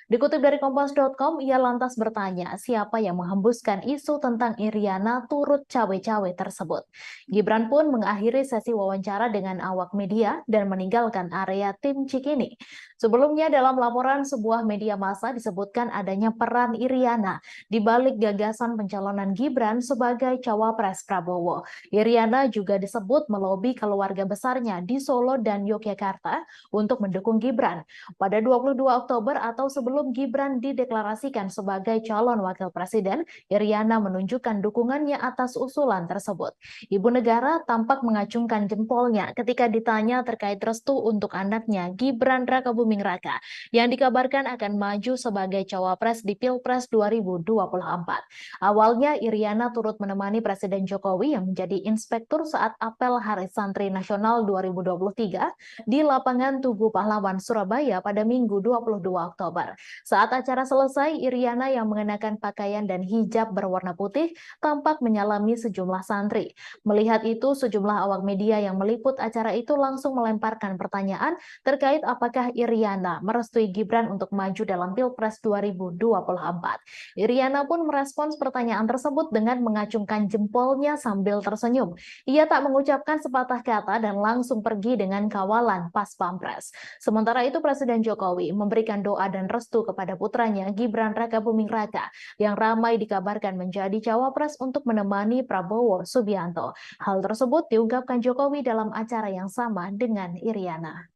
S3: Dikutip dari Kompas.com, ia lantas bertanya siapa yang menghembuskan isu tentang Iriana turut cawe-cawe tersebut. Gibran pun mengakhiri sesi wawancara dengan awak media dan meninggalkan area tim Cikini. Sebelumnya dalam laporan sebuah media massa disebutkan adanya peran Iriana di balik gagasan pencalonan Gibran sebagai cawapres Prabowo. Iriana juga disebut melobi keluarga besarnya di Solo dan Yogyakarta untuk mendukung Gibran. Pada 22 Oktober atau sebelum Gibran dideklarasikan sebagai calon wakil presiden, Iriana menunjukkan dukungannya atas usulan tersebut. Ibu negara tampak mengacungkan jempolnya ketika ditanya terkait restu untuk anaknya Gibran Rakabuming Raka yang dikabarkan akan maju sebagai cawapres di Pilpres 2024. Awalnya Iriana turut menemani Presiden Jokowi yang menjadi inspektur saat apel Hari Santri Nasional 2023 di lapangan Tugu Pahlawan Surabaya pada Minggu 22 Oktober. Saat acara selesai, Iriana yang mengenakan pakaian dan hijab berwarna putih tampak menyalami sejumlah santri. Melihat itu, sejumlah awak media yang meliput acara itu langsung melemparkan pertanyaan pertanyaan terkait apakah Iriana merestui Gibran untuk maju dalam Pilpres 2024. Iriana pun merespons pertanyaan tersebut dengan mengacungkan jempolnya sambil tersenyum. Ia tak mengucapkan sepatah kata dan langsung pergi dengan kawalan pas Pampres. Sementara itu Presiden Jokowi memberikan doa dan restu kepada putranya Gibran Rakabuming Raka yang ramai dikabarkan menjadi cawapres untuk menemani Prabowo Subianto. Hal tersebut diungkapkan Jokowi dalam acara yang sama dengan Iriana.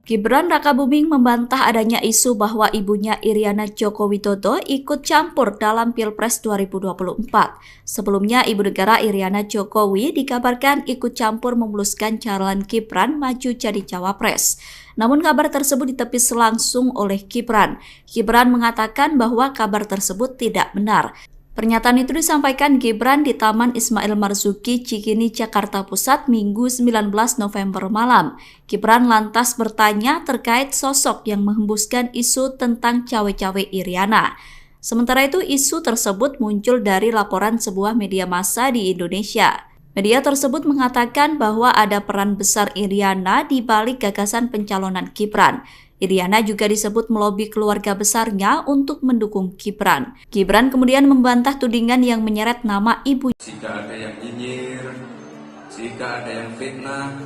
S4: Gibran Rakabuming membantah adanya isu bahwa ibunya Iriana Joko Widodo ikut campur dalam Pilpres 2024. Sebelumnya, Ibu Negara Iriana Jokowi dikabarkan ikut campur memuluskan calon Gibran maju jadi cawapres. Namun kabar tersebut ditepis langsung oleh Gibran. Gibran mengatakan bahwa kabar tersebut tidak benar. Pernyataan itu disampaikan Gibran di Taman Ismail Marzuki, Cikini, Jakarta Pusat, Minggu 19 November malam. Gibran lantas bertanya terkait sosok yang menghembuskan isu tentang cawe-cawe Iriana. Sementara itu, isu tersebut muncul dari laporan sebuah media massa di Indonesia. Media tersebut mengatakan bahwa ada peran besar Iriana di balik gagasan pencalonan Gibran. Iriana juga disebut melobi keluarga besarnya untuk mendukung Gibran. Gibran kemudian membantah tudingan yang menyeret nama ibu.
S1: Jika ada yang nyinyir, jika ada yang fitnah,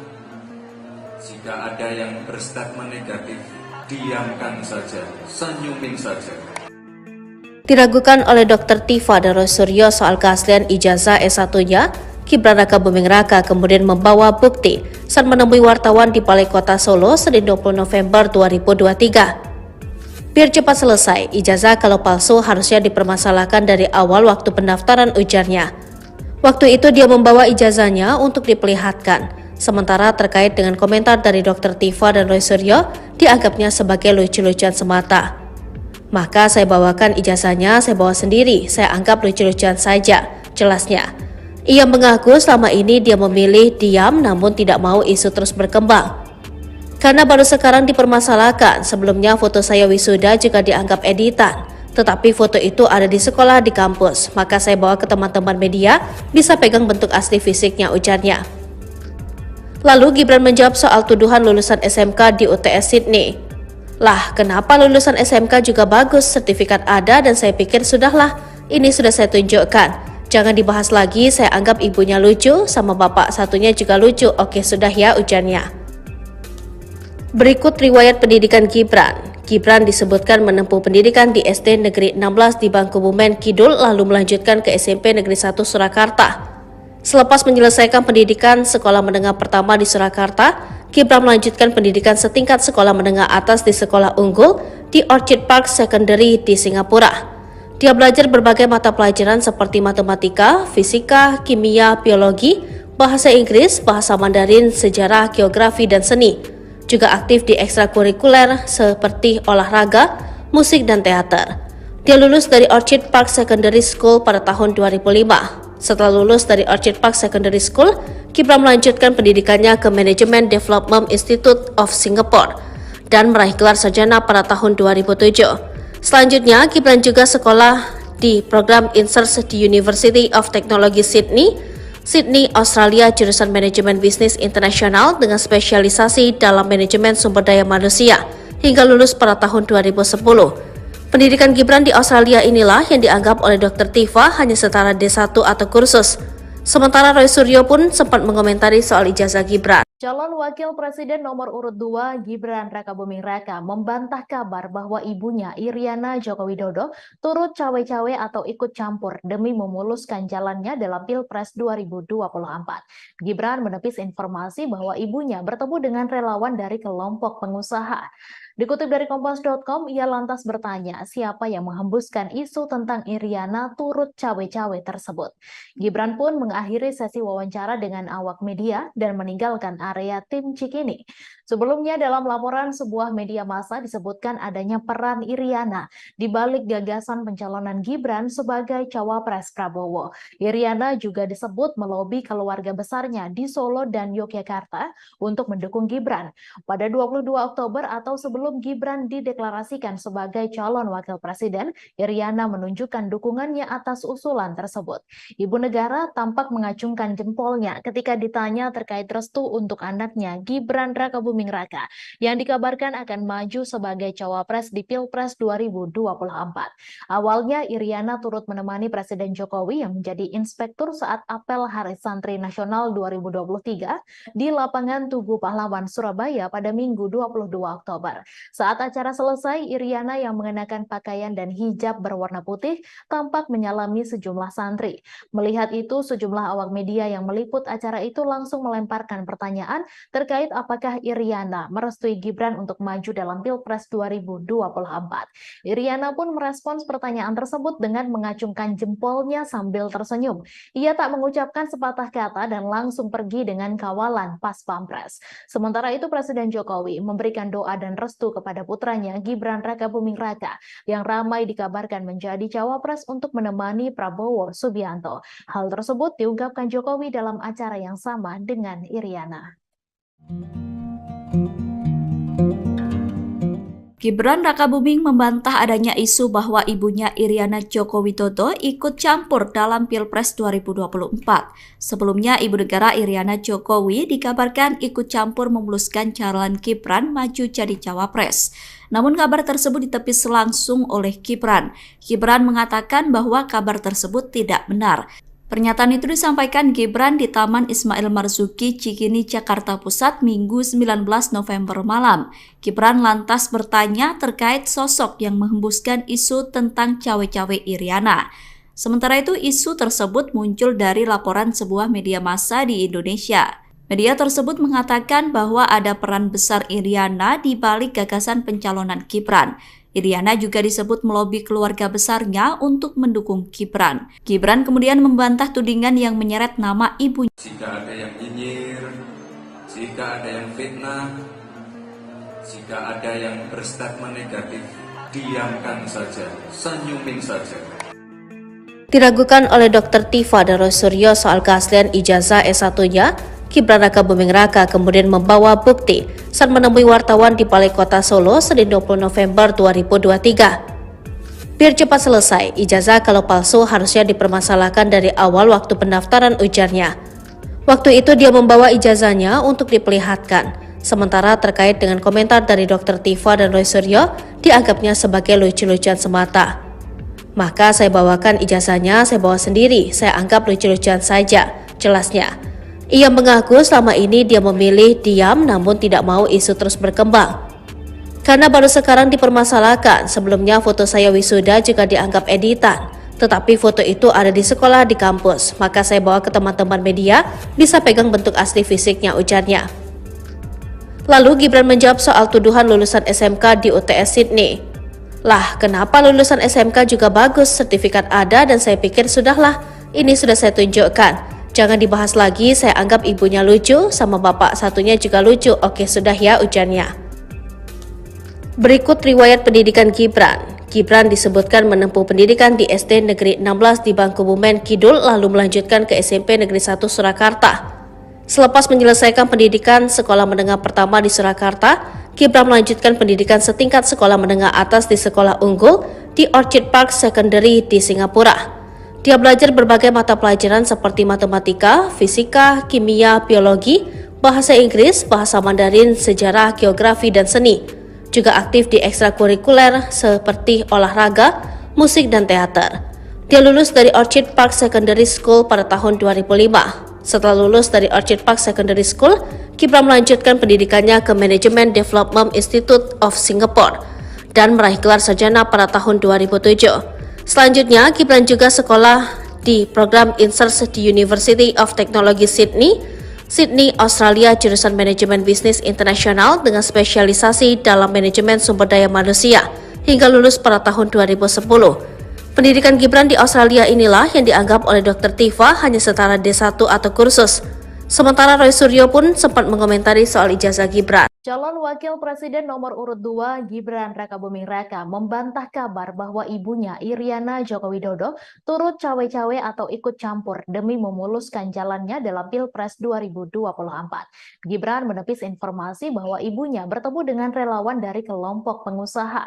S1: jika ada yang berstatement negatif, diamkan saja, senyumin saja.
S2: Diragukan oleh Dr. Tifa Darosuryo soal keaslian ijazah S1-nya, Gibran Rakabuming Raka kemudian membawa bukti saat menemui wartawan di Balai Kota Solo Senin 20 November 2023. Biar cepat selesai, ijazah kalau palsu harusnya dipermasalahkan dari awal waktu pendaftaran, ujarnya. Waktu itu dia membawa ijazahnya untuk diperlihatkan. Sementara terkait dengan komentar dari Dr. Tifa dan Roy Suryo, dianggapnya sebagai lucu-lucuan semata. Maka saya bawakan ijazahnya, saya bawa sendiri, saya anggap lucu-lucuan saja, jelasnya. Ia mengaku selama ini dia memilih diam namun tidak mau isu terus berkembang. Karena baru sekarang dipermasalahkan, sebelumnya foto saya wisuda juga dianggap editan. Tetapi foto itu ada di sekolah di kampus, maka saya bawa ke teman-teman media, bisa pegang bentuk asli fisiknya, ujarnya. Lalu Gibran menjawab soal tuduhan lulusan SMK di UTS Sydney. Lah, kenapa lulusan SMK juga bagus, sertifikat ada dan saya pikir sudahlah, ini sudah saya tunjukkan. Jangan dibahas lagi, saya anggap ibunya lucu, sama bapak satunya juga lucu. Oke, sudah ya, ujarnya. Berikut riwayat pendidikan Gibran. Gibran disebutkan menempuh pendidikan di SD Negeri 16 di Bangkubumen Kidul, lalu melanjutkan ke SMP Negeri 1 Surakarta. Selepas menyelesaikan pendidikan sekolah menengah pertama di Surakarta, Gibran melanjutkan pendidikan setingkat sekolah menengah atas di Sekolah Unggul di Orchid Park Secondary di Singapura. Dia belajar berbagai mata pelajaran seperti matematika, fisika, kimia, biologi, bahasa Inggris, bahasa Mandarin, sejarah, geografi, dan seni. Juga aktif di ekstrakurikuler seperti olahraga, musik, dan teater. Dia lulus dari Orchid Park Secondary School pada tahun 2005. Setelah lulus dari Orchid Park Secondary School, Gibran melanjutkan pendidikannya ke Management Development Institute of Singapore dan meraih gelar sarjana pada tahun 2007. Selanjutnya, Gibran juga sekolah di program INSERS di University of Technology Sydney, Australia, jurusan Manajemen Bisnis Internasional dengan spesialisasi dalam manajemen sumber daya manusia, hingga lulus pada tahun 2010. Pendidikan Gibran di Australia inilah yang dianggap oleh Dr. Tifa hanya setara D1 atau kursus. Sementara Roy Suryo pun sempat mengomentari soal ijazah Gibran.
S3: Calon Wakil Presiden nomor urut 2 Gibran Rakabuming Raka membantah kabar bahwa ibunya Iriana Joko Widodo turut cawe-cawe atau ikut campur demi memuluskan jalannya dalam Pilpres 2024. Gibran menepis informasi bahwa ibunya bertemu dengan relawan dari kelompok pengusaha. Dikutip dari Kompas.com, ia lantas bertanya siapa yang menghembuskan isu tentang Iriana turut cawe-cawe tersebut. Gibran pun mengakhiri sesi wawancara dengan awak media dan meninggalkan area tim Cikini. Sebelumnya dalam laporan sebuah media massa disebutkan adanya peran Iriana di balik gagasan pencalonan Gibran sebagai cawapres Prabowo. Iriana juga disebut melobi keluarga besarnya di Solo dan Yogyakarta untuk mendukung Gibran. Pada 22 Oktober atau sebelum sebelum Gibran dideklarasikan sebagai calon wakil presiden, Iriana menunjukkan dukungannya atas usulan tersebut. Ibu negara tampak mengacungkan jempolnya ketika ditanya terkait restu untuk anaknya Gibran Rakabuming Raka yang dikabarkan akan maju sebagai cawapres di Pilpres 2024. Awalnya Iriana turut menemani Presiden Jokowi yang menjadi inspektur saat apel Hari Santri Nasional 2023 di lapangan Tugu Pahlawan Surabaya pada Minggu 22 Oktober. Saat acara selesai, Iriana yang mengenakan pakaian dan hijab berwarna putih tampak menyalami sejumlah santri. Melihat itu, sejumlah awak media yang meliput acara itu langsung melemparkan pertanyaan terkait apakah Iriana merestui Gibran untuk maju dalam Pilpres 2024. Iriana pun merespons pertanyaan tersebut dengan mengacungkan jempolnya sambil tersenyum. Ia tak mengucapkan sepatah kata dan langsung pergi dengan kawalan pas pampres. Sementara itu Presiden Jokowi memberikan doa dan restu kepada putranya Gibran Rakabuming Raka yang ramai dikabarkan menjadi cawapres untuk menemani Prabowo Subianto. Hal tersebut diungkapkan Jokowi dalam acara yang sama dengan Iriana.
S4: Gibran Rakabuming membantah adanya isu bahwa ibunya Iriana Joko Widodo ikut campur dalam Pilpres 2024. Sebelumnya, Ibu Negara Iriana Jokowi dikabarkan ikut campur memuluskan calon Gibran maju jadi cawapres. Namun kabar tersebut ditepis langsung oleh Gibran. Gibran mengatakan bahwa kabar tersebut tidak benar. Pernyataan itu disampaikan Gibran di Taman Ismail Marzuki, Cikini, Jakarta Pusat, Minggu 19 November malam. Gibran lantas bertanya terkait sosok yang menghembuskan isu tentang cawe-cawe Iriana. Sementara itu, isu tersebut muncul dari laporan sebuah media massa di Indonesia. Media tersebut mengatakan bahwa ada peran besar Iriana di balik gagasan pencalonan Gibran. Iriana juga disebut melobi keluarga besarnya untuk mendukung Gibran. Gibran kemudian membantah tudingan yang menyeret nama ibunya.
S1: Jika ada yang nyinyir, jika ada yang fitnah, jika ada yang berstatement negatif, diamkan saja, senyumin saja.
S2: Diragukan oleh Dr. Tifa dan Roy Suryo soal keaslian ijazah S1-nya, Gibran Rakabuming Raka kemudian membawa bukti saat menemui wartawan di Balai Kota Solo Senin 20 November 2023. Biar cepat selesai, ijazah kalau palsu harusnya dipermasalahkan dari awal waktu pendaftaran, ujarnya. Waktu itu dia membawa ijazahnya untuk diperlihatkan, sementara terkait dengan komentar dari Dr. Tifa dan Roy Suryo dianggapnya sebagai lucu-lucuan semata. Maka saya bawakan ijazahnya, saya bawa sendiri, saya anggap lucu-lucuan saja, jelasnya. Ia mengaku selama ini dia memilih diam namun tidak mau isu terus berkembang. Karena baru sekarang dipermasalahkan, sebelumnya foto saya wisuda juga dianggap editan. Tetapi foto itu ada di sekolah di kampus, maka saya bawa ke teman-teman media, bisa pegang bentuk asli fisiknya, ujarnya. Lalu Gibran menjawab soal tuduhan lulusan SMK di UTS Sydney. Lah, kenapa lulusan SMK juga bagus, sertifikat ada dan saya pikir sudahlah, ini sudah saya tunjukkan. Jangan dibahas lagi, saya anggap ibunya lucu, sama bapak satunya juga lucu. Oke, sudah ya, ujarnya. Berikut riwayat pendidikan Gibran. Gibran disebutkan menempuh pendidikan di SD Negeri 16 di Bangkubumen Kidul, lalu melanjutkan ke SMP Negeri 1 Surakarta. Selepas menyelesaikan pendidikan sekolah menengah pertama di Surakarta, Gibran melanjutkan pendidikan setingkat sekolah menengah atas di Sekolah Unggul di Orchid Park Secondary di Singapura. Dia belajar berbagai mata pelajaran seperti matematika, fisika, kimia, biologi, bahasa Inggris, bahasa Mandarin, sejarah, geografi, dan seni. Juga aktif di ekstrakurikuler seperti olahraga, musik, dan teater. Dia lulus dari Orchid Park Secondary School pada tahun 2005. Setelah lulus dari Orchid Park Secondary School, Gibran melanjutkan pendidikannya ke Management Development Institute of Singapore dan meraih gelar sarjana pada tahun 2007. Selanjutnya, Gibran juga sekolah di program INSERS di University of Technology Sydney, Australia, jurusan Manajemen Bisnis Internasional dengan spesialisasi dalam manajemen sumber daya manusia hingga lulus pada tahun 2010. Pendidikan Gibran di Australia inilah yang dianggap oleh Dr. Tifa hanya setara D1 atau kursus. Sementara Roy Suryo pun sempat mengomentari soal ijazah Gibran.
S3: Calon Wakil Presiden nomor urut 2 Gibran Rakabuming Raka membantah kabar bahwa ibunya Iriana Joko Widodo turut cawe-cawe atau ikut campur demi memuluskan jalannya dalam Pilpres 2024. Gibran menepis informasi bahwa ibunya bertemu dengan relawan dari kelompok pengusaha.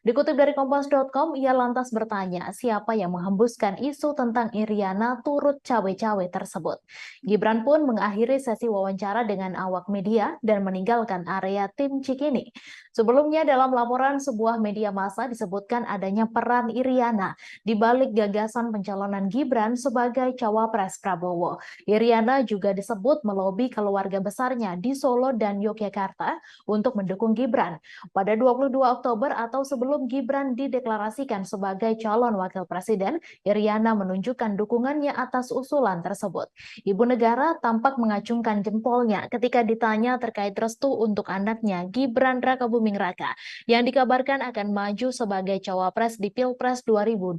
S3: Dikutip dari Kompas.com, ia lantas bertanya siapa yang menghembuskan isu tentang Iriana turut cawe-cawe tersebut. Gibran pun mengakhiri sesi wawancara dengan awak media dan meninggalkan area tim Cikini. Sebelumnya dalam laporan sebuah media massa disebutkan adanya peran Iriana di balik gagasan pencalonan Gibran sebagai cawapres Prabowo. Iriana juga disebut melobi keluarga besarnya di Solo dan Yogyakarta untuk mendukung Gibran. Pada 22 Oktober atau sebelum Gibran dideklarasikan sebagai calon wakil presiden, Iriana menunjukkan dukungannya atas usulan tersebut. Ibu negara tampak mengacungkan jempolnya ketika ditanya terkait restu untuk anaknya Gibran Rakabuming Raka yang dikabarkan akan maju sebagai cawapres di Pilpres 2024.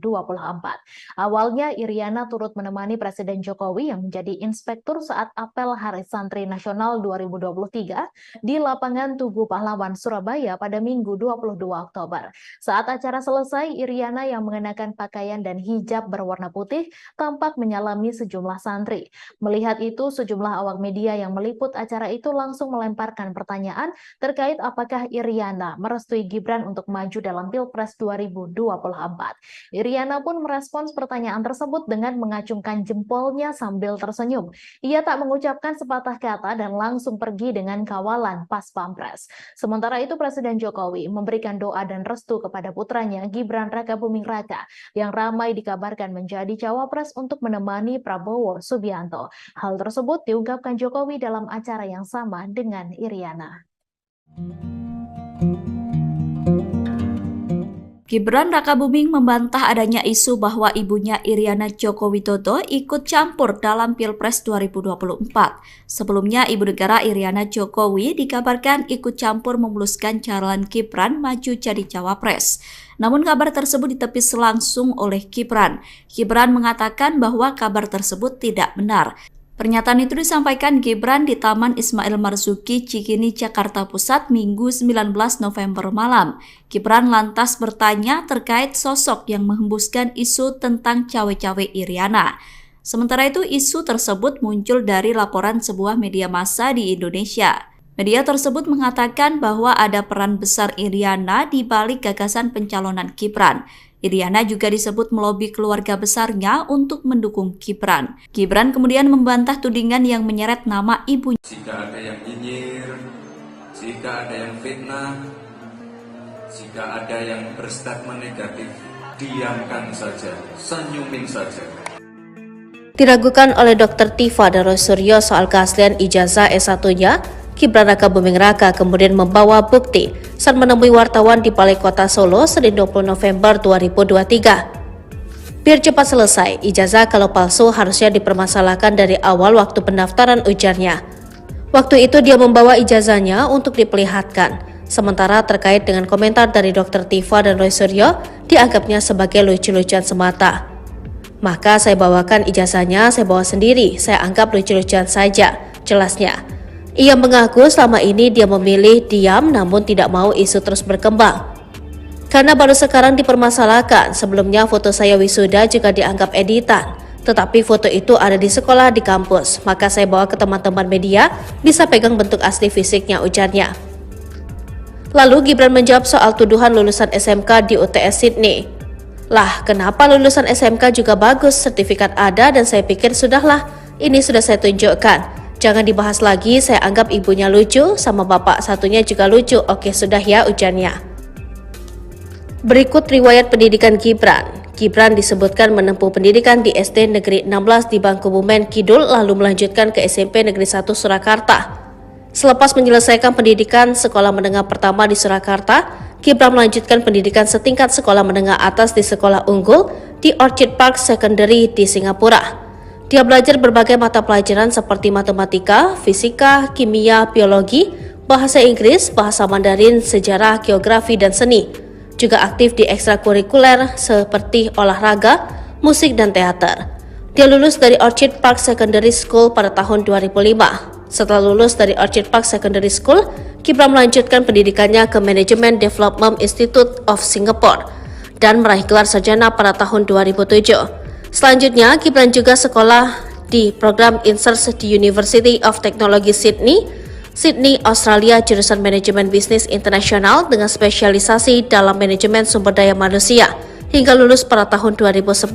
S3: Awalnya Iriana turut menemani Presiden Jokowi yang menjadi inspektur saat apel Hari Santri Nasional 2023 di lapangan Tugu Pahlawan Surabaya pada Minggu 22 Oktober. Saat acara selesai, Iriana yang mengenakan pakaian dan hijab berwarna putih tampak menyalami sejumlah santri. Melihat itu, sejumlah awak media yang meliput acara itu langsung melemparkan pertanyaan terkait apakah Iriana merestui Gibran untuk maju dalam Pilpres 2024. Iriana pun merespons pertanyaan tersebut dengan mengacungkan jempolnya sambil tersenyum. Ia tak mengucapkan sepatah kata dan langsung pergi dengan kawalan pas pampres. Sementara itu Presiden Jokowi memberikan doa dan restu kepada putranya Gibran Rakabuming Raka yang ramai dikabarkan menjadi cawapres untuk menemani Prabowo Subianto. Hal tersebut diungkapkan Jokowi dalam acara yang sama dengan Iriana.
S4: Gibran Rakabuming membantah adanya isu bahwa ibunya Iriana Joko Widodo ikut campur dalam Pilpres 2024. Sebelumnya, ibu negara Iriana Jokowi dikabarkan ikut campur memuluskan calon Gibran maju jadi cawapres. Namun kabar tersebut ditepis langsung oleh Gibran. Gibran mengatakan bahwa kabar tersebut tidak benar. Pernyataan itu disampaikan Gibran di Taman Ismail Marzuki, Cikini, Jakarta Pusat, Minggu 19 November malam. Gibran lantas bertanya terkait sosok yang menghembuskan isu tentang cawe-cawe Iriana. Sementara itu, isu tersebut muncul dari laporan sebuah media massa di Indonesia. Media tersebut mengatakan bahwa ada peran besar Iriana di balik gagasan pencalonan Gibran. Iriana juga disebut melobi keluarga besarnya untuk mendukung Gibran. Gibran kemudian membantah tudingan yang menyeret nama ibunya.
S1: Jika ada yang nyinyir, jika ada yang fitnah, jika ada yang berstatement negatif, diamkan saja, senyumin saja.
S2: Diragukan oleh Dr. Tifa dan Roy Suryo soal keaslian ijazah S1-nya, Gibran Rakabuming Raka kemudian membawa bukti saat menemui wartawan di Balai Kota Solo Senin 20 November 2023. Biar cepat selesai, ijazah kalau palsu harusnya dipermasalahkan dari awal waktu pendaftaran ujarnya. Waktu itu dia membawa ijazahnya untuk diperlihatkan, sementara terkait dengan komentar dari Dr. Tifa dan Roy Suryo dianggapnya sebagai lucu-lucuan semata. Maka saya bawakan ijazahnya, saya bawa sendiri, saya anggap lucu-lucuan saja, jelasnya. Ia mengaku selama ini dia memilih diam namun tidak mau isu terus berkembang. Karena baru sekarang dipermasalahkan, sebelumnya foto saya wisuda juga dianggap editan. Tetapi foto itu ada di sekolah di kampus, maka saya bawa ke teman-teman media, bisa pegang bentuk asli fisiknya, ujarnya. Lalu Gibran menjawab soal tuduhan lulusan SMK di UTS Sydney. Lah, kenapa lulusan SMK juga bagus, sertifikat ada dan saya pikir sudahlah, ini sudah saya tunjukkan. Jangan dibahas lagi, saya anggap ibunya lucu, sama bapak satunya juga lucu. Oke, sudah ya, ujarnya. Berikut riwayat pendidikan Gibran. Gibran disebutkan menempuh pendidikan di SD Negeri 16 di Bangkubumen Kidul, lalu melanjutkan ke SMP Negeri 1 Surakarta. Selepas menyelesaikan pendidikan sekolah menengah pertama di Surakarta, Gibran melanjutkan pendidikan setingkat sekolah menengah atas di sekolah unggul di Orchid Park Secondary di Singapura. Dia belajar berbagai mata pelajaran seperti matematika, fisika, kimia, biologi, bahasa Inggris, bahasa Mandarin, sejarah, geografi, dan seni. Juga aktif di ekstrakurikuler seperti olahraga, musik, dan teater. Dia lulus dari Orchid Park Secondary School pada tahun 2005. Setelah lulus dari Orchid Park Secondary School, Gibran melanjutkan pendidikannya ke Management Development Institute of Singapore dan meraih gelar sarjana pada tahun 2007. Selanjutnya, Gibran juga sekolah di program INSERS di University of Technology Sydney, Australia, jurusan Manajemen Bisnis Internasional dengan spesialisasi dalam manajemen sumber daya manusia hingga lulus pada tahun 2010.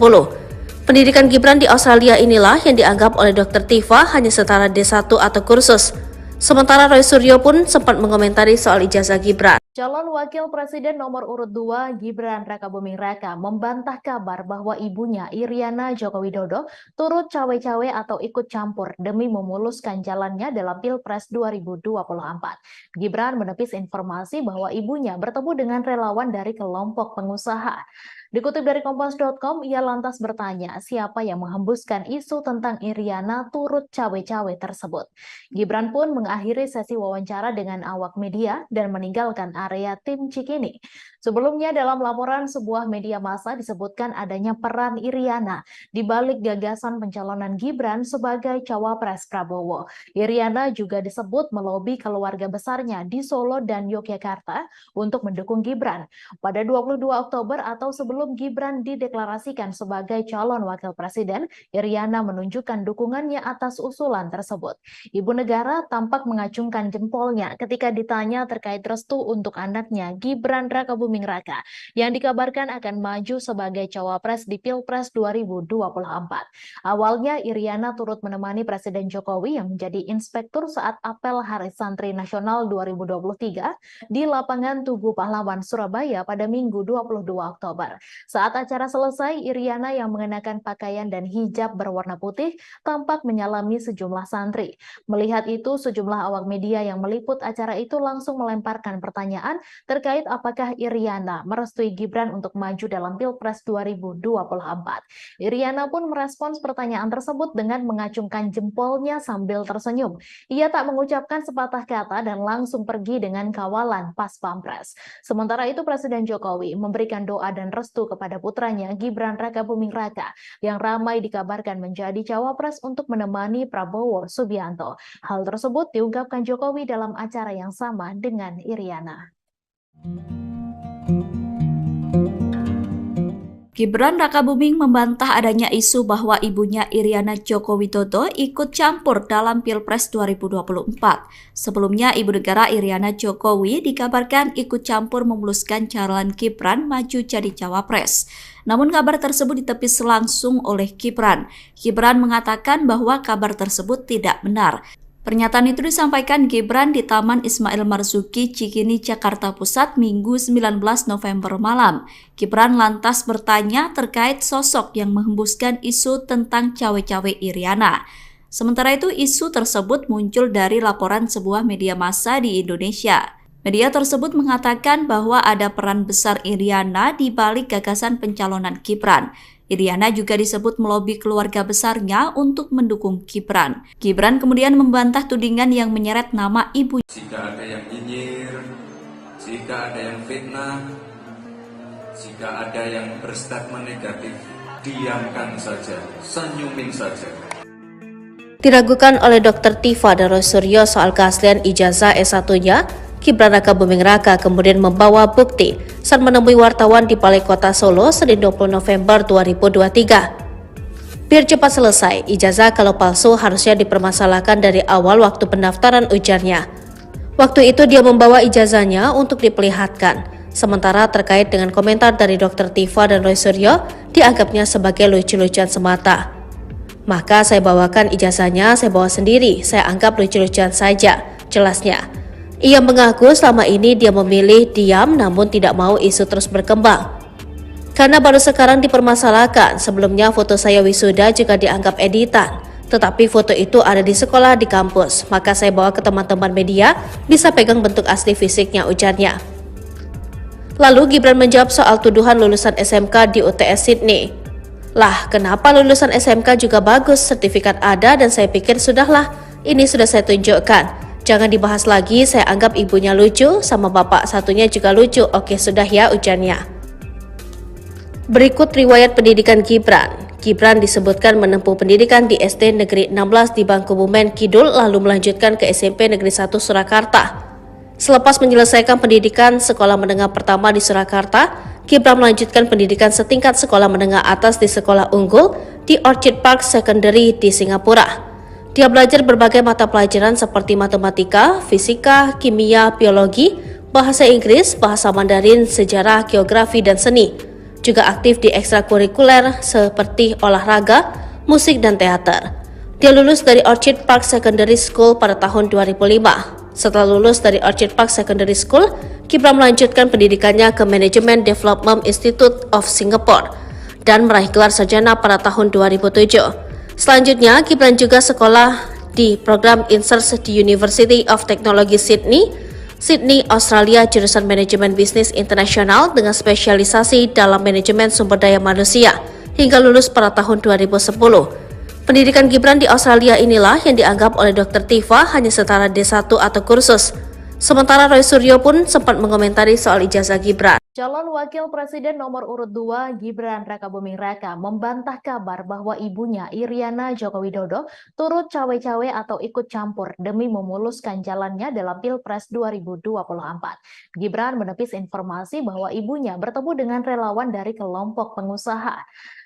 S2: Pendidikan Gibran di Australia inilah yang dianggap oleh Dr. Tifa hanya setara D1 atau kursus. Sementara Roy Suryo pun sempat mengomentari soal ijazah Gibran.
S3: Calon Wakil Presiden nomor urut 2 Gibran Rakabuming Raka membantah kabar bahwa ibunya Iriana Joko Widodo turut cawe-cawe atau ikut campur demi memuluskan jalannya dalam Pilpres 2024. Gibran menepis informasi bahwa ibunya bertemu dengan relawan dari kelompok pengusaha. Dikutip dari Kompas.com, ia lantas bertanya siapa yang menghembuskan isu tentang Iriana turut cawe-cawe tersebut. Gibran pun mengakhiri sesi wawancara dengan awak media dan meninggalkan area tim Cikini. Sebelumnya dalam laporan sebuah media massa disebutkan adanya peran Iriana di balik gagasan pencalonan Gibran sebagai cawapres Prabowo. Iriana juga disebut melobi keluarga besarnya di Solo dan Yogyakarta untuk mendukung Gibran. Pada 22 Oktober atau sebelum Gibran dideklarasikan sebagai calon wakil presiden, Iriana menunjukkan dukungannya atas usulan tersebut. Ibu negara tampak mengacungkan jempolnya ketika ditanya terkait restu untuk anaknya Gibran Rakabuming Raka yang dikabarkan akan maju sebagai cawapres di Pilpres 2024. Awalnya Iriana turut menemani Presiden Jokowi yang menjadi inspektur saat apel Hari Santri Nasional 2023 di lapangan Tugu Pahlawan Surabaya pada Minggu 22 Oktober. Saat acara selesai, Iriana yang mengenakan pakaian dan hijab berwarna putih tampak menyalami sejumlah santri. Melihat itu, sejumlah awak media yang meliput acara itu langsung melemparkan pertanyaan terkait apakah Iriana merestui Gibran untuk maju dalam Pilpres 2024. Iriana pun merespons pertanyaan tersebut dengan mengacungkan jempolnya sambil tersenyum. Ia tak mengucapkan sepatah kata dan langsung pergi dengan kawalan pas Pampres. Sementara itu Presiden Jokowi memberikan doa dan restu kepada putranya Gibran Rakabuming Raka yang ramai dikabarkan menjadi cawapres untuk menemani Prabowo Subianto. Hal tersebut diungkapkan Jokowi dalam acara yang sama dengan Iriana.
S4: Gibran Rakabuming membantah adanya isu bahwa ibunya Iriana Joko Widodo ikut campur dalam Pilpres 2024. Sebelumnya, Ibu Negara Iriana Jokowi dikabarkan ikut campur memuluskan calon Gibran maju jadi cawapres. Namun kabar tersebut ditepis langsung oleh Gibran. Gibran mengatakan bahwa kabar tersebut tidak benar. Pernyataan itu disampaikan Gibran di Taman Ismail Marzuki, Cikini, Jakarta Pusat, Minggu 19 November malam. Gibran lantas bertanya terkait sosok yang menghembuskan isu tentang cawe-cawe Iriana. Sementara itu, isu tersebut muncul dari laporan sebuah media massa di Indonesia. Media tersebut mengatakan bahwa ada peran besar Iriana di balik gagasan pencalonan Gibran. Iriana juga disebut melobi keluarga besarnya untuk mendukung Gibran. Gibran kemudian membantah tudingan yang menyeret nama ibu.
S1: Jika ada yang nyinyir, jika ada yang fitnah, jika ada yang berstatement negatif, diamkan saja, senyumin saja.
S2: Diragukan oleh Dr. Tifa dan Roy Suryo soal keaslian ijazah S1-nya, Gibran Rakabuming Raka kemudian membawa bukti saat menemui wartawan di Balai Kota Solo Senin 20 November 2023. Biar cepat selesai, ijazah kalau palsu harusnya dipermasalahkan dari awal waktu pendaftaran ujarnya. Waktu itu dia membawa ijazahnya untuk diperlihatkan, sementara terkait dengan komentar dari Dr. Tifa dan Roy Suryo dianggapnya sebagai lucu-lucuan semata. Maka saya bawakan ijazahnya, saya bawa sendiri, saya anggap lucu-lucuan saja, jelasnya. Ia mengaku selama ini dia memilih diam namun tidak mau isu terus berkembang. Karena baru sekarang dipermasalahkan, sebelumnya foto saya wisuda juga dianggap editan. Tetapi foto itu ada di sekolah di kampus, maka saya bawa ke teman-teman media, bisa pegang bentuk asli fisiknya, ujarnya. Lalu Gibran menjawab soal tuduhan lulusan SMK di UTS Sydney. Lah, kenapa lulusan SMK juga bagus, sertifikat ada dan saya pikir sudahlah, ini sudah saya tunjukkan. Jangan dibahas lagi, saya anggap ibunya lucu, sama bapak satunya juga lucu. Oke, sudah ya, ujarnya. Berikut riwayat pendidikan Gibran. Gibran disebutkan menempuh pendidikan di SD Negeri 16 di Bangkubumen Kidul lalu melanjutkan ke SMP Negeri 1 Surakarta. Selepas menyelesaikan pendidikan sekolah menengah pertama di Surakarta, Gibran melanjutkan pendidikan setingkat sekolah menengah atas di Sekolah Unggul di Orchid Park Secondary di Singapura. Dia belajar berbagai mata pelajaran seperti matematika, fisika, kimia, biologi, bahasa Inggris, bahasa Mandarin, sejarah, geografi, dan seni. Juga aktif di ekstrakurikuler seperti olahraga, musik, dan teater. Dia lulus dari Orchid Park Secondary School pada tahun 2005. Setelah lulus dari Orchid Park Secondary School, Gibran melanjutkan pendidikannya ke Management Development Institute of Singapore dan meraih gelar sarjana pada tahun 2007. Selanjutnya, Gibran juga sekolah di program INSERS di University of Technology Sydney, Australia, jurusan Manajemen Bisnis Internasional dengan spesialisasi dalam manajemen sumber daya manusia hingga lulus pada tahun 2010. Pendidikan Gibran di Australia inilah yang dianggap oleh Dr. Tifa hanya setara D1 atau kursus. Sementara Roy Suryo pun sempat mengomentari soal ijazah Gibran.
S3: Calon Wakil Presiden nomor urut 2 Gibran Rakabuming Raka membantah kabar bahwa ibunya Iriana Joko Widodo turut cawe-cawe atau ikut campur demi memuluskan jalannya dalam Pilpres 2024. Gibran menepis informasi bahwa ibunya bertemu dengan relawan dari kelompok pengusaha.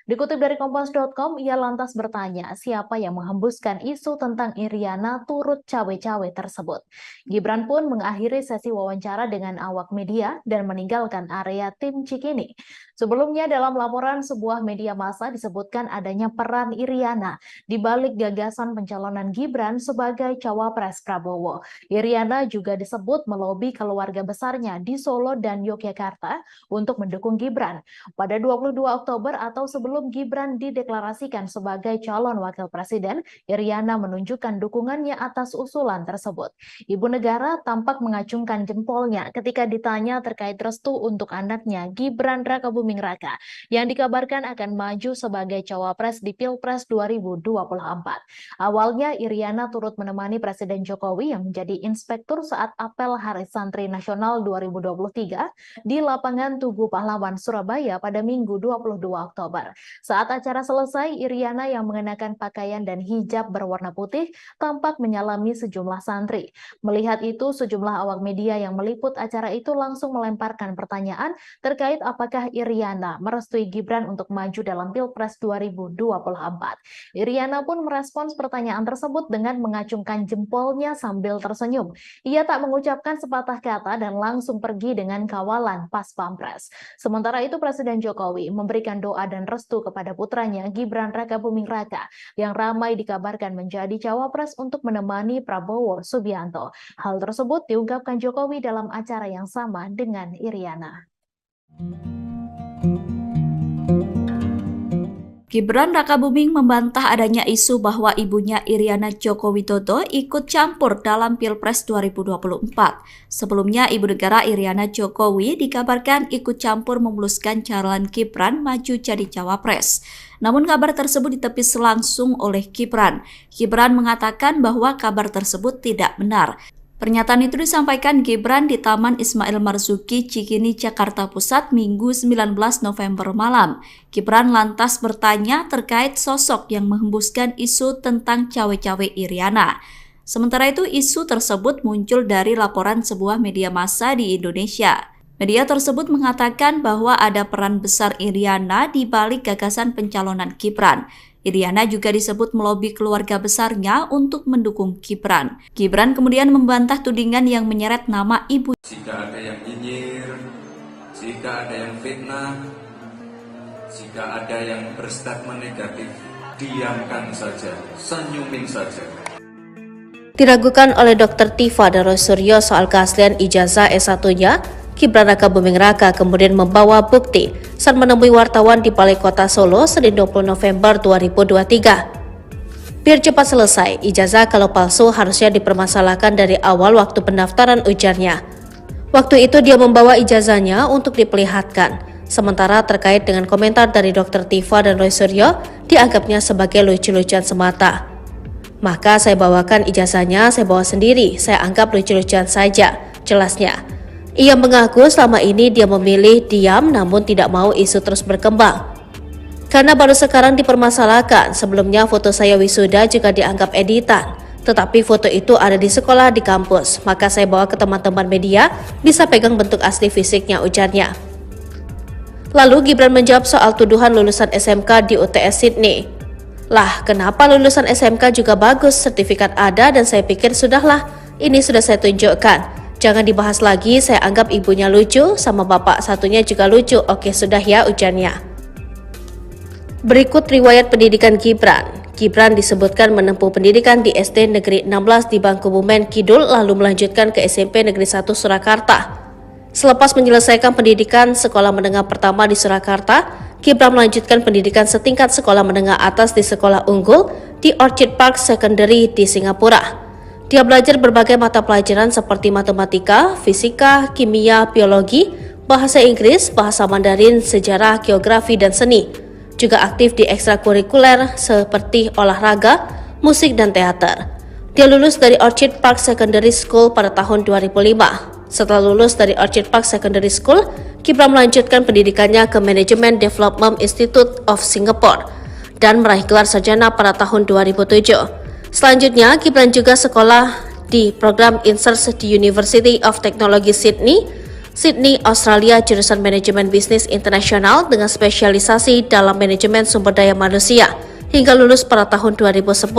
S3: Dikutip dari Kompas.com, ia lantas bertanya siapa yang menghembuskan isu tentang Iriana turut cawe-cawe tersebut. Gibran pun mengakhiri sesi wawancara dengan awak media dan meninggalkan area tim Cikini. Sebelumnya dalam laporan sebuah media massa disebutkan adanya peran Iriana di balik gagasan pencalonan Gibran sebagai cawapres Prabowo. Iriana juga disebut melobi keluarga besarnya di Solo dan Yogyakarta untuk mendukung Gibran. Pada 22 Oktober atau sebelum Gibran dideklarasikan sebagai calon wakil presiden, Iriana menunjukkan dukungannya atas usulan tersebut. Ibu negara tampak mengacungkan jempolnya ketika ditanya terkait restu untuk anaknya Gibran Rakabuming Raka yang dikabarkan akan maju sebagai cawapres di Pilpres 2024. Awalnya Iriana turut menemani Presiden Jokowi yang menjadi inspektur saat apel Hari Santri Nasional 2023 di lapangan Tugu Pahlawan Surabaya pada Minggu 22 Oktober. Saat acara selesai, Iriana yang mengenakan pakaian dan hijab berwarna putih tampak menyalami sejumlah santri. Melihat itu, sejumlah awak media yang meliput acara itu langsung melemparkan pertanyaan terkait apakah Iriana merestui Gibran untuk maju dalam Pilpres 2024. Iriana pun merespons pertanyaan tersebut dengan mengacungkan jempolnya sambil tersenyum. Ia tak mengucapkan sepatah kata dan langsung pergi dengan kawalan pas Pampres. Sementara itu Presiden Jokowi memberikan doa dan restu kepada putranya Gibran Rakabuming Raka yang ramai dikabarkan menjadi cawapres untuk menemani Prabowo Subianto. Hal tersebut diungkapkan Jokowi dalam acara yang sama dengan Iriana.
S4: Gibran Rakabuming membantah adanya isu bahwa ibunya Iriana Joko Widodo ikut campur dalam Pilpres 2024. Sebelumnya, Ibu Negara Iriana Jokowi dikabarkan ikut campur memuluskan calon Gibran maju jadi cawapres. Namun kabar tersebut ditepis langsung oleh Gibran. Gibran mengatakan bahwa kabar tersebut tidak benar. Pernyataan itu disampaikan Gibran di Taman Ismail Marzuki, Cikini, Jakarta Pusat, Minggu 19 November malam. Gibran lantas bertanya terkait sosok yang menghembuskan isu tentang cawe-cawe Iriana. Sementara itu, isu tersebut muncul dari laporan sebuah media massa di Indonesia. Media tersebut mengatakan bahwa ada peran besar Iriana di balik gagasan pencalonan Gibran. Iriana juga disebut melobi keluarga besarnya untuk mendukung Gibran. Gibran kemudian membantah tudingan yang menyeret nama ibu.
S1: Jika ada yang nyinyir, jika ada yang fitnah, jika ada yang berstatement negatif, diamkan saja, senyumin saja.
S2: Diragukan oleh Dr. Tifa dan Roy Suryo soal keaslian ijazah S1-nya, Gibran Rakabuming Raka kemudian membawa bukti saat menemui wartawan di Balai Kota Solo Senin 20 November 2023. Biar cepat selesai, ijazah kalau palsu harusnya dipermasalahkan dari awal waktu pendaftaran ujarnya. Waktu itu dia membawa ijazahnya untuk diperlihatkan, sementara terkait dengan komentar dari Dr. Tifa dan Roy Suryo dianggapnya sebagai lucu-lucuan semata. Maka saya bawakan ijazahnya, saya bawa sendiri, saya anggap lucu-lucuan saja, jelasnya. Ia mengaku selama ini dia memilih diam namun tidak mau isu terus berkembang. Karena baru sekarang dipermasalahkan, sebelumnya foto saya wisuda juga dianggap editan. Tetapi foto itu ada di sekolah di kampus, maka saya bawa ke teman-teman media, bisa pegang bentuk asli fisiknya, ujarnya. Lalu Gibran menjawab soal tuduhan lulusan SMK di UTS Sydney. Lah, kenapa lulusan SMK juga bagus, sertifikat ada dan saya pikir sudahlah, ini sudah saya tunjukkan. Jangan dibahas lagi, saya anggap ibunya lucu, sama bapak satunya juga lucu, oke sudah ya, ujarnya. Berikut riwayat pendidikan Gibran. Gibran disebutkan menempuh pendidikan di SD Negeri 16 di Bangkubumen Kidul lalu melanjutkan ke SMP Negeri 1 Surakarta. Selepas menyelesaikan pendidikan sekolah menengah pertama di Surakarta, Gibran melanjutkan pendidikan setingkat sekolah menengah atas di sekolah unggul di Orchid Park Secondary di Singapura. Dia belajar berbagai mata pelajaran seperti matematika, fisika, kimia, biologi, bahasa Inggris, bahasa Mandarin, sejarah, geografi, dan seni. Juga aktif di ekstrakurikuler seperti olahraga, musik, dan teater. Dia lulus dari Orchid Park Secondary School pada tahun 2005. Setelah lulus dari Orchid Park Secondary School, Gibran melanjutkan pendidikannya ke Management Development Institute of Singapore dan meraih gelar sarjana pada tahun 2007. Selanjutnya, Gibran juga sekolah di program Insert di University of Technology Sydney, Australia, jurusan Manajemen Bisnis Internasional dengan spesialisasi dalam manajemen sumber daya manusia hingga lulus pada tahun 2010.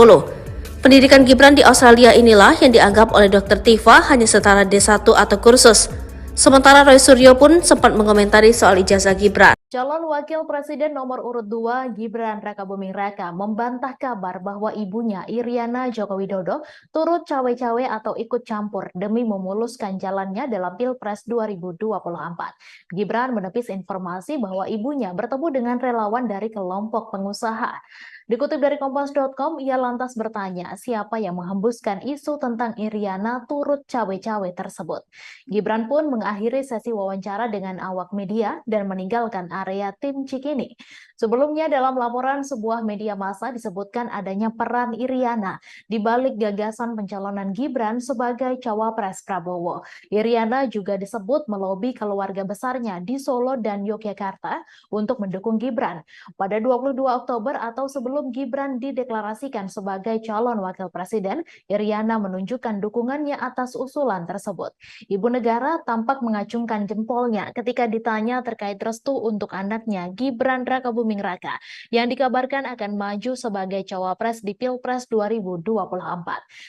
S2: Pendidikan Gibran di Australia inilah yang dianggap oleh Dr. Tifa hanya setara D1 atau kursus. Sementara Roy Suryo pun sempat mengomentari soal ijazah Gibran.
S3: Calon Wakil Presiden nomor urut 2 Gibran Rakabuming Raka membantah kabar bahwa ibunya Iriana Joko Widodo turut cawe-cawe atau ikut campur demi memuluskan jalannya dalam Pilpres 2024. Gibran menepis informasi bahwa ibunya bertemu dengan relawan dari kelompok pengusaha. Dikutip dari Kompas.com, ia lantas bertanya siapa yang menghembuskan isu tentang Iriana turut cawe-cawe tersebut. Gibran pun mengakhiri sesi wawancara dengan awak media dan meninggalkan area tim Cikini. Sebelumnya dalam laporan sebuah media massa disebutkan adanya peran Iriana di balik gagasan pencalonan Gibran sebagai cawapres Prabowo. Iriana juga disebut melobi keluarga besarnya di Solo dan Yogyakarta untuk mendukung Gibran. Pada 22 Oktober atau sebelum Gibran dideklarasikan sebagai calon wakil presiden, Iriana menunjukkan dukungannya atas usulan tersebut. Ibu negara tampak mengacungkan jempolnya ketika ditanya terkait restu untuk anaknya Gibran Rakabuming Raka yang dikabarkan akan maju sebagai cawapres di Pilpres 2024.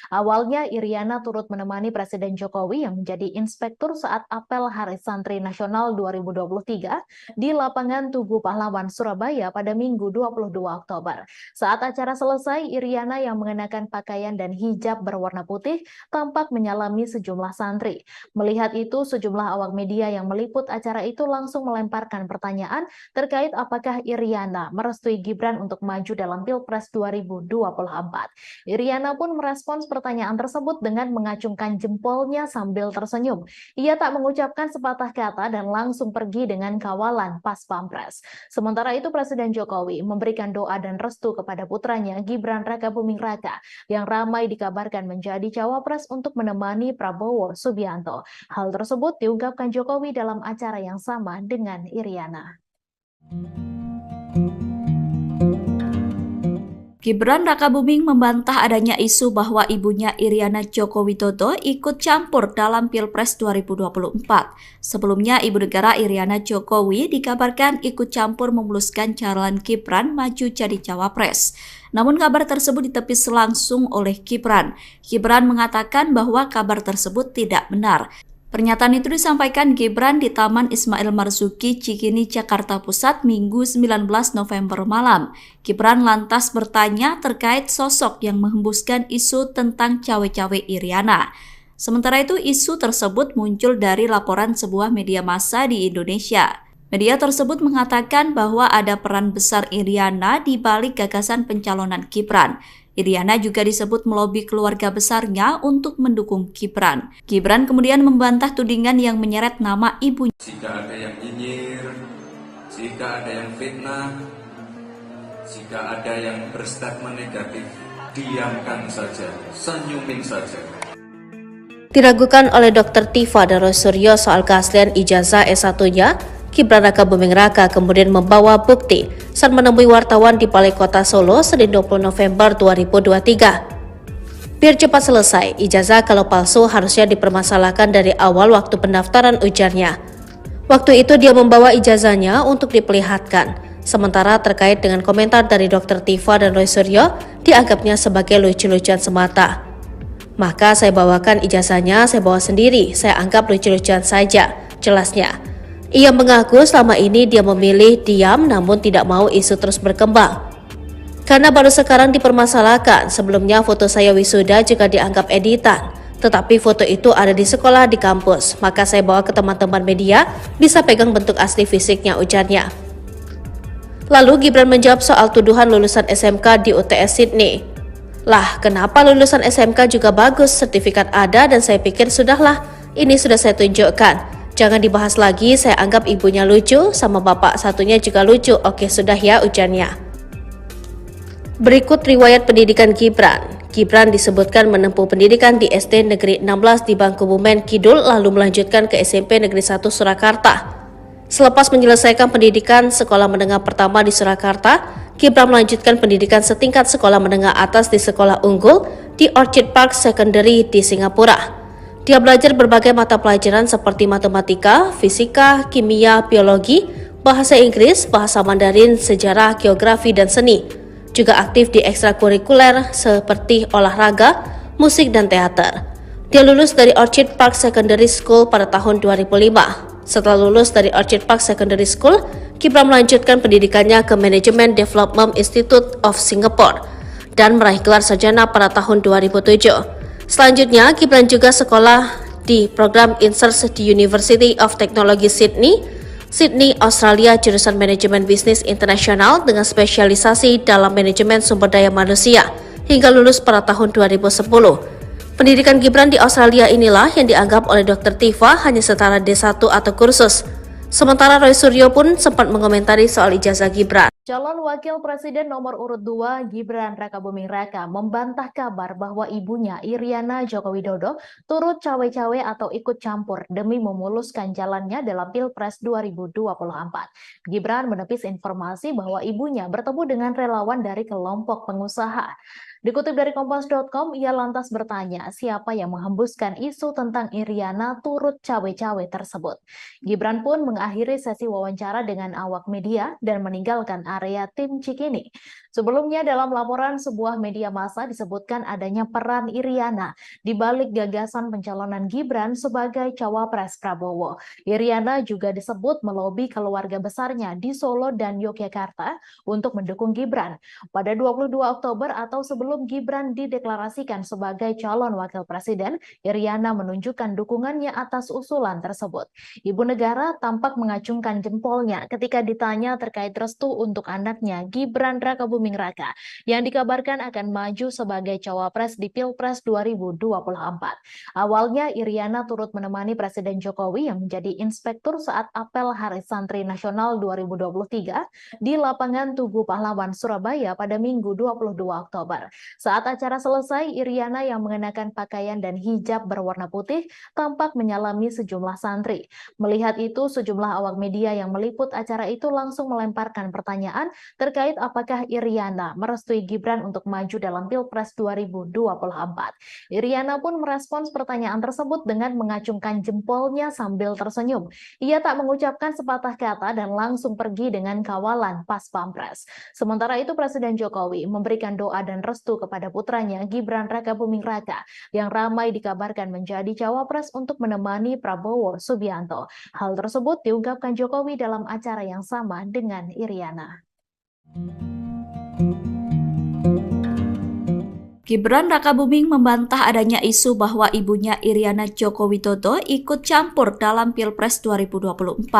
S3: Awalnya Iriana turut menemani Presiden Jokowi yang menjadi inspektur saat apel Hari Santri Nasional 2023 di lapangan Tugu Pahlawan Surabaya pada Minggu 22 Oktober. Saat acara selesai, Iriana yang mengenakan pakaian dan hijab berwarna putih tampak menyalami sejumlah santri. Melihat itu, sejumlah awak media yang meliput acara itu langsung melemparkan pertanyaan terkait apakah Iriana merestui Gibran untuk maju dalam Pilpres 2024. Iriana pun merespons pertanyaan tersebut dengan mengacungkan jempolnya sambil tersenyum. Ia tak mengucapkan sepatah kata dan langsung pergi dengan kawalan pas Pampres. Sementara itu Presiden Jokowi memberikan doa dan restu kepada putranya Gibran Rakabuming Raka yang ramai dikabarkan menjadi cawapres untuk menemani Prabowo Subianto. Hal tersebut diungkapkan Jokowi dalam acara yang sama dengan Iriana.
S4: Gibran Rakabuming membantah adanya isu bahwa ibunya Iriana Joko Widodo ikut campur dalam Pilpres 2024. Sebelumnya, Ibu Negara Iriana Jokowi dikabarkan ikut campur memuluskan calon Gibran maju jadi cawapres. Namun kabar tersebut ditepis langsung oleh Gibran. Gibran mengatakan bahwa kabar tersebut tidak benar. Pernyataan itu disampaikan Gibran di Taman Ismail Marzuki, Cikini, Jakarta Pusat, Minggu 19 November malam. Gibran lantas bertanya terkait sosok yang menghembuskan isu tentang cawe-cawe Iriana. Sementara itu, isu tersebut muncul dari laporan sebuah media massa di Indonesia. Media tersebut mengatakan bahwa ada peran besar Iriana di balik gagasan pencalonan Gibran. Iriana juga disebut melobi keluarga besarnya untuk mendukung Gibran. Gibran kemudian membantah tudingan yang menyeret nama ibunya.
S1: Jika ada yang nyinyir, jika ada yang fitnah, jika ada yang berstatement negatif, diamkan saja, senyumin saja.
S2: Diragukan oleh Dr. Tifa dan Roy Suryo soal keaslian ijazah S1-nya, Gibran Rakabuming Raka kemudian membawa bukti saat menemui wartawan di Balai Kota Solo Senin 20 November 2023. Biar cepat selesai, ijazah kalau palsu harusnya dipermasalahkan dari awal waktu pendaftaran ujarnya. Waktu itu dia membawa ijazahnya untuk diperlihatkan, sementara terkait dengan komentar dari Dr. Tifa dan Roy Suryo dianggapnya sebagai lucu-lucuan semata. Maka saya bawakan ijazahnya, saya bawa sendiri, saya anggap lucu-lucuan saja, jelasnya. Ia mengaku selama ini dia memilih diam namun tidak mau isu terus berkembang. Karena baru sekarang dipermasalahkan, sebelumnya foto saya wisuda juga dianggap editan. Tetapi foto itu ada di sekolah di kampus, maka saya bawa ke teman-teman media, bisa pegang bentuk asli fisiknya, ujarnya. Lalu Gibran menjawab soal tuduhan lulusan SMK di UTS Sydney. Lah, kenapa lulusan SMK juga bagus, sertifikat ada dan saya pikir sudahlah, ini sudah saya tunjukkan. Jangan dibahas lagi, saya anggap ibunya lucu, sama bapak satunya juga lucu, oke sudah ya, ujarnya. Berikut riwayat pendidikan Gibran. Gibran disebutkan menempuh pendidikan di SD Negeri 16 di Bangkubumen Kidul lalu melanjutkan ke SMP Negeri 1 Surakarta. Selepas menyelesaikan pendidikan sekolah menengah pertama di Surakarta, Gibran melanjutkan pendidikan setingkat sekolah menengah atas di Sekolah Unggul di Orchid Park Secondary di Singapura. Dia belajar berbagai mata pelajaran seperti matematika, fisika, kimia, biologi, bahasa Inggris, bahasa Mandarin, sejarah, geografi, dan seni. Juga aktif di ekstrakurikuler seperti olahraga, musik, dan teater. Dia lulus dari Orchid Park Secondary School pada tahun 2005. Setelah lulus dari Orchid Park Secondary School, Gibran melanjutkan pendidikannya ke Management Development Institute of Singapore dan meraih gelar sarjana pada tahun 2007. Selanjutnya, Gibran juga sekolah di program INSERS di University of Technology Sydney, Australia, jurusan Manajemen Bisnis Internasional dengan spesialisasi dalam manajemen sumber daya manusia hingga lulus pada tahun 2010. Pendidikan Gibran di Australia inilah yang dianggap oleh Dr. Tifa hanya setara D1 atau kursus. Sementara Roy Suryo pun sempat mengomentari soal ijazah Gibran.
S3: Calon Wakil Presiden nomor urut 2 Gibran Rakabuming Raka membantah kabar bahwa ibunya Iriana Joko Widodo turut cawe-cawe atau ikut campur demi memuluskan jalannya dalam Pilpres 2024. Gibran menepis informasi bahwa ibunya bertemu dengan relawan dari kelompok pengusaha. Dikutip dari Kompas.com, ia lantas bertanya siapa yang menghembuskan isu tentang Iriana turut cawe-cawe tersebut. Gibran pun mengakhiri sesi wawancara dengan awak media dan meninggalkan area tim Cikini. Sebelumnya dalam laporan sebuah media massa disebutkan adanya peran Iriana di balik gagasan pencalonan Gibran sebagai cawapres Prabowo. Iriana juga disebut melobi keluarga besarnya di Solo dan Yogyakarta untuk mendukung Gibran. Pada 22 Oktober atau sebelum Gibran dideklarasikan sebagai calon wakil presiden, Iriana menunjukkan dukungannya atas usulan tersebut. Ibu negara tampak mengacungkan jempolnya ketika ditanya terkait restu untuk anaknya Gibran Rakabuming Raka yang dikabarkan akan maju sebagai cawapres di Pilpres 2024. Awalnya Iriana turut menemani Presiden Jokowi yang menjadi inspektur saat apel Hari Santri Nasional 2023 di lapangan Tugu Pahlawan Surabaya pada Minggu 22 Oktober. Saat acara selesai, Iriana yang mengenakan pakaian dan hijab berwarna putih tampak menyalami sejumlah santri. Melihat itu, sejumlah awak media yang meliput acara itu langsung melemparkan pertanyaan terkait apakah Iriana merestui Gibran untuk maju dalam Pilpres 2024. Iriana pun merespons pertanyaan tersebut dengan mengacungkan jempolnya sambil tersenyum. Ia tak mengucapkan sepatah kata dan langsung pergi dengan kawalan pas pampres. Sementara itu Presiden Jokowi memberikan doa dan restu kepada putranya Gibran Rakabuming Raka yang ramai dikabarkan menjadi cawapres untuk menemani Prabowo Subianto. Hal tersebut diungkapkan Jokowi dalam acara yang sama dengan Iriana.
S4: Gibran Rakabuming membantah adanya isu bahwa ibunya Iriana Joko Widodo ikut campur dalam Pilpres 2024.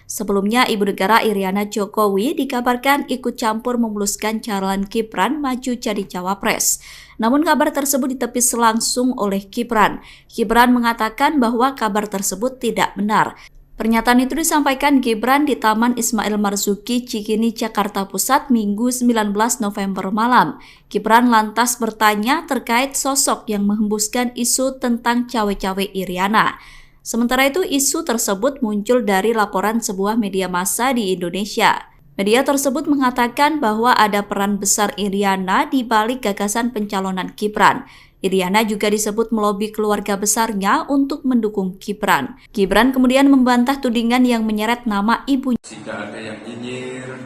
S4: Sebelumnya, Ibu Negara Iriana Jokowi dikabarkan ikut campur memuluskan calon Gibran maju jadi cawapres. Namun kabar tersebut ditepis langsung oleh Gibran. Gibran mengatakan bahwa kabar tersebut tidak benar. Pernyataan itu disampaikan Gibran di Taman Ismail Marzuki, Cikini, Jakarta Pusat, Minggu 19 November malam. Gibran lantas bertanya terkait sosok yang menghembuskan isu tentang cawe-cawe Iriana. Sementara itu, isu tersebut muncul dari laporan sebuah media massa di Indonesia. Media tersebut mengatakan bahwa ada peran besar Iriana di balik gagasan pencalonan Gibran. Iriana juga disebut melobi keluarga besarnya untuk mendukung Gibran. Gibran kemudian membantah tudingan yang menyeret nama ibunya.
S1: Jika ada yang nyinyir,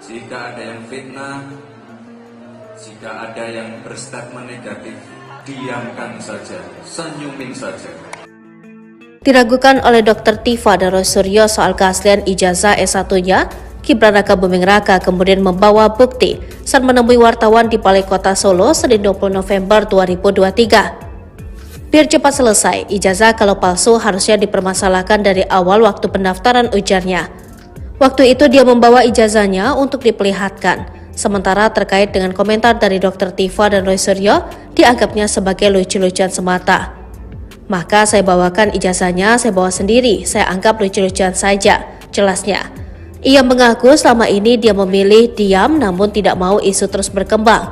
S1: jika ada yang fitnah, jika ada yang berstatement negatif, diamkan saja, senyumin saja.
S2: Diragukan oleh Dr. Tifa dan Roy Suryo soal keaslian ijazah S1-nya, Gibran Rakabuming Raka kemudian membawa bukti saat menemui wartawan di Balai Kota Solo Senin 20 November 2023. Biar cepat selesai, ijazah kalau palsu harusnya dipermasalahkan dari awal waktu pendaftaran, ujarnya. Waktu itu dia membawa ijazahnya untuk diperlihatkan, sementara terkait dengan komentar dari Dr. Tifa dan Roy Suryo dianggapnya sebagai lucu-lucuan semata. Maka saya bawakan ijazahnya, saya bawa sendiri, saya anggap lucu-lucuan saja, jelasnya. Ia mengaku selama ini dia memilih diam namun tidak mau isu terus berkembang.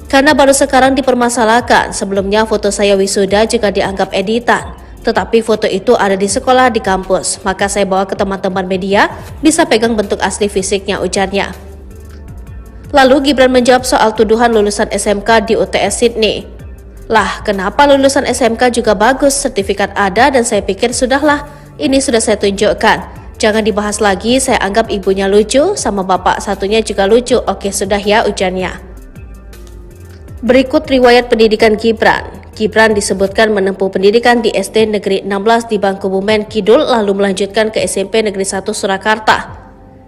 S2: Karena baru sekarang dipermasalahkan, sebelumnya foto saya wisuda juga dianggap editan. Tetapi foto itu ada di sekolah di kampus, maka saya bawa ke teman-teman media, bisa pegang bentuk asli fisiknya, ujarnya. Lalu Gibran menjawab soal tuduhan lulusan SMK di UTS Sydney. Lah, kenapa lulusan SMK juga bagus, sertifikat ada dan saya pikir sudahlah, ini sudah saya tunjukkan. Jangan dibahas lagi, saya anggap ibunya lucu, sama bapak satunya juga lucu. Oke, sudah ya, ujarnya. Berikut riwayat pendidikan Gibran. Gibran disebutkan menempuh pendidikan di SD Negeri 16 di Bangkubumen Kidul, lalu melanjutkan ke SMP Negeri 1 Surakarta.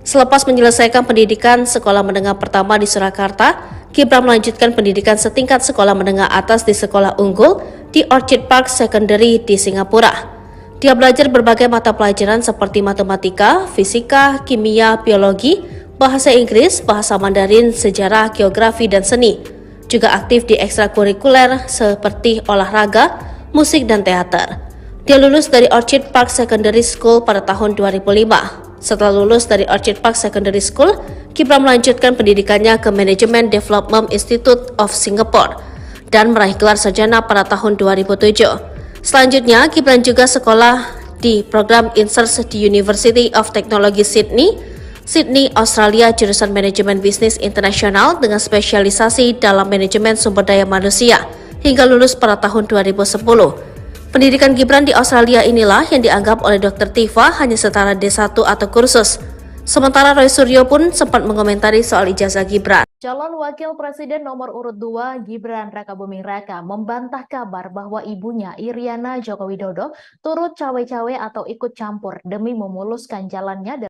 S2: Selepas menyelesaikan pendidikan sekolah menengah pertama di Surakarta, Gibran melanjutkan pendidikan setingkat sekolah menengah atas di Sekolah Unggul di Orchid Park Secondary di Singapura. Dia belajar berbagai mata pelajaran seperti matematika, fisika, kimia, biologi, bahasa Inggris, bahasa Mandarin, sejarah, geografi, dan seni. Juga aktif di ekstrakurikuler seperti olahraga, musik, dan teater. Dia lulus dari Orchid Park Secondary School pada tahun 2005. Setelah lulus dari Orchid Park Secondary School, Gibran melanjutkan pendidikannya ke Management Development Institute of Singapore dan meraih gelar sarjana pada tahun 2007. Selanjutnya, Gibran juga sekolah di program INSERS di University of Technology Sydney, Australia, jurusan Manajemen Bisnis Internasional dengan spesialisasi dalam manajemen sumber daya manusia hingga lulus pada tahun 2010. Pendidikan Gibran di Australia inilah yang dianggap oleh Dr. Tifa hanya setara D1 atau kursus. Sementara Roy Suryo pun sempat mengomentari soal ijazah Gibran.
S3: Calon Wakil Presiden nomor urut 2 Gibran Rakabuming Raka membantah kabar bahwa ibunya Iriana Joko Widodo turut cawe-cawe atau ikut campur demi memuluskan jalannya